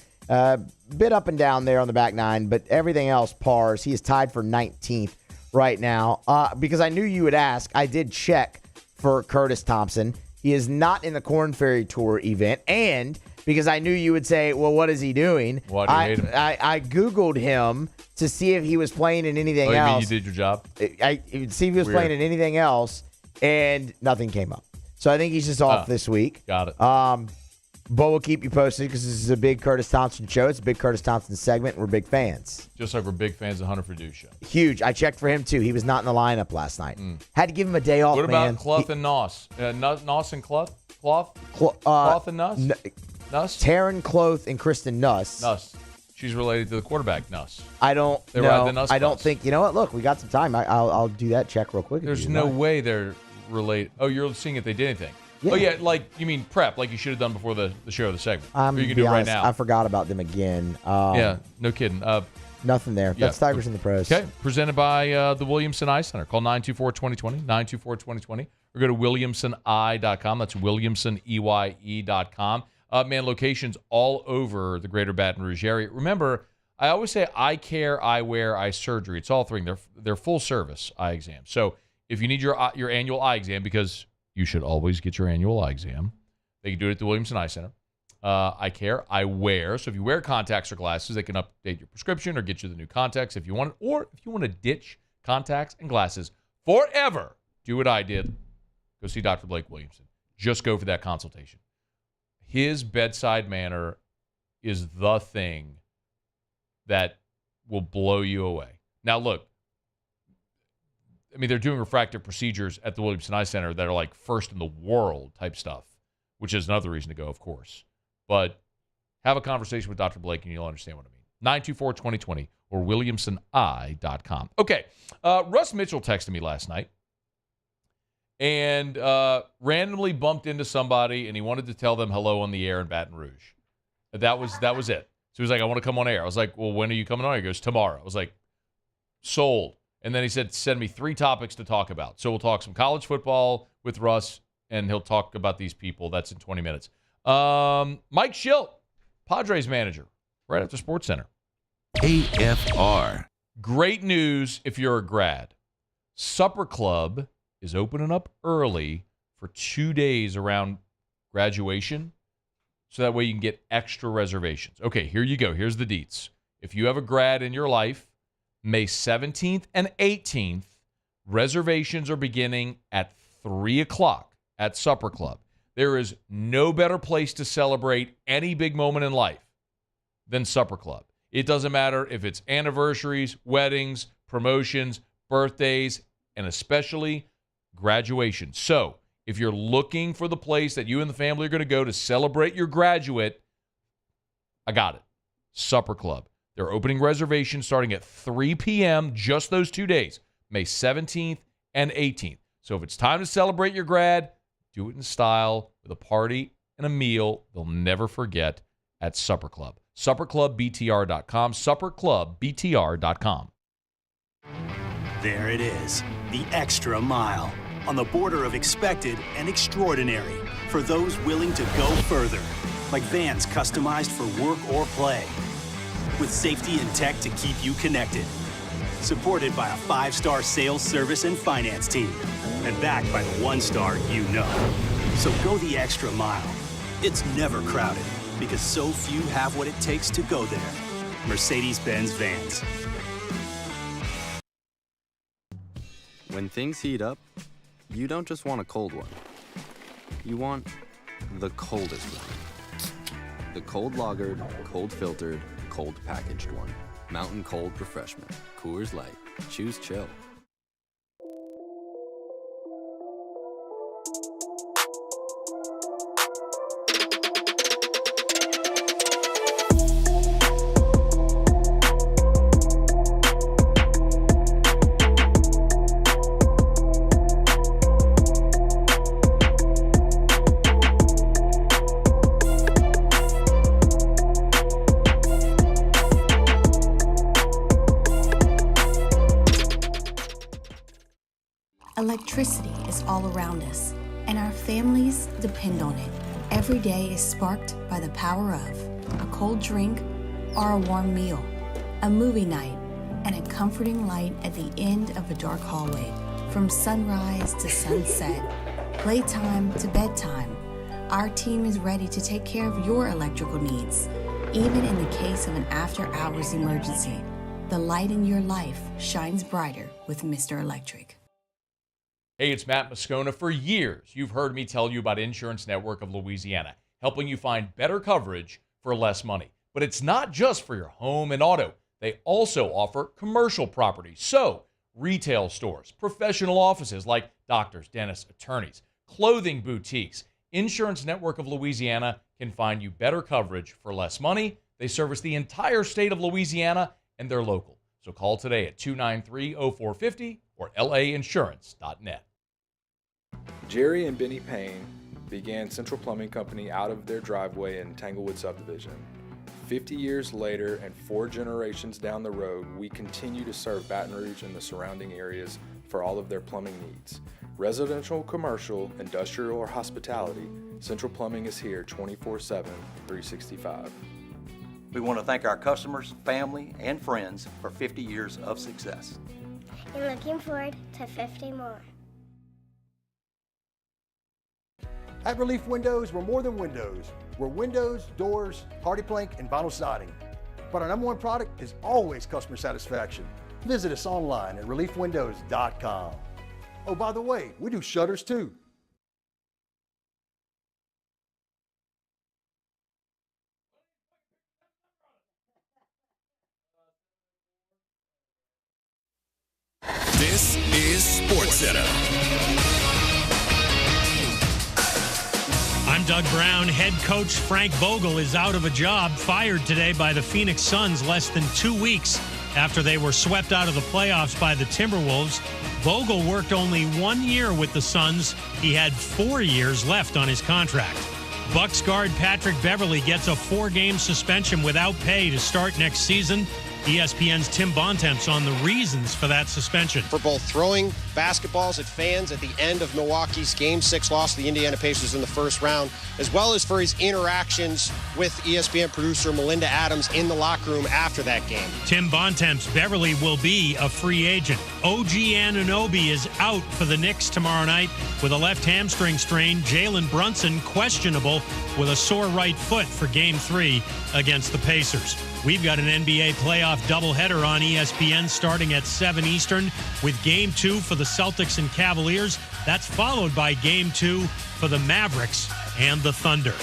bit up and down there on the back 9, but everything else pars. He is tied for 19th right now. Because I knew you would ask, I did check for Curtis Thompson. He is not in the Korn Ferry Tour event, and because I knew you would say, well, what is he doing? Why do you hate him? I Googled him to see if he was playing in anything else. You mean you did your job? I see if he was playing in anything else, and nothing came up. So I think he's just off this week. Got it. But we'll keep you posted because this is a big Curtis Thompson show. It's a big Curtis Thompson segment. We're big fans. Just like we're big fans of Hunter Perdue show. Huge. I checked for him, too. He was not in the lineup last night. Had to give him a day off, What man. about Clough and Noss? Noss and Clough? Clough and Nuss? Nuss? Taryn Clough and Kristen Nuss. Nuss. She's related to the quarterback, Nuss. I don't They ride the know. Nuss I don't bus. think. You know what? Look, we got some time. I'll do that check real quick. if There's you no mind. way they're related. Oh, you're seeing if they did anything. Yeah. Oh, yeah, like, you mean prep, like you should have done before the show or the segment. I'm Or you gonna can be do it right honest, now. I forgot about them again. Yeah, no kidding. Nothing there. Yeah. That's Tigers in the Pros. Okay, presented by the Williamson Eye Center. Call 924-2020, 924-2020, or go to williamsoneye.com. That's williamsoneye.com. Man, locations all over the greater Baton Rouge area. Remember, I always say eye care, eyewear, eye surgery. It's all three. They're full service eye exams. So if you need your annual eye exam, because you should always get your annual eye exam, they can do it at the Williamson Eye Center. Eye care, eyewear. So if you wear contacts or glasses, they can update your prescription or get you the new contacts if you want. Or if you want to ditch contacts and glasses forever, do what I did. Go see Dr. Blake Williamson. Just go for that consultation. His bedside manner is the thing that will blow you away. Now, look, I mean, they're doing refractive procedures at the Williamson Eye Center that are like first in the world type stuff, which is another reason to go, of course. But have a conversation with Dr. Blake and you'll understand what I mean. 924-2020 or williamsoneye.com. Okay, Russ Mitchell texted me last night and randomly bumped into somebody and he wanted to tell them hello on the air in Baton Rouge. That was it. So he was like, I want to come on air. I was like, well, when are you coming on air? He goes, tomorrow. I was like, sold. And then he said, send me 3 topics to talk about. So we'll talk some college football with Russ, and he'll talk about these people. That's in 20 minutes. Mike Shildt, Padres manager, right after SportsCenter. AFR. Great news if you're a grad. Supper Club is opening up early for 2 days around graduation, so that way you can get extra reservations. Okay, here you go. Here's the deets. If you have a grad in your life, May 17th and 18th, reservations are beginning at 3 o'clock at Supper Club. There is no better place to celebrate any big moment in life than Supper Club. It doesn't matter if it's anniversaries, weddings, promotions, birthdays, and especially graduation. So if you're looking for the place that you and the family are going to go to celebrate your graduate, I got it. Supper Club. They're opening reservations starting at 3 p.m. just those 2 days, May 17th and 18th. So if it's time to celebrate your grad, do it in style with a party and a meal they'll never forget at Supper Club. SupperClubBTR.com. SupperClubBTR.com. There it is, the extra mile, on the border of expected and extraordinary, for those willing to go further, like vans customized for work or play, with safety and tech to keep you connected, supported by a 5-star sales, service, and finance team, and backed by the 1-star you know. So go the extra mile. It's never crowded, because so few have what it takes to go there. Mercedes-Benz Vans. When things heat up, you don't just want a cold one. You want the coldest one. The cold lagered, cold filtered, cold packaged one. Mountain Cold Refreshment. Coors Light. Choose chill. Electricity is all around us, and our families depend on it. Every day is sparked by the power of a cold drink or a warm meal, a movie night, and a comforting light at the end of a dark hallway. From sunrise to sunset, playtime to bedtime, our team is ready to take care of your electrical needs. Even in the case of an after-hours emergency, the light in your life shines brighter with Mr. Electric. Hey, it's Matt Moscona. For years, you've heard me tell you about Insurance Network of Louisiana. helping you find better coverage for less money. But it's not just for your home and auto. They also offer commercial properties. So, retail stores, professional offices like doctors, dentists, attorneys, clothing boutiques, Insurance Network of Louisiana can find you better coverage for less money. They service the entire state of Louisiana, and they're local. So call today at 293-0450 or lainsurance.net. Jerry and Benny Payne began Central Plumbing Company out of their driveway in Tanglewood subdivision. 50 years later and 4 generations down the road, we continue to serve Baton Rouge and the surrounding areas for all of their plumbing needs. Residential, commercial, industrial, or hospitality, Central Plumbing is here 24/7, 365. We want to thank our customers, family, and friends for 50 years of success. And looking forward to 50 more. At Relief Windows, we're more than windows. We're windows, doors, hardy plank, and vinyl siding. But our number one product is always customer satisfaction. Visit us online at reliefwindows.com. Oh, by the way, we do shutters too. This is SportsCenter. I'm Doug Brown. Head coach Frank Vogel is out of a job, fired today by the Phoenix Suns less than 2 weeks after they were swept out of the playoffs by the Timberwolves. Vogel worked only 1 year with the Suns. He had 4 years left on his contract. Bucks guard Patrick Beverley gets a 4-game suspension without pay to start next season. ESPN's Tim Bontemps on the reasons for that suspension. For both throwing basketballs at fans at the end of Milwaukee's Game 6 loss to the Indiana Pacers in the first round, as well as for his interactions with ESPN producer Melinda Adams in the locker room after that game. Tim Bontemps, Beverley will be a free agent. OG Anunoby is out for the Knicks tomorrow night with a left hamstring strain. Jalen Brunson questionable with a sore right foot for Game 3 against the Pacers. We've got an NBA playoff doubleheader on ESPN starting at 7 Eastern with Game 2 for the Celtics and Cavaliers. That's followed by Game 2 for the Mavericks and the Thunder.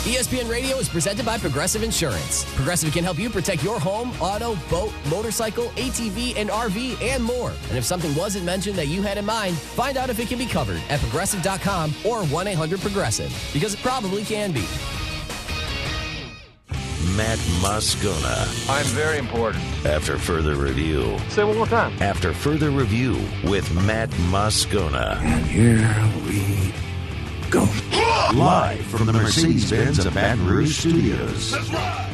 ESPN Radio is presented by Progressive Insurance. Progressive can help you protect your home, auto, boat, motorcycle, ATV, and RV, and more. And if something wasn't mentioned that you had in mind, find out if it can be covered at Progressive.com or 1-800-PROGRESSIVE, because it probably can be. Matt Moscona. I'm very important. After further review. Say it one more time. After further review with Matt Moscona. And here we go. Live from the Mercedes-Benz of Baton Rouge Studios. Let's ride!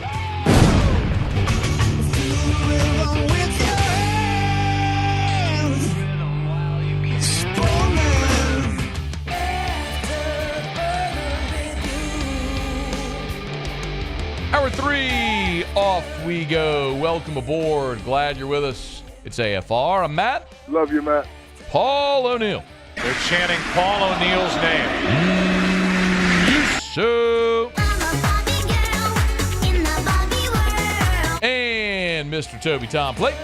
Hour 3, off we go. Welcome aboard. Glad you're with us. It's AFR. I'm Matt. Love you, Matt. Paul O'Neill. They're chanting Paul O'Neill's name. So. And Mr. Toby Tom Plate.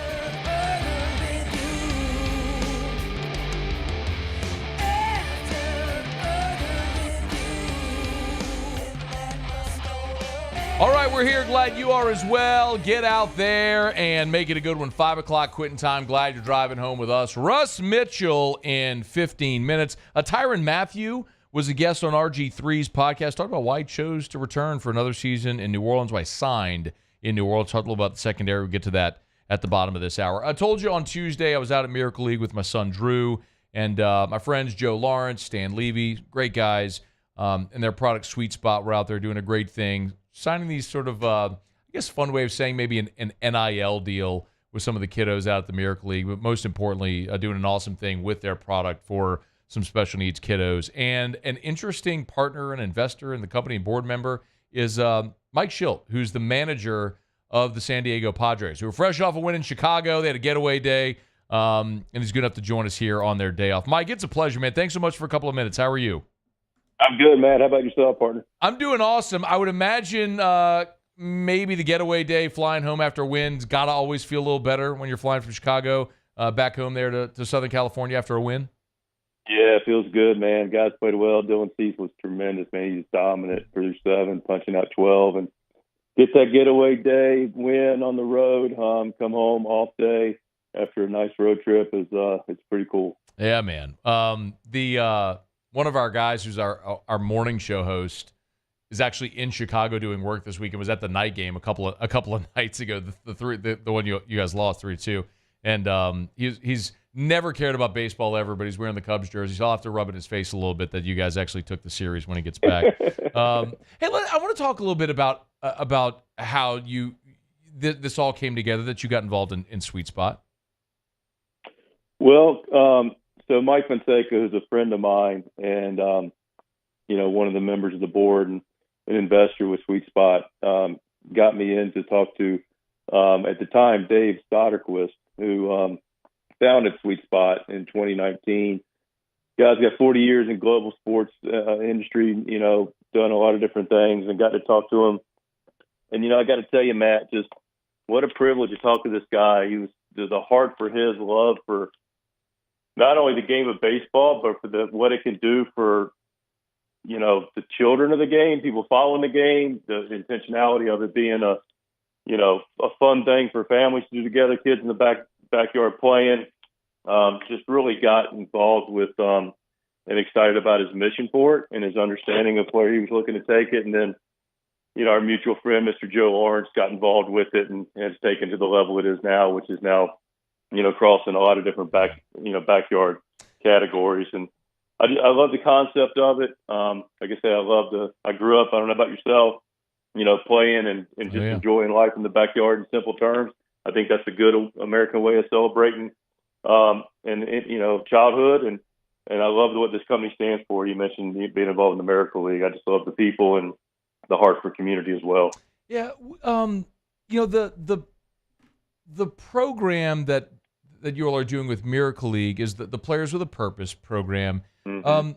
All right, we're here. Glad you are as well. Get out there and make it a good one. 5 o'clock quitting time. Glad you're driving home with us. Russ Mitchell in 15 minutes. Tyronn Mathieu was a guest on RG3's podcast. Talked about why he chose to return for another season in New Orleans, why he signed in New Orleans. Talked a little about the secondary. We'll get to that at the bottom of this hour. I told you on Tuesday I was out at Miracle League with my son Drew and my friends Joe Lawrence, Stan Levy, great guys, and their product Sweet Spot were out there doing a great thing. Signing these sort of, I guess, fun way of saying maybe an NIL deal with some of the kiddos out at the Miracle League, but most importantly, doing an awesome thing with their product for some special needs kiddos. And an interesting partner and investor in the company and board member is Mike Shildt, who's the manager of the San Diego Padres, who were fresh off a win in Chicago. They had a getaway day, and he's good enough to join us here on their day off. Mike, it's a pleasure, man. Thanks so much for a couple of minutes. How are you? I'm good, Matt. How about yourself, partner? I'm doing awesome. I would imagine maybe the getaway day, flying home after a win's got to always feel a little better when you're flying from Chicago back home there to Southern California after a win. Yeah, it feels good, man. Guys played well. Dylan Cease was tremendous, man. He's dominant through 7, punching out 12, and get that getaway day, win on the road, come home off day after a nice road trip is it's pretty cool. Yeah, man. The one of our guys who's our morning show host is actually in Chicago doing work this week and was at the night game a couple of nights ago. The one you guys lost 3-2, and he's never cared about baseball ever, but he's wearing the Cubs jersey. So I'll have to rub it in his face a little bit that you guys actually took the series when he gets back. Hey, I want to talk a little bit about how this all came together, that you got involved in Sweet Spot. Well, so Mike Fonseca, who's a friend of mine, and one of the members of the board and an investor with Sweet Spot, got me in to talk to at the time Dave Soderquist, who founded Sweet Spot in 2019. Guy's got 40 years in global sports industry, done a lot of different things, and got to talk to him. And, I got to tell you, Matt, just what a privilege to talk to this guy. There's a heart for his love for not only the game of baseball, but for what it can do for, the children of the game, people following the game, the intentionality of it being a fun thing for families to do together, kids in the backyard playing. Just really got involved with and excited about his mission for it and his understanding of where he was looking to take it. And then, our mutual friend, Mr. Joe Lawrence, got involved with it and has taken to the level it is now, which is now, crossing a lot of different backyard categories. And I love the concept of it. Like I said, I grew up, I don't know about yourself, playing and just enjoying life in the backyard in simple terms. I think that's a good American way of celebrating, childhood. And I love what this company stands for. You mentioned being involved in the Miracle League. I just love the people and the heart for community as well. Yeah. The program that you all are doing with Miracle League is the Players with a Purpose program. Mm-hmm.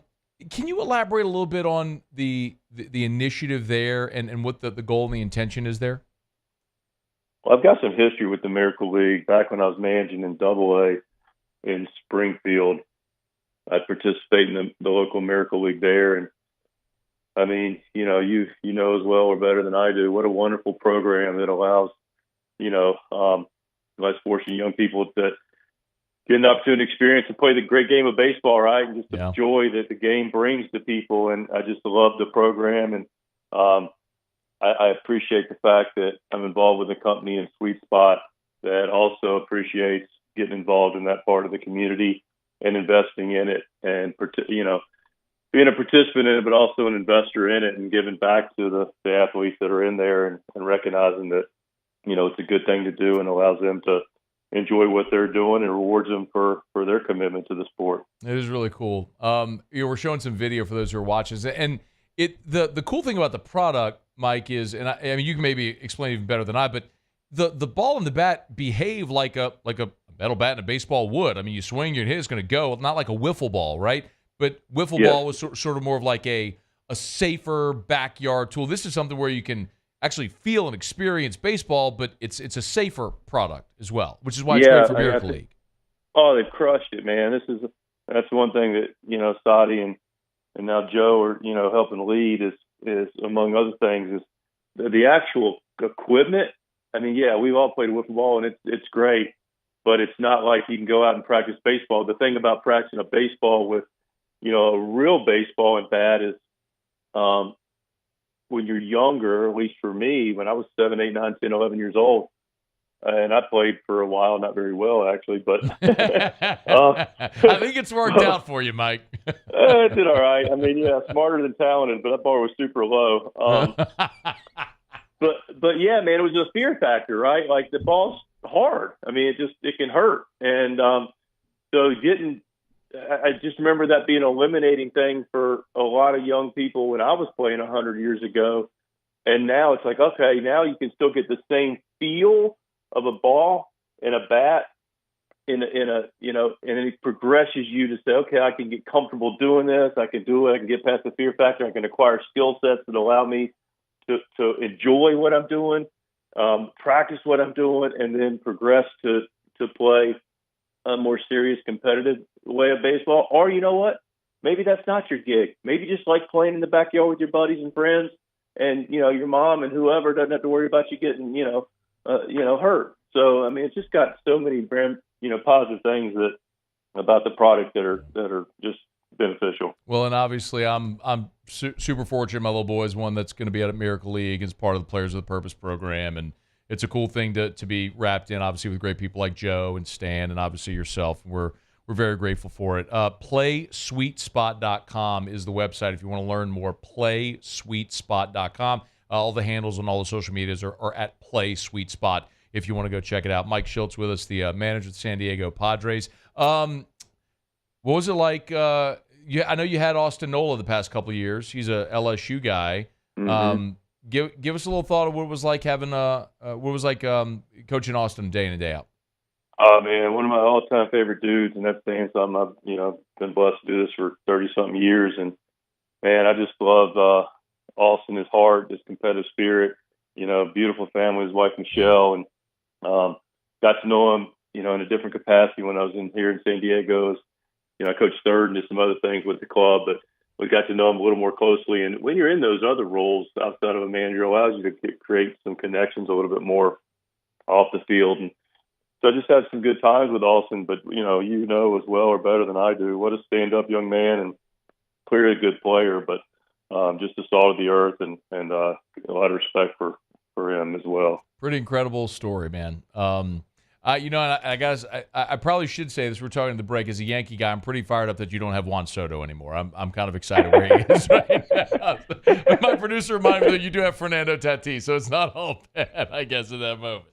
Can you elaborate a little bit on the initiative there and what the goal and the intention is there? Well, I've got some history with the Miracle League. Back when I was managing in AA in Springfield, I'd participate in the local Miracle League there. And I mean, you know as well or better than I do, what a wonderful program that allows, less fortunate young people that get an opportunity to experience and play the great game of baseball, right? And just the joy that the game brings to people. And I just love the program. And I appreciate the fact that I'm involved with a company in Sweet Spot that also appreciates getting involved in that part of the community and investing in it and, being a participant in it, but also an investor in it and giving back to the athletes that are in there and recognizing that, it's a good thing to do and allows them to enjoy what they're doing and rewards them for their commitment to the sport. It is really cool. We're showing some video for those who are watching. And the cool thing about the product, Mike, is, and I mean, you can maybe explain even better than I, but the ball and the bat behave like a metal bat and a baseball would. I mean, you swing, you hit, it's going to go. Not like a wiffle ball, right? But wiffle ball was sort of more of like a safer backyard tool. This is something where you can actually feel and experience baseball, but it's a safer product as well, which is why it's great for Miracle League. Oh, they've crushed it, man. That's one thing that Sadi and now Joe are helping lead is among other things is the actual equipment. I mean, we've all played wiffle ball and it's great, but it's not like you can go out and practice baseball. The thing about practicing a baseball with a real baseball and bat is when you're younger, at least for me, when I was 7, 8, 9, 10, 11 years old, and I played for a while, not very well actually, but I think it's worked out for you, Mike. It did all right. I mean, smarter than talented, but that bar was super low. But yeah, man, it was a fear factor, right? Like the ball's hard. I mean, it can hurt. And I just remember that being an eliminating thing for a lot of young people when I was playing 100 years ago. And now it's like, okay, now you can still get the same feel of a ball and a bat and it progresses you to say, okay, I can get comfortable doing this. I can do it. I can get past the fear factor. I can acquire skill sets that allow me to enjoy what I'm doing, practice what I'm doing, and then progress to play a more serious competitive way of baseball. Or you know what? Maybe that's not your gig. Maybe you just like playing in the backyard with your buddies and friends, and your mom and whoever doesn't have to worry about you getting hurt. So I mean, it's just got so many positive things about the product that are just beneficial. Well, and obviously I'm super fortunate. My little boy is one that's going to be at a Miracle League as part of the Players with a Purpose program, and it's a cool thing to be wrapped in, obviously, with great people like Joe and Stan and obviously yourself. We're very grateful for it. PlaySweetSpot.com is the website if you want to learn more. PlaySweetSpot.com. All the handles on all the social medias are at PlaySweetSpot if you want to go check it out. Mike Shildt with us, the manager of the San Diego Padres. What was it like? I know you had Austin Nola the past couple of years. He's a LSU guy. Mm-hmm. Give us a little thought of what it was like having coaching Austin day in and day out. Oh man, one of my all-time favorite dudes, and that's saying something. I've been blessed to do this for 30-something years, and man, I just love Austin, his heart, his competitive spirit. Beautiful family, his wife Michelle, and got to know him, in a different capacity when I was here in San Diego. I coached third and did some other things with the club, but we got to know him a little more closely. And when you're in those other roles outside of a manager, it allows you to create some connections a little bit more off the field. And so I just had some good times with Austin, but as well or better than I do, what a stand-up young man and clearly a good player, but just the salt of the earth and a lot of respect for him as well. Pretty incredible story, man. I probably should say this. We're talking to the break. As a Yankee guy, I'm pretty fired up that you don't have Juan Soto anymore. I'm kind of excited where he is right now. My producer reminded me that you do have Fernando Tatis, so it's not all bad, I guess, in that moment.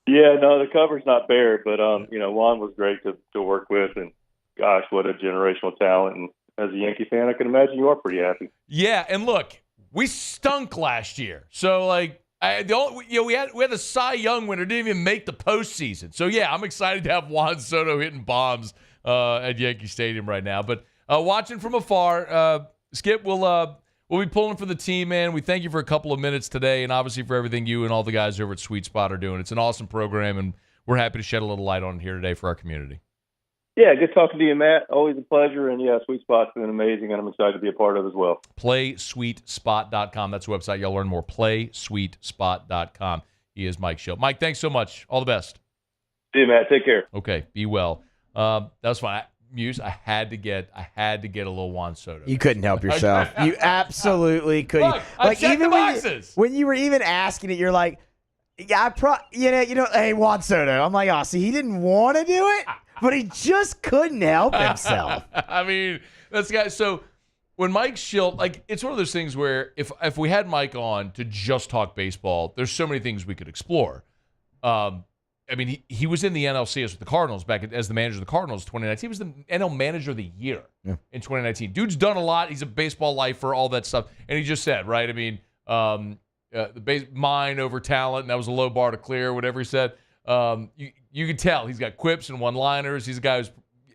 Yeah, no, the cover's not bare, but Juan was great to work with, and gosh, what a generational talent. And as a Yankee fan, I can imagine you are pretty happy. Yeah, and look, we stunk last year, so like. We had a Cy Young winner, didn't even make the postseason. So yeah, I'm excited to have Juan Soto hitting bombs at Yankee Stadium right now. But watching from afar, Skip, we'll be pulling for the team, man. We thank you for a couple of minutes today, and obviously for everything you and all the guys over at Sweet Spot are doing. It's an awesome program, and we're happy to shed a little light on it here today for our community. Yeah, good talking to you, Matt. Always a pleasure. And, yeah, Sweet Spot's been amazing, and I'm excited to be a part of it as well. PlaySweetSpot.com. That's the website. Y'all learn more. PlaySweetSpot.com. He is Mike Shildt. Mike, thanks so much. All the best. See you, Matt. Take care. Okay, be well. That was fine. Muse, I had to get a little Juan Soto. You couldn't help yourself. You absolutely couldn't. Look, I checked the boxes. When you were even asking it, you're like, yeah, hey, Juan Soto. I'm like, oh, see, he didn't want to do it, but he just couldn't help himself. I mean, that's the guy. So when Mike Shildt, like, it's one of those things where if we had Mike on to just talk baseball, there's so many things we could explore. I mean, he was in the NLCS with the Cardinals back as the manager of the Cardinals in 2019. He was the NL Manager of the Year in 2019. Dude's done a lot. He's a baseball lifer, all that stuff. And he just said, right? I mean, the mind over talent, and that was a low bar to clear, whatever he said. You can tell he's got quips and one-liners. He's a guy who's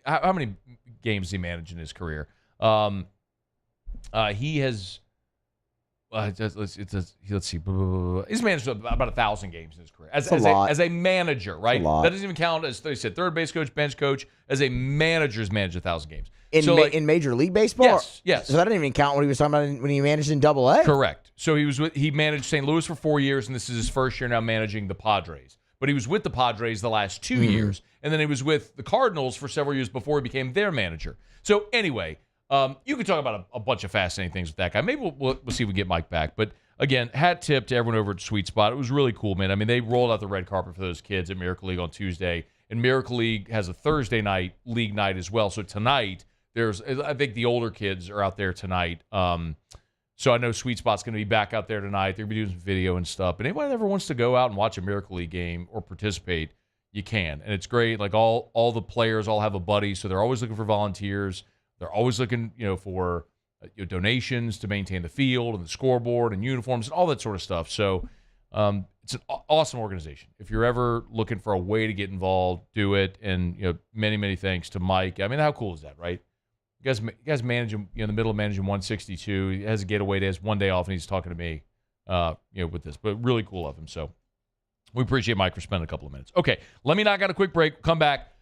how many games has he managed in his career? He has let's see. He's managed about 1,000 games in his career as a manager, right? That doesn't even count as they said third base coach, bench coach. As a manager, has managed 1,000 games in Major League Baseball. Yes. So that didn't even count what he was talking about when he managed in Double-A. Correct. So he managed St. Louis for 4 years, and this is his first year now managing the Padres. But he was with the Padres the last 2 years, and then he was with the Cardinals for several years before he became their manager. So anyway, you could talk about a bunch of fascinating things with that guy. Maybe we'll see if we get Mike back. But again, hat tip to everyone over at Sweet Spot. It was really cool, man. I mean, they rolled out the red carpet for those kids at Miracle League on Tuesday, and Miracle League has a Thursday night league night as well. So tonight, I think the older kids are out there tonight. So I know Sweet Spot's going to be back out there tonight. They're going to be doing some video and stuff. But anybody that ever wants to go out and watch a Miracle League game or participate, you can. And it's great. Like all the players all have a buddy, so they're always looking for volunteers. They're always looking, for donations to maintain the field and the scoreboard and uniforms and all that sort of stuff. So it's an awesome organization. If you're ever looking for a way to get involved, do it. And many, many thanks to Mike. I mean, how cool is that, right? You guys manage him, in the middle of managing 162. He has a getaway day, has one day off, and he's talking to me, with this. But really cool of him. So we appreciate Mike for spending a couple of minutes. Okay, let me knock out a quick break. Come back.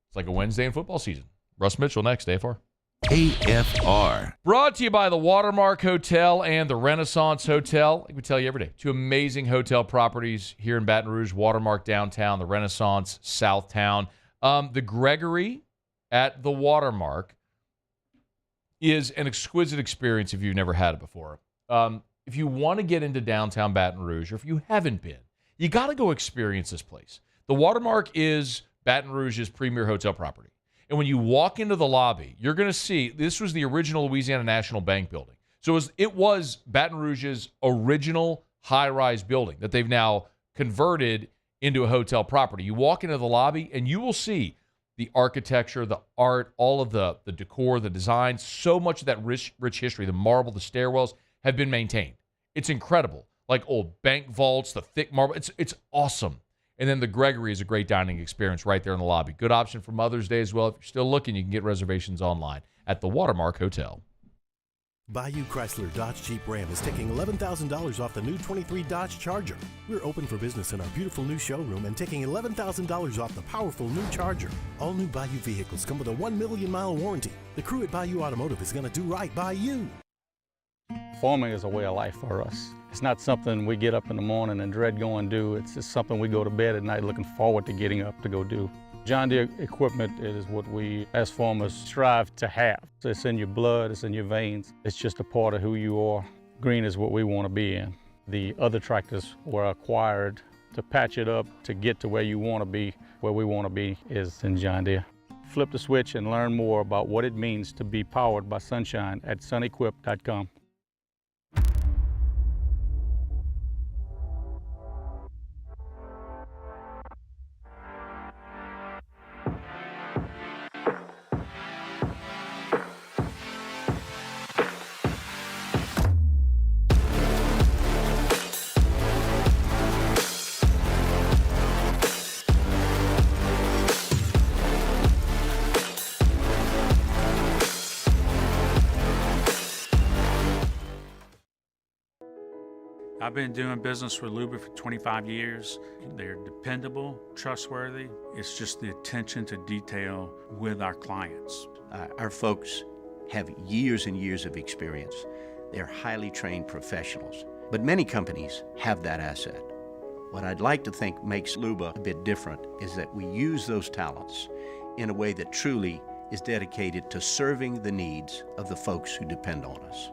It's like a Wednesday in football season. Russ Mitchell next, AFR. AFR. Brought to you by the Watermark Hotel and the Renaissance Hotel. Like we tell you every day, 2 amazing hotel properties here in Baton Rouge, Watermark downtown, the Renaissance Southtown. The Gregory at the Watermark is an exquisite experience if you've never had it before. If you want to get into downtown Baton Rouge, or if you haven't been, you got to go experience this place. The Watermark is Baton Rouge's premier hotel property. And when you walk into the lobby, you're going to see this was the original Louisiana National Bank building. So it was Baton Rouge's original high-rise building that they've now converted into a hotel property. You walk into the lobby, and you will see the architecture, the art, all of the decor, the design. So much of that rich history, the marble, the stairwells, have been maintained. It's incredible. Like old bank vaults, the thick marble. It's awesome. And then the Gregory is a great dining experience right there in the lobby. Good option for Mother's Day as well. If you're still looking, you can get reservations online at the Watermark Hotel. Bayou Chrysler Dodge Jeep Ram is taking $11,000 off the new 23 Dodge Charger. We're open for business in our beautiful new showroom and taking $11,000 off the powerful new Charger. All new Bayou vehicles come with a 1 million mile warranty. The crew at Bayou Automotive is going to do right by you. Farming is a way of life for us. It's not something we get up in the morning and dread going do. It's just something we go to bed at night looking forward to getting up to go do. John Deere equipment is what we as farmers strive to have. It's in your blood, it's in your veins. It's just a part of who you are. Green is what we want to be in. The other tractors were acquired to patch it up to get to where you want to be. Where we want to be is in John Deere. Flip the switch and learn more about what it means to be powered by sunshine at sunequip.com. I've been doing business with Luba for 25 years. They're dependable, trustworthy. It's just the attention to detail with our clients. Our folks have years and years of experience. They're highly trained professionals. But many companies have that asset. What I'd like to think makes Luba a bit different is that we use those talents in a way that truly is dedicated to serving the needs of the folks who depend on us.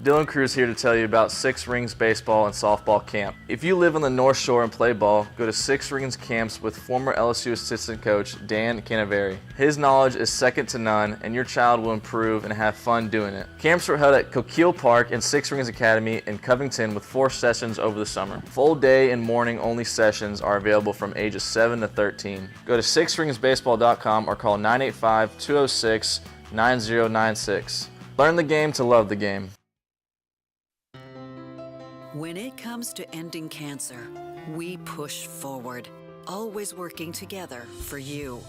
Dylan Cruz here to tell you about Six Rings Baseball and Softball Camp. If you live on the North Shore and play ball, go to Six Rings Camps with former LSU assistant coach Dan Canaveri. His knowledge is second to none, and your child will improve and have fun doing it. Camps were held at Coquille Park and Six Rings Academy in Covington with 4 sessions over the summer. Full day and morning only sessions are available from ages 7 to 13. Go to sixringsbaseball.com or call 985-206-9096. Learn the game to love the game. When it comes to ending cancer, we push forward, always working together for you.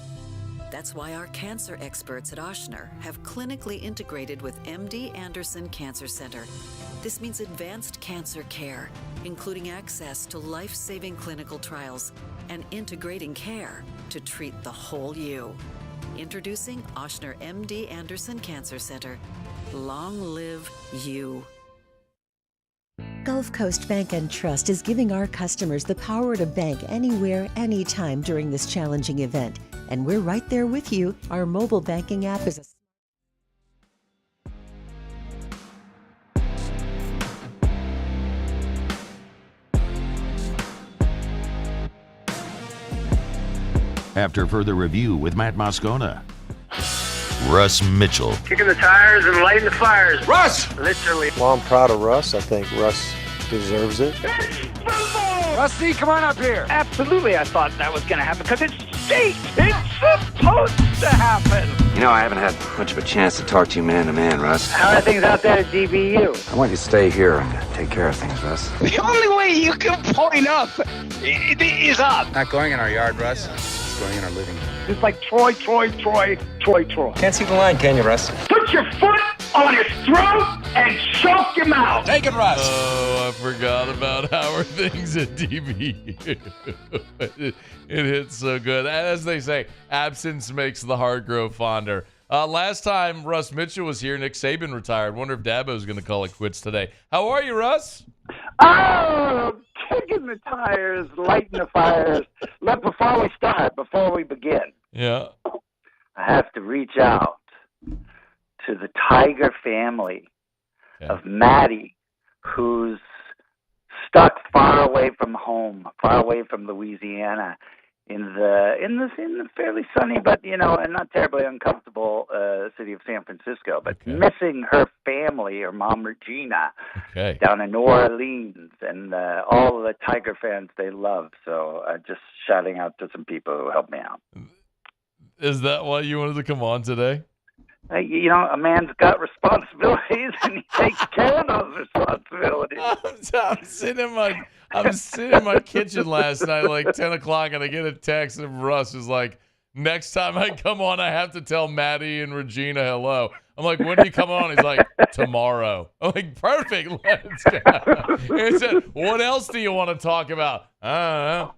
That's why our cancer experts at Ochsner have clinically integrated with MD Anderson Cancer Center. This means advanced cancer care, including access to life-saving clinical trials and integrating care to treat the whole you. Introducing Ochsner MD Anderson Cancer Center. Long live you. Gulf Coast Bank and Trust is giving our customers the power to bank anywhere, anytime during this challenging event. And we're right there with you. Our mobile banking app is After further review with Matt Moscona, Russ Mitchell. Kicking the tires and lighting the fires. Russ! Literally. Well, I'm proud of Russ. I think Russ deserves it. Rusty, come on up here. Absolutely, I thought that was going to happen because it's state. It's supposed to happen. You know, I haven't had much of a chance to talk to you man to man, Russ. How are things out there at DBU? I want you to stay here and take care of things, Russ. The only way you can point up is up. Not going in our yard, Russ. It's going in our living room. It's like Troy. Can't see the line, can you, Russ? Put your foot on his throat and choke him out. Take it, Russ. Oh, I forgot about how are things at DB. It hits so good. As they say, absence makes the heart grow fonder. Last time Russ Mitchell was here, Nick Saban retired. Wonder if Dabo's going to call it quits today. How are you, Russ? Oh, kicking the tires, lighting the fires. Look, before we begin, Yeah. I have to reach out to the Tiger family of Maddie, who's stuck far away from home, far away from Louisiana, in the fairly sunny but and not terribly uncomfortable city of San Francisco, but missing her family, her mom Regina, down in New Orleans, and all of the Tiger fans they love. So just shouting out to some people who helped me out. Is that why you wanted to come on today? A man's got responsibilities, and he takes care of those responsibilities. I'm sitting in my kitchen last night, like 10 o'clock, and I get a text, and Russ is like, next time I come on, I have to tell Maddie and Regina hello. I'm like, when do you come on? He's like, tomorrow. I'm like, perfect. Let's go. He said, what else do you want to talk about? I don't know.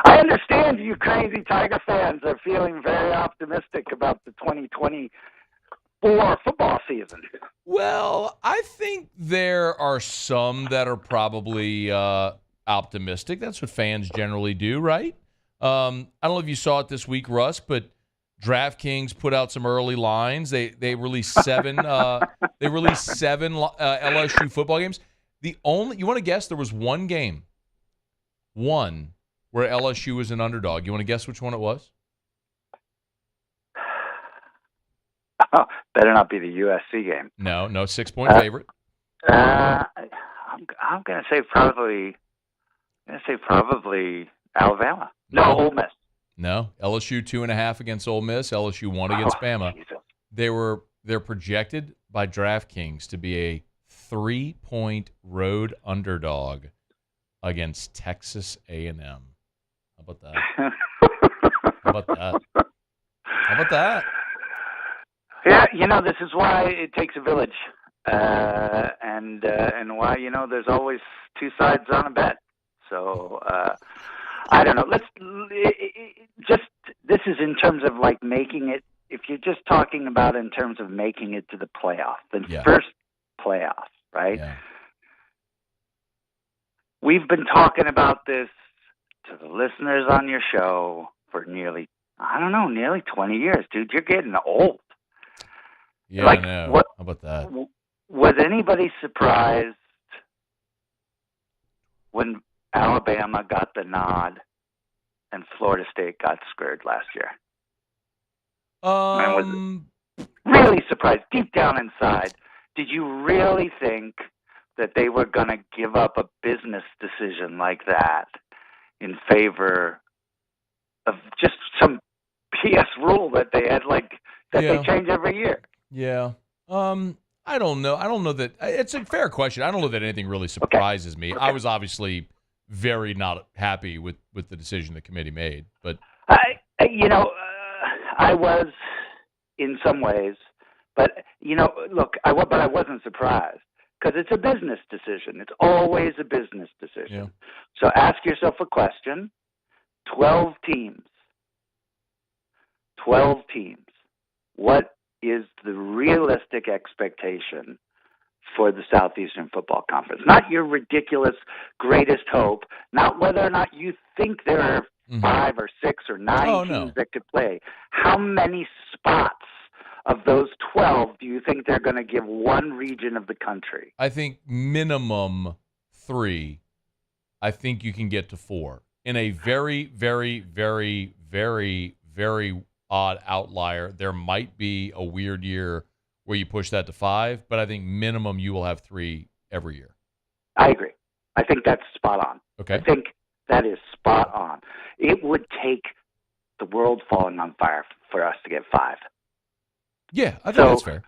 I understand you crazy Tiger fans are feeling very optimistic about the 2024 football season. Well, I think there are some that are probably optimistic. That's what fans generally do, right? I don't know if you saw it this week, Russ, but DraftKings put out some early lines. They released seven. They released seven LSU football games. You want to guess? There was one game, where LSU was an underdog. You want to guess which one it was? Oh, better not be the USC game. No, 6-point favorite. I'm gonna say probably Alabama. No, Ole Miss. No, LSU 2.5 against Ole Miss. LSU 1 against Bama. Jesus. They're projected by DraftKings to be a 3-point road underdog against Texas A&M. How about that? How about that? Yeah, this is why it takes a village, and why there's always two sides on a bet. So I don't know. This is in terms of like making it. If you're just talking about in terms of making it to the playoff, the first playoff, right? Yeah. We've been talking about this to the listeners on your show for nearly 20 years, dude. You're getting old. Yeah, I know. How about that? Was anybody surprised when Alabama got the nod and Florida State got screwed last year? I was really surprised. Deep down inside, did you really think that they were going to give up a business decision like that in favor of just some PS rule that they had, they change every year? Yeah. I don't know. I don't know that it's a fair question. I don't know that anything really surprises me. I was obviously very not happy with the decision the committee made, but I was in some ways, but I wasn't surprised because it's a business decision. It's always a business decision. Yeah. So ask yourself a question. 12 teams. What is the realistic expectation for the Southeastern Football Conference? Not your ridiculous greatest hope, not whether or not you think there are 5 or 6 or 9 teams that could play. How many spots of those 12 do you think they're going to give one region of the country? I think minimum 3. I think you can get to 4. In a very, very, very, very, very odd outlier, there might be a weird year where you push that to 5, but I think minimum you will have 3 every year. I agree. I think that's spot on. Okay. I think that is spot on. It would take the world falling on fire for us to get 5. Yeah, I think that's fair.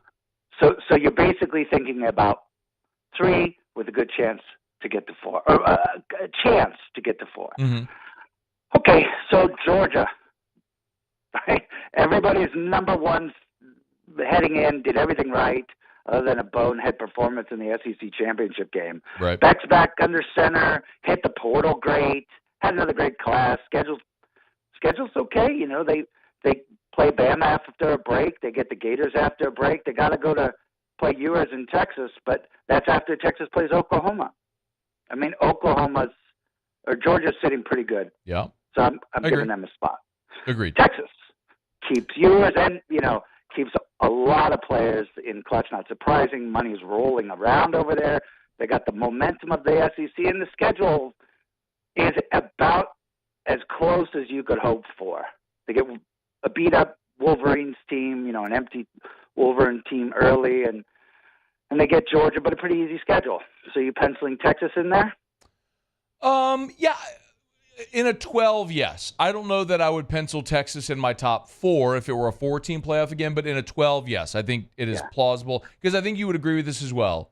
So you're basically thinking about 3 with a good chance to get to 4, or a chance to get to 4. Mm-hmm. Okay, so Georgia. right? Everybody's number one heading in, did everything right, other than a bonehead performance in the SEC championship game. Right. Beck's back under center, hit the portal great, had another great class. Schedule's okay. You know, they play Bama after a break. They get the Gators after a break. They got to go to play Ewers in Texas, but that's after Texas plays Oklahoma. I mean, Georgia's sitting pretty good. Yeah. So I'm giving them a spot. Agreed. Texas keeps Ewers and, keeps a lot of players in clutch. Not surprising. Money's rolling around over there. They got the momentum of the SEC, and the schedule is about as close as you could hope for. They get a beat-up Wolverines team, an empty Wolverine team early, and they get Georgia, but a pretty easy schedule. So you penciling Texas in there? Yeah. In a 12, yes. I don't know that I would pencil Texas in my top 4 if it were a 4-team playoff again, but in a 12, yes. I think it is plausible, because I think you would agree with this as well.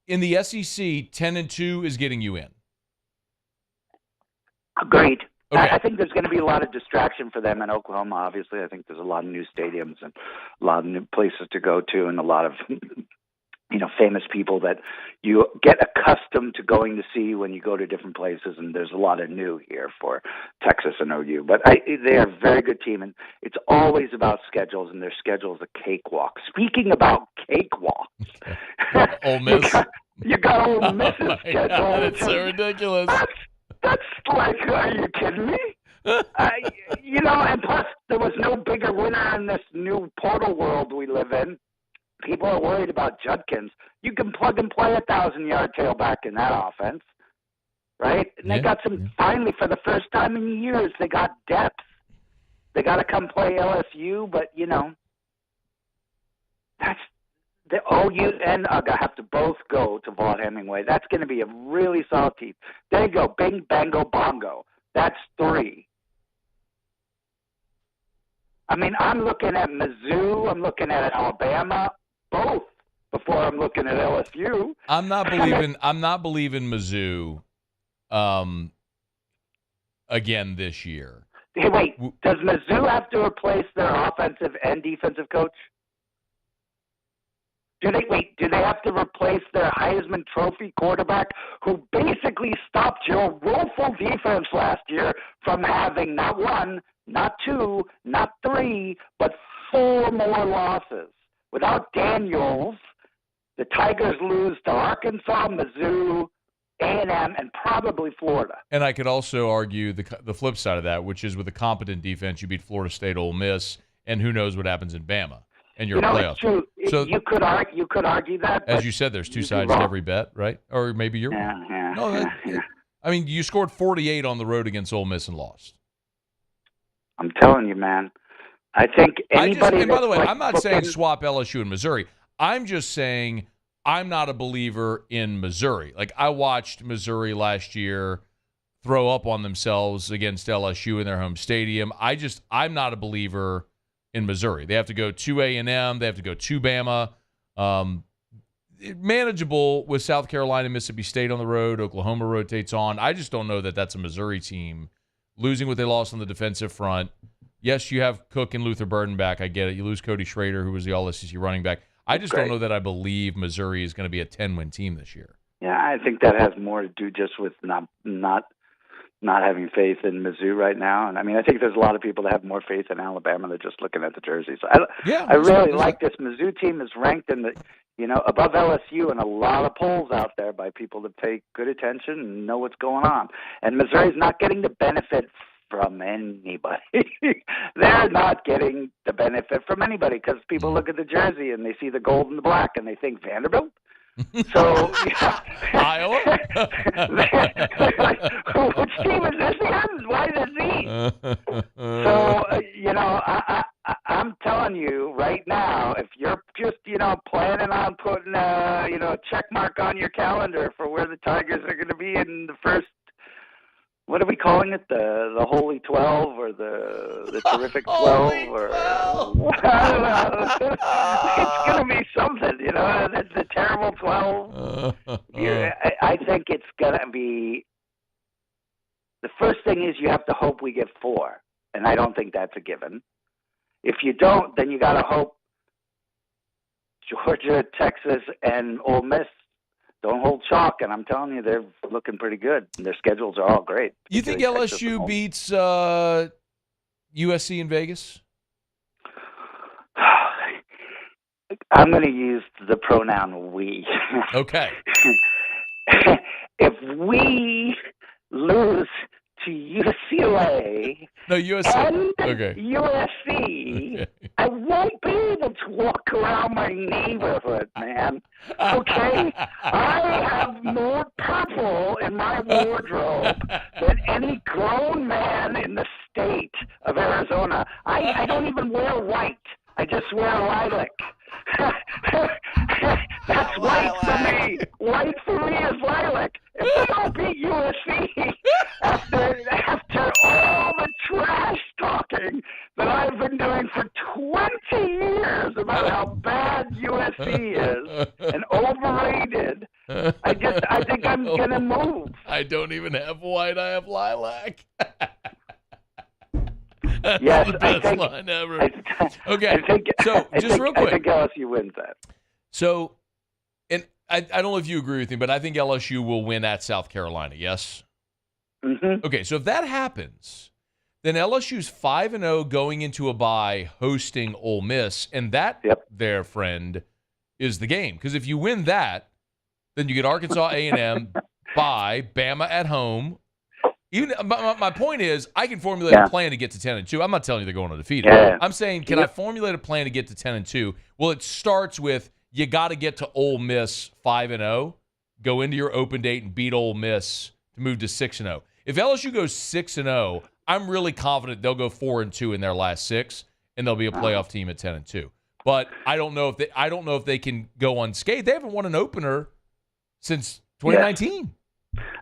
In the SEC, 10-2 is getting you in. Agreed. Okay. I think there's going to be a lot of distraction for them in Oklahoma, obviously. I think there's a lot of new stadiums and a lot of new places to go to and a lot of famous people that you get accustomed to going to see when you go to different places, and there's a lot of new here for Texas and OU. But they are a very good team, and it's always about schedules, and their schedule is a cakewalk. Speaking about cakewalks, Ole Miss. You got Ole Miss's schedule. God, it's so ridiculous. That's like, are you kidding me? And plus there was no bigger winner in this new portal world we live in. People are worried about Judkins. You can plug and play 1,000-yard tailback in that offense, right? And they got finally, for the first time in years, they got depth. They got to come play LSU, but, that's the OU and UGA have to both go to Vaught Hemingway. That's going to be a really solid team. There you go, bing, bango, bongo. That's 3. I mean, I'm looking at Mizzou. I'm looking at Alabama. Both before I'm looking at LSU. I'm not believing Mizzou again this year. Hey, wait. Does Mizzou have to replace their offensive and defensive coach? Do they have to replace their Heisman Trophy quarterback who basically stopped your woeful defense last year from having not 1, not 2, not 3, but 4 more losses? Without Daniels, the Tigers lose to Arkansas, Mizzou, A&M, and probably Florida. And I could also argue the flip side of that, which is with a competent defense, you beat Florida State, Ole Miss, and who knows what happens in Bama. And you're a playoff. It's true. So you could argue that. As you said, there's 2 sides to every bet, right? Or maybe you're wrong. No, I mean, you scored 48 on the road against Ole Miss and lost. I'm telling you, man. I think anybody. And by the way, I'm not saying swap LSU and Missouri. I'm just saying I'm not a believer in Missouri. Like, I watched Missouri last year throw up on themselves against LSU in their home stadium. I'm not a believer in Missouri. They have to go to A&M. They have to go to Bama. Manageable with South Carolina, Mississippi State on the road. Oklahoma rotates on. I just don't know that that's a Missouri team. Losing what they lost on the defensive front. Yes, you have Cook and Luther Burden back. I get it. You lose Cody Schrader, who was the All-SEC running back. I just don't know that I believe Missouri is going to be a 10-win team this year. Yeah, I think that has more to do just with not having faith in Mizzou right now. And I mean, I think there's a lot of people that have more faith in Alabama than just looking at the jerseys. So I really like this Mizzou team is ranked in the, above LSU in a lot of polls out there by people that pay good attention and know what's going on. And Missouri's not getting the benefit from anybody. They're not getting the benefit from anybody because people look at the jersey and they see the gold and the black and they think Vanderbilt. So, Iowa? Which team is this again? Why the Z? So, I'm telling you right now, if you're just, planning on putting a check mark on your calendar for where the Tigers are going to be in the first, what are we calling it? The Holy 12 or the Terrific 12? Or I don't know. It's going to be something, the Terrible 12. I think it's going to be – the first thing is you have to hope we get 4. and I don't think that's a given. If you don't, then you got to hope Georgia, Texas, and Ole Miss don't hold chalk, and I'm telling you, they're looking pretty good. Their schedules are all great. You think LSU beats USC in Vegas? I'm going to use the pronoun we. Okay. If we lose to UCLA and USC, I won't be able to walk around my neighborhood, man. Okay? I have more purple in my wardrobe than any grown man in the state of Arizona. I don't even wear white. I just wear lilac. That's white for me. White for me is lilac. If they don't beat USC after all the trash talking that I've been doing for 20 years about how bad USC is and overrated, I think I'm gonna move. I don't even have white. I have lilac. That's yes, the best I think, line ever. Okay, I think LSU wins that. So, and I don't know if you agree with me, but I think LSU will win at South Carolina. Yes. Mm-hmm. Okay, so if that happens, then LSU's 5-0 going into a bye, hosting Ole Miss, and that, their friend, is the game. Because if you win that, then you get Arkansas A&M bye, Bama at home. Even my point is, I can formulate a plan to get to 10-2. I'm not telling you they're going undefeated. I'm saying, can I formulate a plan to get to 10-2? Well, it starts with you got to get to Ole Miss 5-0, go into your open date and beat Ole Miss to move to 6-0. If LSU goes 6-0, I'm really confident they'll go 4-2 in their last 6, and they'll be a playoff team at 10-2. But I don't know if they can go unscathed. They haven't won an opener since 2019.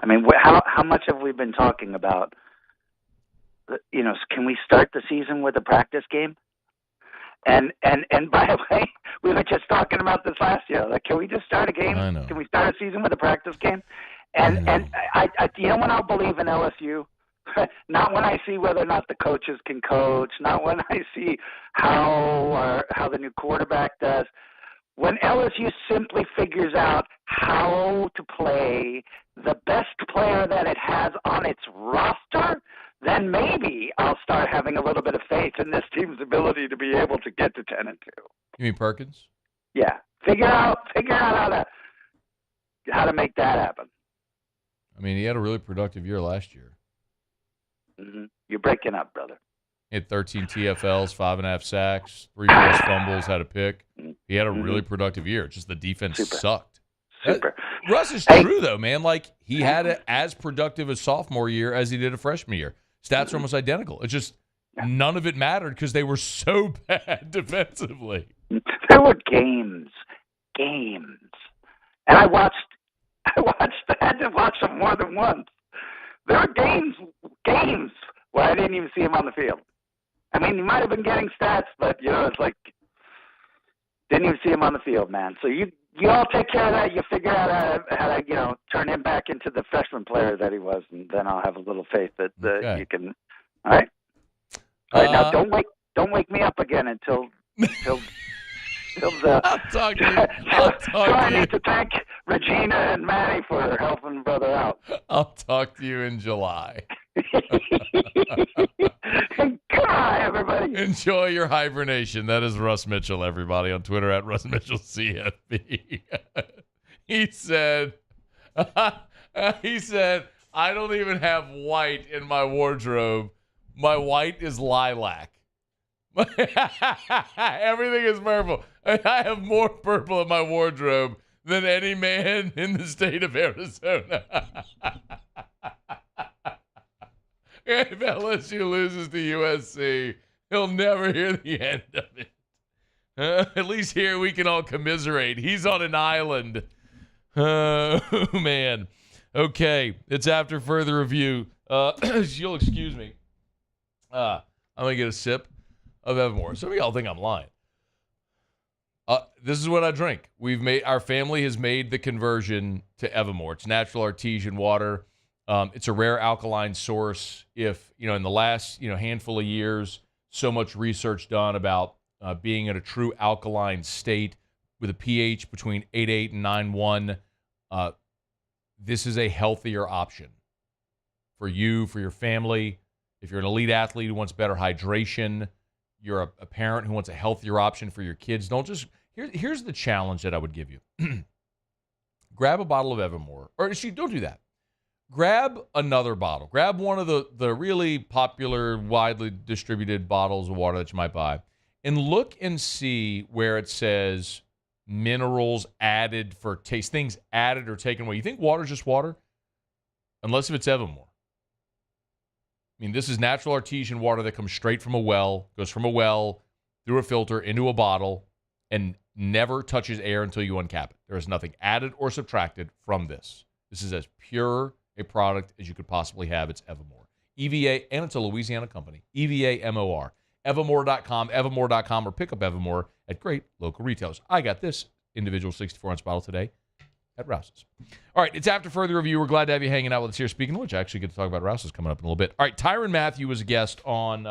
I mean, how much have we been talking about, can we start the season with a practice game? And by the way, we were just talking about this last year. Like, can we just start a game? I know. Can we start a season with a practice game? And I when I'll believe in LSU? Not when I see whether or not the coaches can coach, not when I see how the new quarterback does. When LSU simply figures out how to play the best player that it has on its roster, then maybe I'll start having a little bit of faith in this team's ability to be able to get to 10-2. You mean Perkins? Yeah. Figure out how to make that happen. I mean, he had a really productive year last year. Mm-hmm. You're breaking up, brother. He had 13 TFLs, 5.5 sacks, 3 forced fumbles, had a pick. He had a really productive year. Just the defense sucked. Russ is true, though, man. Like, he had as productive a sophomore year as he did a freshman year. Stats are almost identical. It's just none of it mattered because they were so bad defensively. There were games. And I had to watch them more than once. There were games where I didn't even see him on the field. I mean, he might have been getting stats, but, it's like, didn't even see him on the field, man. So you all take care of that. You figure out how to, turn him back into the freshman player that he was, and then I'll have a little faith that you can. All right. All right. Now, don't wake me up again until the. I'll talk to you. I need to thank Regina and Manny for helping brother out. I'll talk to you in July. Goodbye, everybody. Enjoy your hibernation. That is Russ Mitchell, everybody, on Twitter at Russ Mitchell CFB. He said, I don't even have white in my wardrobe. My white is lilac. Everything is purple. I have more purple in my wardrobe than any man in the state of Arizona. If LSU loses to USC, he'll never hear the end of it. At least here we can all commiserate. He's on an island. Oh, man. Okay, it's after further review. You'll excuse me. I'm going to get a sip of Evermore. Some of y'all think I'm lying. This is what I drink. Our family has made the conversion to Evermore. It's natural artesian water. It's a rare alkaline source. If, in the last, handful of years, so much research done about being in a true alkaline state with a pH between 8.8 and 9.1, this is a healthier option for you, for your family. If you're an elite athlete who wants better hydration, you're a parent who wants a healthier option for your kids. Don't just here's the challenge that I would give you. Grab a bottle of Evermore, or actually, don't do that. Grab another bottle. Grab one of the really popular, widely distributed bottles of water that you might buy, and look and see where it says minerals added for taste, things added or taken away. You think water's just water? Unless if it's Evermore. I mean, this is natural artesian water that comes straight from a well, goes from a well through a filter into a bottle, and never touches air until you uncap it. There is nothing added or subtracted from this. This is as pure a product as you could possibly have. It's Evermore. EVA, and it's a Louisiana company. EVA-MOR. Evermore.com, Evermore.com, or pick up Evermore at great local retailers. I got this individual 64-ounce bottle today at Rouse's. All right, it's after further review. We're glad to have you hanging out with us here. Speaking of which, I actually get to talk about Rouse's coming up in a little bit. All right, Tyronn Mathieu was a guest on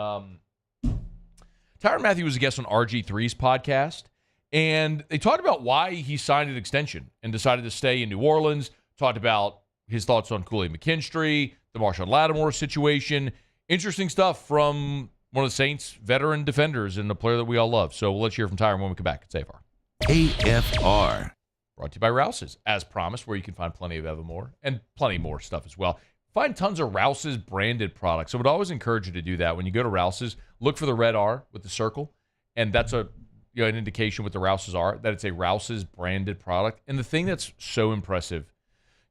RG3's podcast, and they talked about why he signed an extension and decided to stay in New Orleans. Talked about his thoughts on Kool-Aid McKinstry, the Marshawn Lattimore situation. Interesting stuff from one of the Saints' veteran defenders and the player that we all love. So let's hear from Tyronn when we come back. It's AFR. AFR. Brought to you by Rouse's, as promised, where you can find plenty of Evermore and plenty more stuff as well. Find tons of Rouse's branded products. So I would always encourage you to do that. When you go to Rouse's, look for the red R with the circle, and that's an indication what the Rouse's are, that it's a Rouse's branded product. And the thing that's so impressive,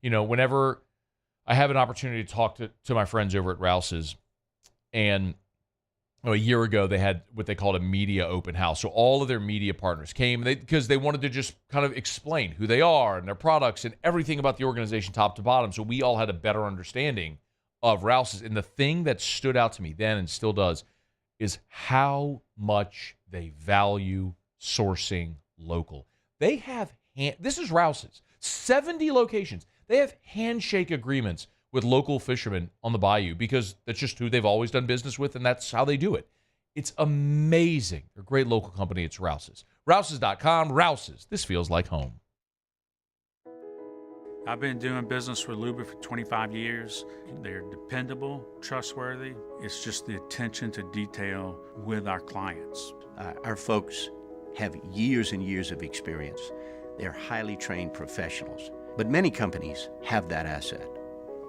whenever I have an opportunity to talk to my friends over at Rouse's, and a year ago, they had what they called a media open house. So all of their media partners came because they wanted to just kind of explain who they are and their products and everything about the organization top to bottom. So we all had a better understanding of Rouse's. And the thing that stood out to me then and still does is how much they value sourcing local. They have, this is Rouse's, 70 locations. They have handshake agreements with local fishermen on the bayou because that's just who they've always done business with, and that's how they do it. It's amazing. They're a great local company. It's Rouse's. Rouse's.com. Rouse's. This feels like home. I've been doing business with Luba for 25 years. They're dependable, trustworthy. It's just the attention to detail with our clients. Our folks have years and years of experience. They're highly trained professionals, but many companies have that asset.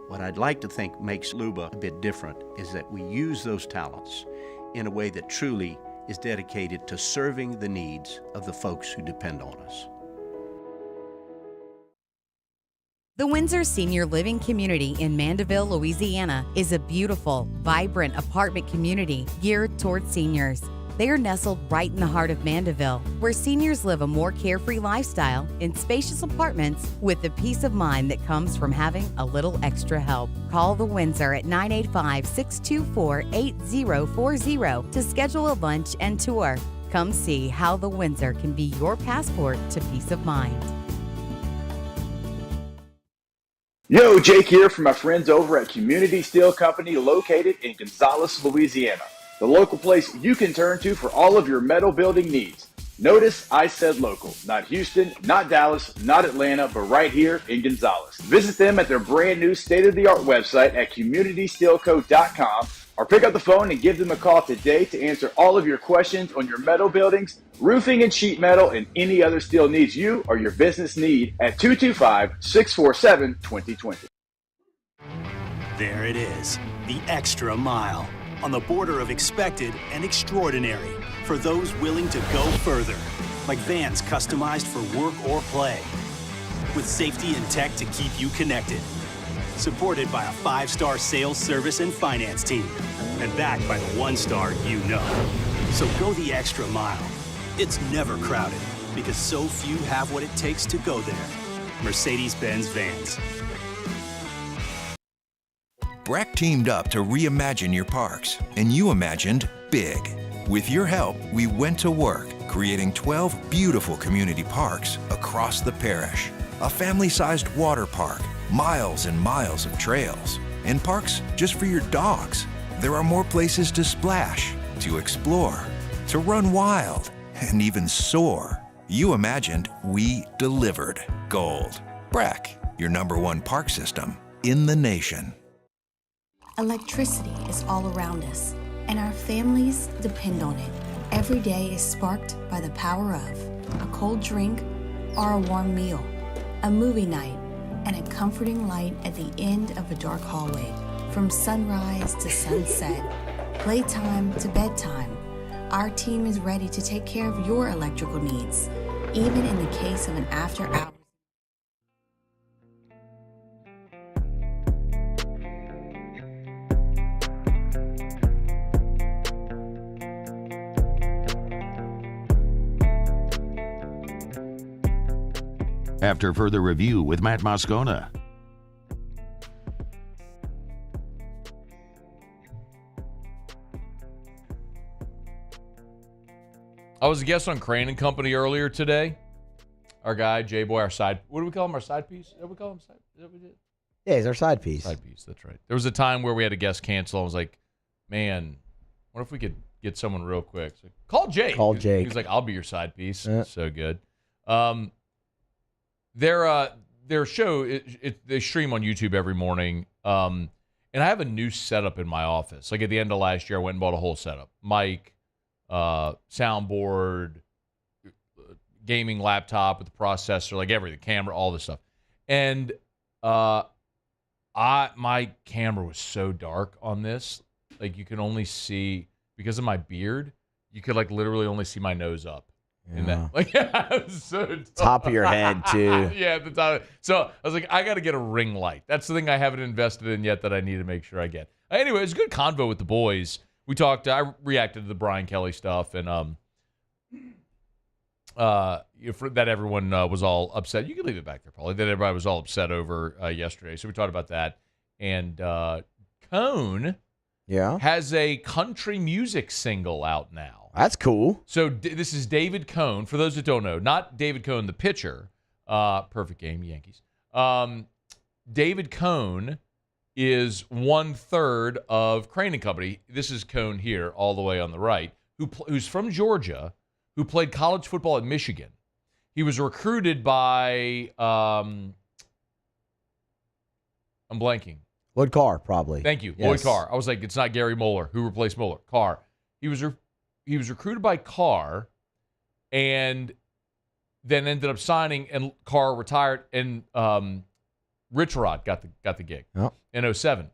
What I'd like to think makes Luba a bit different is that we use those talents in a way that truly is dedicated to serving the needs of the folks who depend on us. The Windsor Senior Living Community in Mandeville, Louisiana is a beautiful, vibrant apartment community geared toward seniors. They are nestled right in the heart of Mandeville, where seniors live a more carefree lifestyle in spacious apartments with the peace of mind that comes from having a little extra help. Call the Windsor at 985-624-8040 to schedule a lunch and tour. Come see how the Windsor can be your passport to peace of mind. Yo, Jake here from my friends over at Community Steel Company located in Gonzales, Louisiana. The local place you can turn to for all of your metal building needs. Notice I said local, not Houston, not Dallas, not Atlanta, but right here in Gonzales. Visit them at their brand new state-of-the-art website at communitysteelco.com or pick up the phone and give them a call today to answer all of your questions on your metal buildings, roofing and sheet metal, and any other steel needs you or your business need at 225-647-2020. There it is, the extra mile. On the border of expected and extraordinary for those willing to go further, like vans customized for work or play, with safety and tech to keep you connected, supported by a 5-star sales, service, and finance team, and backed by the 1-star you know. So go the extra mile. It's never crowded because so few have what it takes to go there. Mercedes-Benz Vans. Breck teamed up to reimagine your parks, and you imagined big. With your help, we went to work, creating 12 beautiful community parks across the parish. A family-sized water park, miles and miles of trails, and parks just for your dogs. There are more places to splash, to explore, to run wild, and even soar. You imagined, we delivered. Gold. Brack, your #1 park system in the nation. Electricity is all around us, and our families depend on it. Every day is sparked by the power of a cold drink or a warm meal, a movie night, and a comforting light at the end of a dark hallway. From sunrise to sunset, playtime to bedtime, our team is ready to take care of your electrical needs, even in the case of an after-hours. After further review with Matt Moscona. I was a guest on Crane and Company earlier today. Our guy, J-Boy, our side... What do we call him? Our side piece? Is that what we call him? Is that what we did? Yeah, he's our side piece. Side piece, that's right. There was a time where we had a guest cancel. I was like, man, what if we could get someone real quick? So, call Jake. Call Jake. He's like, I'll be your side piece. So good. Their show, they stream on YouTube every morning. And I have a new setup in my office. Like at the end of last year, I went and bought a whole setup. Mic, soundboard, gaming laptop with the processor, like everything, camera, all this stuff. And my camera was so dark on this. Like you can only see, because of my beard, you could like literally only see my nose up. In that, like, so top of your head too. Yeah, at the top. So I was like, I got to get a ring light. That's the thing I haven't invested in yet that I need to make sure I get. Anyway, it was a good convo with the boys. We talked. I reacted to the Brian Kelly stuff, and that everyone was all upset. You can leave it back there, Paulie. That everybody was all upset over yesterday. So we talked about that. And Cone, has a country music single out now. That's cool. So this is David Cone. For those that don't know, not David Cone, the pitcher. Perfect game, Yankees. David Cone is 1/3 of Crane and Company. This is Cone here, all the way on the right, who's from Georgia, who played college football at Michigan. He was recruited by, I'm blanking. Lloyd Carr, probably. Thank you, Yes. Lloyd Carr. I was like, it's not Gary Moeller. Who replaced Moeller? Carr. He was recruited by Carr, and then ended up signing, and Carr retired, and Rich Rod got the gig in 2007,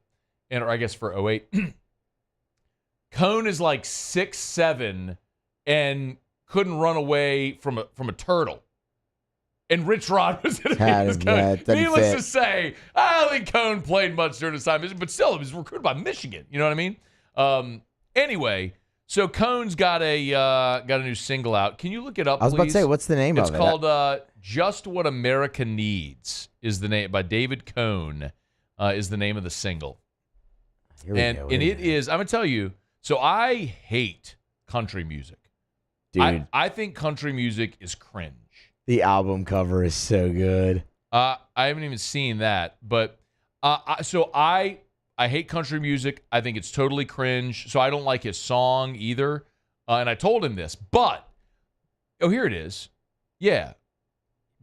or I guess for 2008. Cone is like 6'7" and couldn't run away from a turtle. And Rich Rod was in his Cone. Needless to say, I don't think Cone played much during his time, but still, he was recruited by Michigan. You know what I mean? Anyway, so Cone's got a new single out. Can you look it up, please? I was about to say, what's the name of it? It's called "Just What America Needs." Is the name by David Cone? Is the name of the single? And it is. I'm gonna tell you. So I hate country music, dude. I think country music is cringe. The album cover is so good. I haven't even seen that, but I hate country music. I think it's totally cringe. So I don't like his song either. And I told him this, but here it is. Yeah,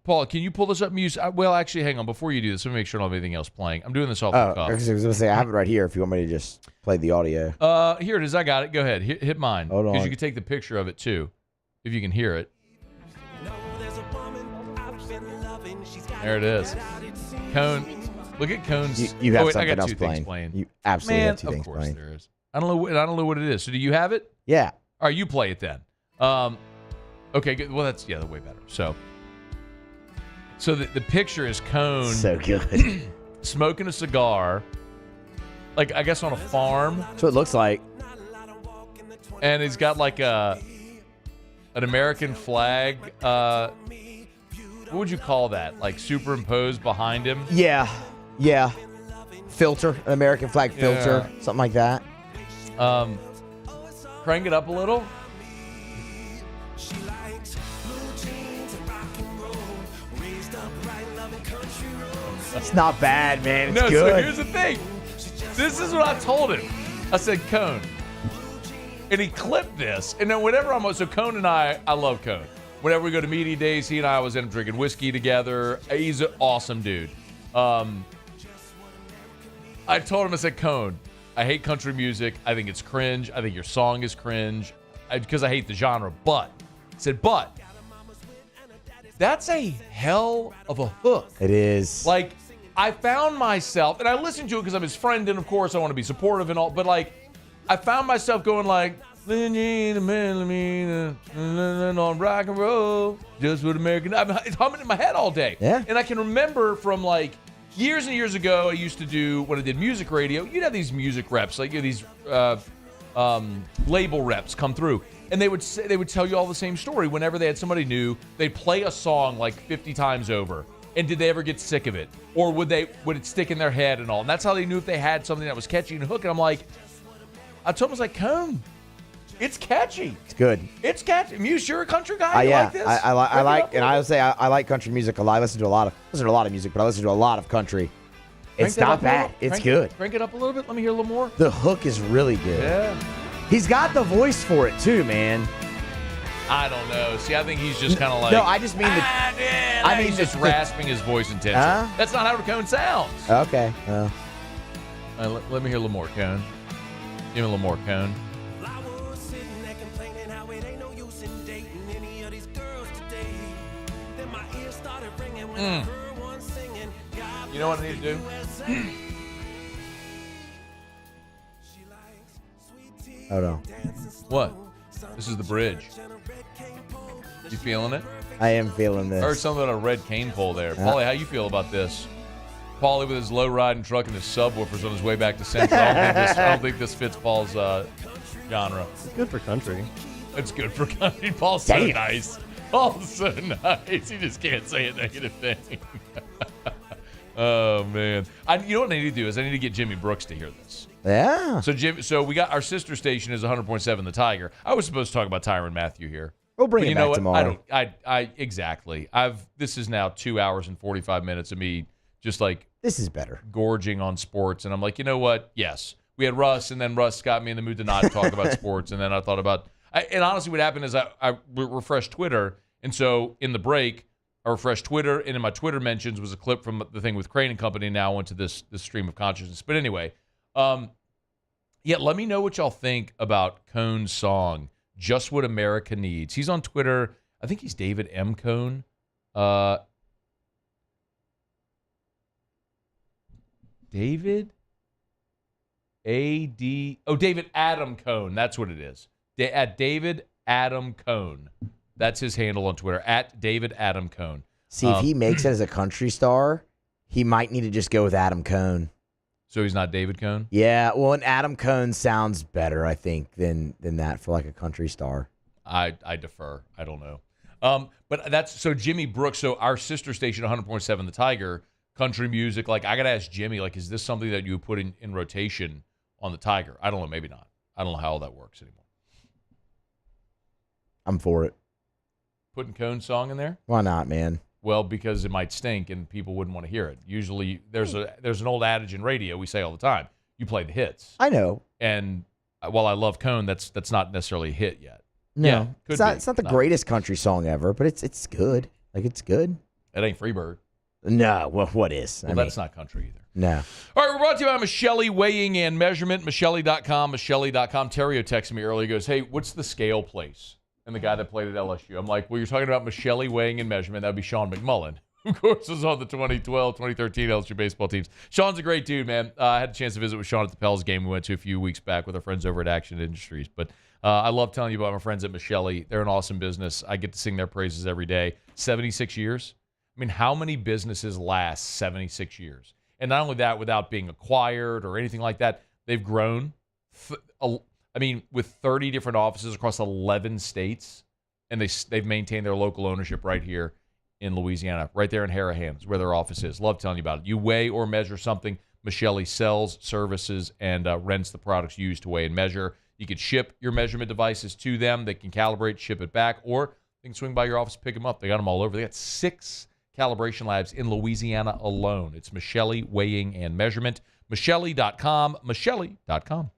Paul, can you pull this up? Well, actually, hang on. Before you do this, let me make sure I don't have anything else playing. I'm doing this off the cuff. I was going to say I have it right here. If you want me to just play the audio. Here it is. I got it. Go ahead. Hit mine. Hold on. Because you can take the picture of it too, if you can hear it. There it is. Cone. Look at Cone's. You have I something got else two things playing. You absolutely have two things playing. Of course there is. I don't know what it is. So do you have it? Yeah. All right, you play it then. Okay, good. Well, that's way better. So the picture is Cone. So good. Smoking a cigar, like I guess on a farm. That's what it looks like. And he's got like an American flag. What would you call that? Like superimposed behind him? Yeah. Filter, an American flag filter, something like that. Crank it up a little. It's not bad, man. It's good. good. So here's the thing. This is what I told him. I said, Cone. And he clipped this. And then whenever so Cone and I love Cone. Whenever we go to media days, he and I always end up drinking whiskey together. He's an awesome dude. I told him, I said, Cone, I hate country music. I think it's cringe. I think your song is cringe because I hate the genre. But, I said, that's a hell of a hook. It is. Like, I found myself, and I listened to it because I'm his friend, and of course I want to be supportive and all, but like, I found myself going like, on rock and roll, just what American. I'm humming in my head all day. Yeah. And I can remember from like years and years ago, I used to do, when I did music radio, you'd have these music reps, like these label reps come through. And they would tell you all the same story. Whenever they had somebody new, they'd play a song like 50 times over. And did they ever get sick of it? Or would it stick in their head and all? And that's how they knew if they had something that was catchy and hook. And I'm like, I told him, I was like, Cone, it's catchy. It's good. It's catchy. Muse, you're a country guy. You Yeah, like this? I like, and I would say I like country music a lot. I listen to a lot of music, but I listen to a lot of country. It's not bad. It's good. Crank it up a little bit. Let me hear a little more. The hook is really good. Yeah. He's got the voice for it too, man. I don't know. See, I think he's just kind of like. No, I just mean he's just rasping his voice intention. That's not how Cone sounds. Okay. Let me hear a little more, Cone. Give me a little more, Cone. You know what I need to do? Oh no. What? This is the bridge. You feeling it? I am feeling this. I heard something about a red cane pole there. Paulie, how you feel about this? Paulie with his low-riding truck and his subwoofers on his way back to Central. I don't think this fits Paul's genre. It's good for country. It's good for country. Paul's so nice. Paul's so nice. He just can't say a negative thing. Oh, man. You know what I need to do is I need to get Jimmy Brooks to hear this. Yeah. So we got our sister station is 100.7 The Tiger. I was supposed to talk about Tyronn Mathieu here. We'll bring it back tomorrow. Exactly. This is now 2 hours and 45 minutes of me just like this is better gorging on sports, and I'm like, you know what? Yes, we had Russ, and then Russ got me in the mood to not talk about sports, and then I thought about. And honestly, what happened is I refreshed Twitter, and so in the break, I refreshed Twitter, and in my Twitter mentions was a clip from the thing with Crane and Company. And now I went to this stream of consciousness. But anyway, let me know what y'all think about Cone's song, Just What America Needs. He's on Twitter. I think he's David M. Cone. David Adam Cone. That's what it is. At David Adam Cone. That's his handle on Twitter, at David Adam Cone. See, if he makes it as a country star, he might need to just go with Adam Cone. So he's not David Cone? Yeah, well, and Adam Cone sounds better, I think, than that for like a country star. I defer. I don't know. But that's so Jimmy Brooks. So our sister station, 100.7 The Tiger, country music. Like I gotta ask Jimmy, like, is this something that you would put in rotation on the Tiger? I don't know. Maybe not. I don't know how all that works anymore. I'm for it. Putting Cone's song in there? Why not, man? Well, because it might stink and people wouldn't want to hear it. Usually, there's an old adage in radio we say all the time: you play the hits. I know. And while I love Cone, that's not necessarily a hit yet. No, yeah, it's not the greatest country song ever, but it's good. Like it's good. It ain't Freebird. No, well, what is? Well, that's not country either. No. All right, we're brought to you by Michelli Weighing and Measurement. Michelli.com. Terrio texted me earlier. He goes, "Hey, what's the scale place?" And the guy that played at LSU. I'm like, well, you're talking about Michelli Weighing and Measurement. That'd be Sean McMullen, who, of course, was on the 2012, 2013 LSU baseball teams. Sean's a great dude, man. I had a chance to visit with Sean at the Pels game we went to a few weeks back with our friends over at Action Industries. But I love telling you about my friends at Michelli. They're an awesome business. I get to sing their praises every day. 76 years. I mean, how many businesses last 76 years? And not only that, without being acquired or anything like that, they've grown. With 30 different offices across 11 states, and they've maintained their local ownership right here in Louisiana, right there in Harahan is where their office is. Love telling you about it. You weigh or measure something, Michelli sells, services, and rents the products used to weigh and measure. You can ship your measurement devices to them. They can calibrate, ship it back, or they can swing by your office, pick them up. They got them all over. They got 6 calibration labs in Louisiana alone. It's Michelli Weighing and Measurement. Michelli.com. Michelli.com.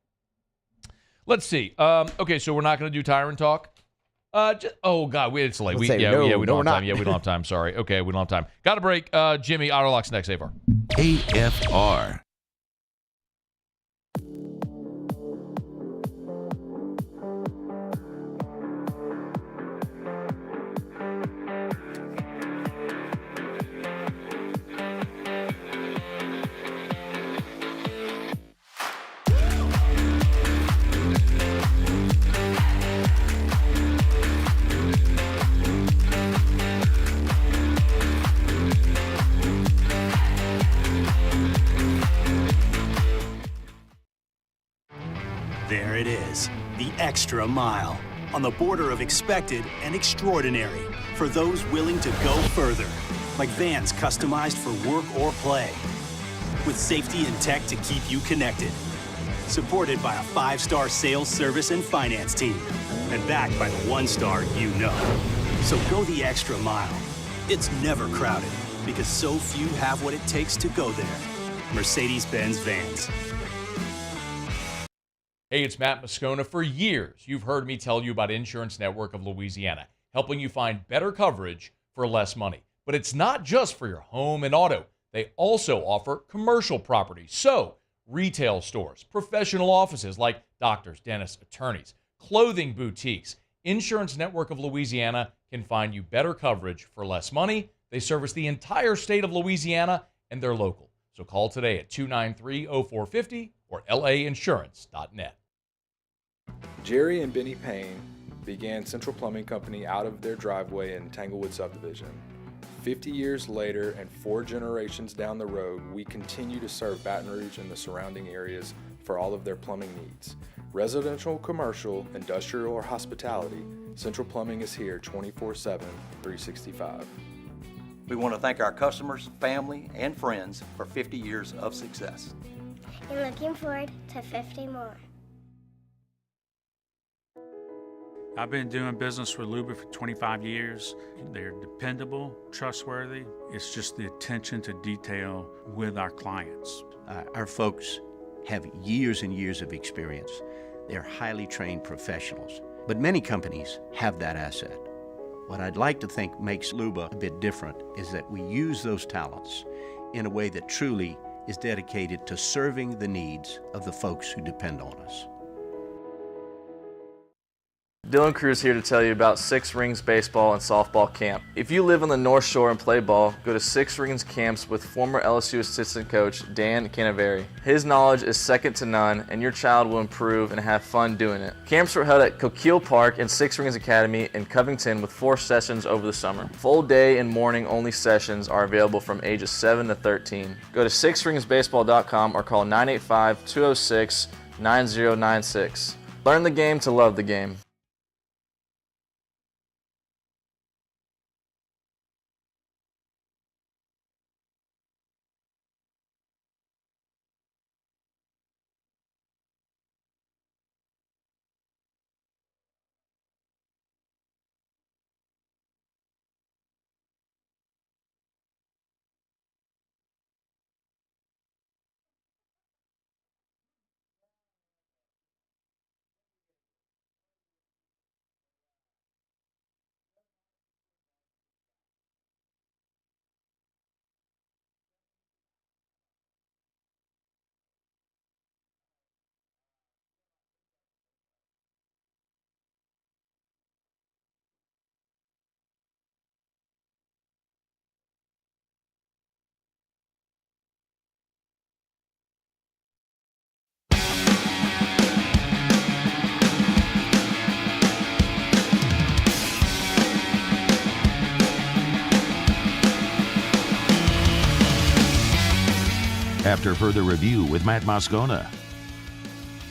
Let's see. Okay, so we're not going to do Tyronn talk. It's late. We don't have time. Yeah, we don't have time. Sorry. Okay, we don't have time. Got a break. Jimmy, Otterlocks next. AFR. AFR. There it is, the extra mile, on the border of expected and extraordinary for those willing to go further, like vans customized for work or play, with safety and tech to keep you connected, supported by a 5-star sales, service, and finance team, and backed by the 1-star you know. So go the extra mile. It's never crowded, because so few have what it takes to go there. Mercedes-Benz Vans. Hey, it's Matt Moscona. For years, you've heard me tell you about Insurance Network of Louisiana, helping you find better coverage for less money. But it's not just for your home and auto. They also offer commercial property. So, retail stores, professional offices like doctors, dentists, attorneys, clothing boutiques. Insurance Network of Louisiana can find you better coverage for less money. They service the entire state of Louisiana, and they're local. So call today at 293-0450 or lainsurance.net. Jerry and Benny Payne began Central Plumbing Company out of their driveway in Tanglewood subdivision. 50 years later and 4 generations down the road, we continue to serve Baton Rouge and the surrounding areas for all of their plumbing needs. Residential, commercial, industrial, or hospitality, Central Plumbing is here 24/7, 365. We want to thank our customers, family, and friends for 50 years of success. And looking forward to 50 more. I've been doing business with Luba for 25 years. They're dependable, trustworthy. It's just the attention to detail with our clients. Our folks have years and years of experience. They're highly trained professionals. But many companies have that asset. What I'd like to think makes Luba a bit different is that we use those talents in a way that truly is dedicated to serving the needs of the folks who depend on us. Dylan Cruz here to tell you about Six Rings Baseball and Softball Camp. If you live on the North Shore and play ball, go to Six Rings Camps with former LSU assistant coach Dan Canaveri. His knowledge is second to none, and your child will improve and have fun doing it. Camps were held at Coquille Park and Six Rings Academy in Covington with 4 sessions over the summer. Full day and morning only sessions are available from ages 7 to 13. Go to sixringsbaseball.com or call 985-206-9096. Learn the game to love the game. After further review with Matt Moscona.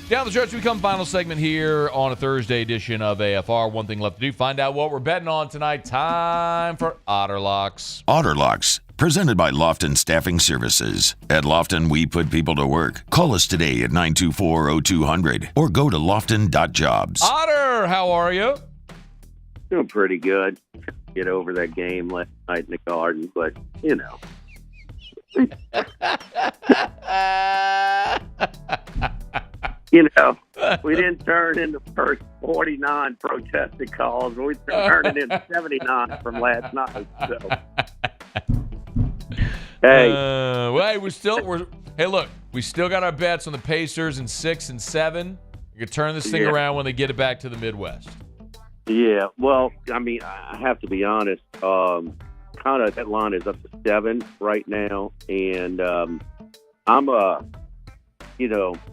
Down the stretch, we come final segment here on a Thursday edition of AFR. One thing left to do, find out what we're betting on tonight. Time for Otterlocks. Otterlocks, presented by Lofton Staffing Services. At Lofton, we put people to work. Call us today at 924-0200 or go to lofton.jobs. Otter, how are you? Doing pretty good. get over that game last night in the Garden, but, you know. You know, we didn't turn in the first 49 protested calls. We turned it in 79 from last night. So. Hey. Hey, look, we still got our bets on the Pacers in 6 and 7. You can turn this thing around when they get it back to the Midwest. Yeah, well, I mean, I have to be honest. Kind of that line is up to 7 right now, and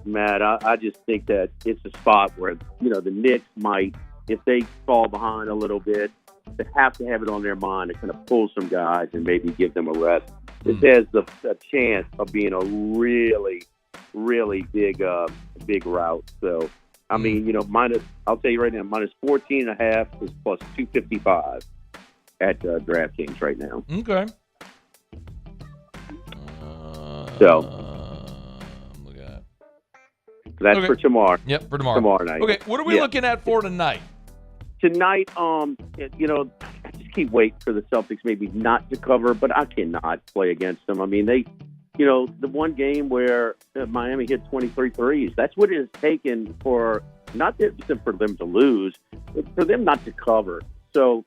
Matt, I just think that it's a spot where, the Knicks might, if they fall behind a little bit, they have to have it on their mind to kind of pull some guys and maybe give them a rest. This has a chance of being a really, really big route. So, I mean, I'll tell you right now, minus 14.5 is plus 255 at DraftKings right now. Okay. That's for tomorrow. Yep, for tomorrow. Tomorrow night. Okay, what are we looking at for tonight? Tonight, I just keep waiting for the Celtics maybe not to cover, but I cannot play against them. I mean, they, the one game where Miami hit 23 threes, that's what it has taken for, not for them to lose, but for them not to cover. So,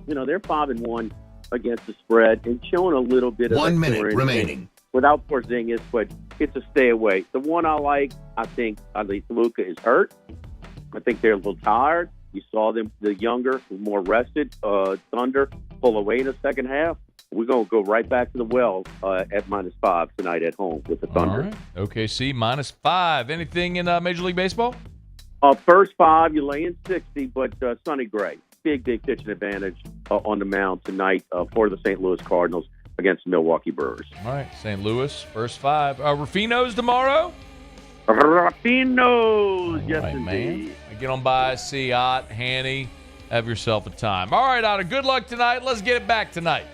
they're 5-1 against the spread and showing a little bit of 1 minute remaining. Without Porzingis, but it's a stay away. The one I like, I think Luka is hurt. I think they're a little tired. You saw them, the younger, more rested Thunder pull away in the second half. We're going to go right back to the well at -5 tonight at home with the Thunder. All right. OKC -5. Anything in Major League Baseball? First 5, you lay in 60, but Sonny Gray. Big pitching advantage on the mound tonight for the St. Louis Cardinals against the Milwaukee Brewers. All right, St. Louis, first 5. Rufino's tomorrow? Rufino's, yes, right, indeed. Man. Get on by, see Ott, Hanny. Have yourself a time. All right, Otter, good luck tonight. Let's get it back tonight.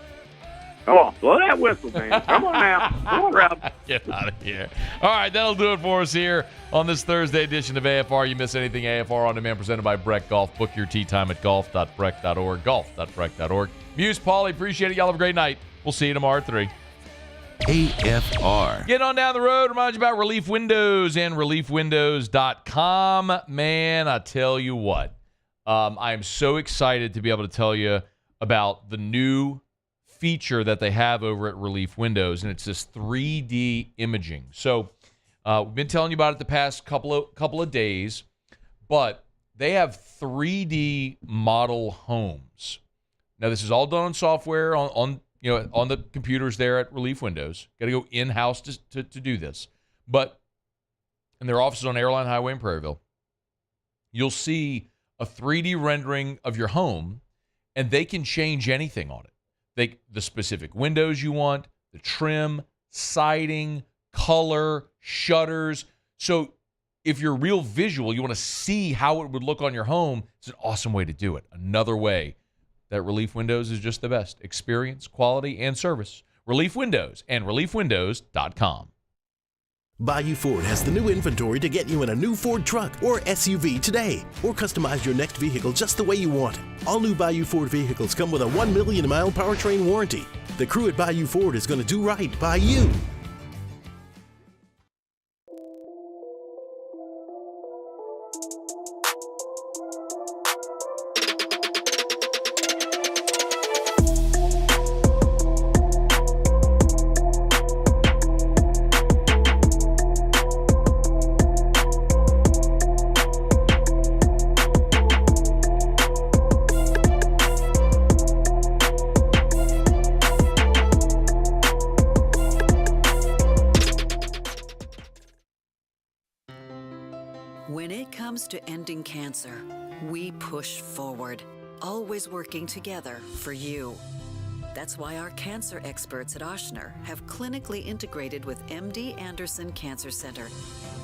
Come on, blow that whistle, man. Come on now. Come on, Ralph. Get out of here. All right, that'll do it for us here on this Thursday edition of AFR. You miss anything, AFR On Demand, presented by Breck Golf. Book your tee time at golf.breck.org, golf.breck.org. Muse, Paulie, appreciate it. Y'all have a great night. We'll see you tomorrow at 3. AFR. Get on down the road. Remind you about Relief Windows and reliefwindows.com. Man, I tell you what, I am so excited to be able to tell you about the new feature that they have over at Relief Windows, and it's this 3D imaging. So we've been telling you about it the past couple of days, but they have 3D model homes. Now, this is all done on software on the computers there at Relief Windows. Got to go in-house to do this. But in their offices on Airline Highway in Prairieville, you'll see a 3D rendering of your home, and they can change anything on it. The specific windows you want, the trim, siding, color, shutters. So if you're real visual, you want to see how it would look on your home, it's an awesome way to do it. Another way that Relief Windows is just the best. Experience, quality, and service. Relief Windows and reliefwindows.com. Bayou Ford has the new inventory to get you in a new Ford truck or SUV today, or customize your next vehicle just the way you want. All new Bayou Ford vehicles come with a 1 million mile powertrain warranty. The crew at Bayou Ford is going to do right by you. When it comes to ending cancer, we push forward, always working together for you. That's why our cancer experts at Ochsner have clinically integrated with MD Anderson Cancer Center.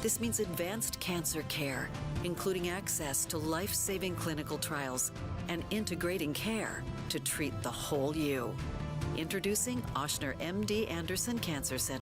This means advanced cancer care, including access to life-saving clinical trials and integrating care to treat the whole you. Introducing Ochsner MD Anderson Cancer Center.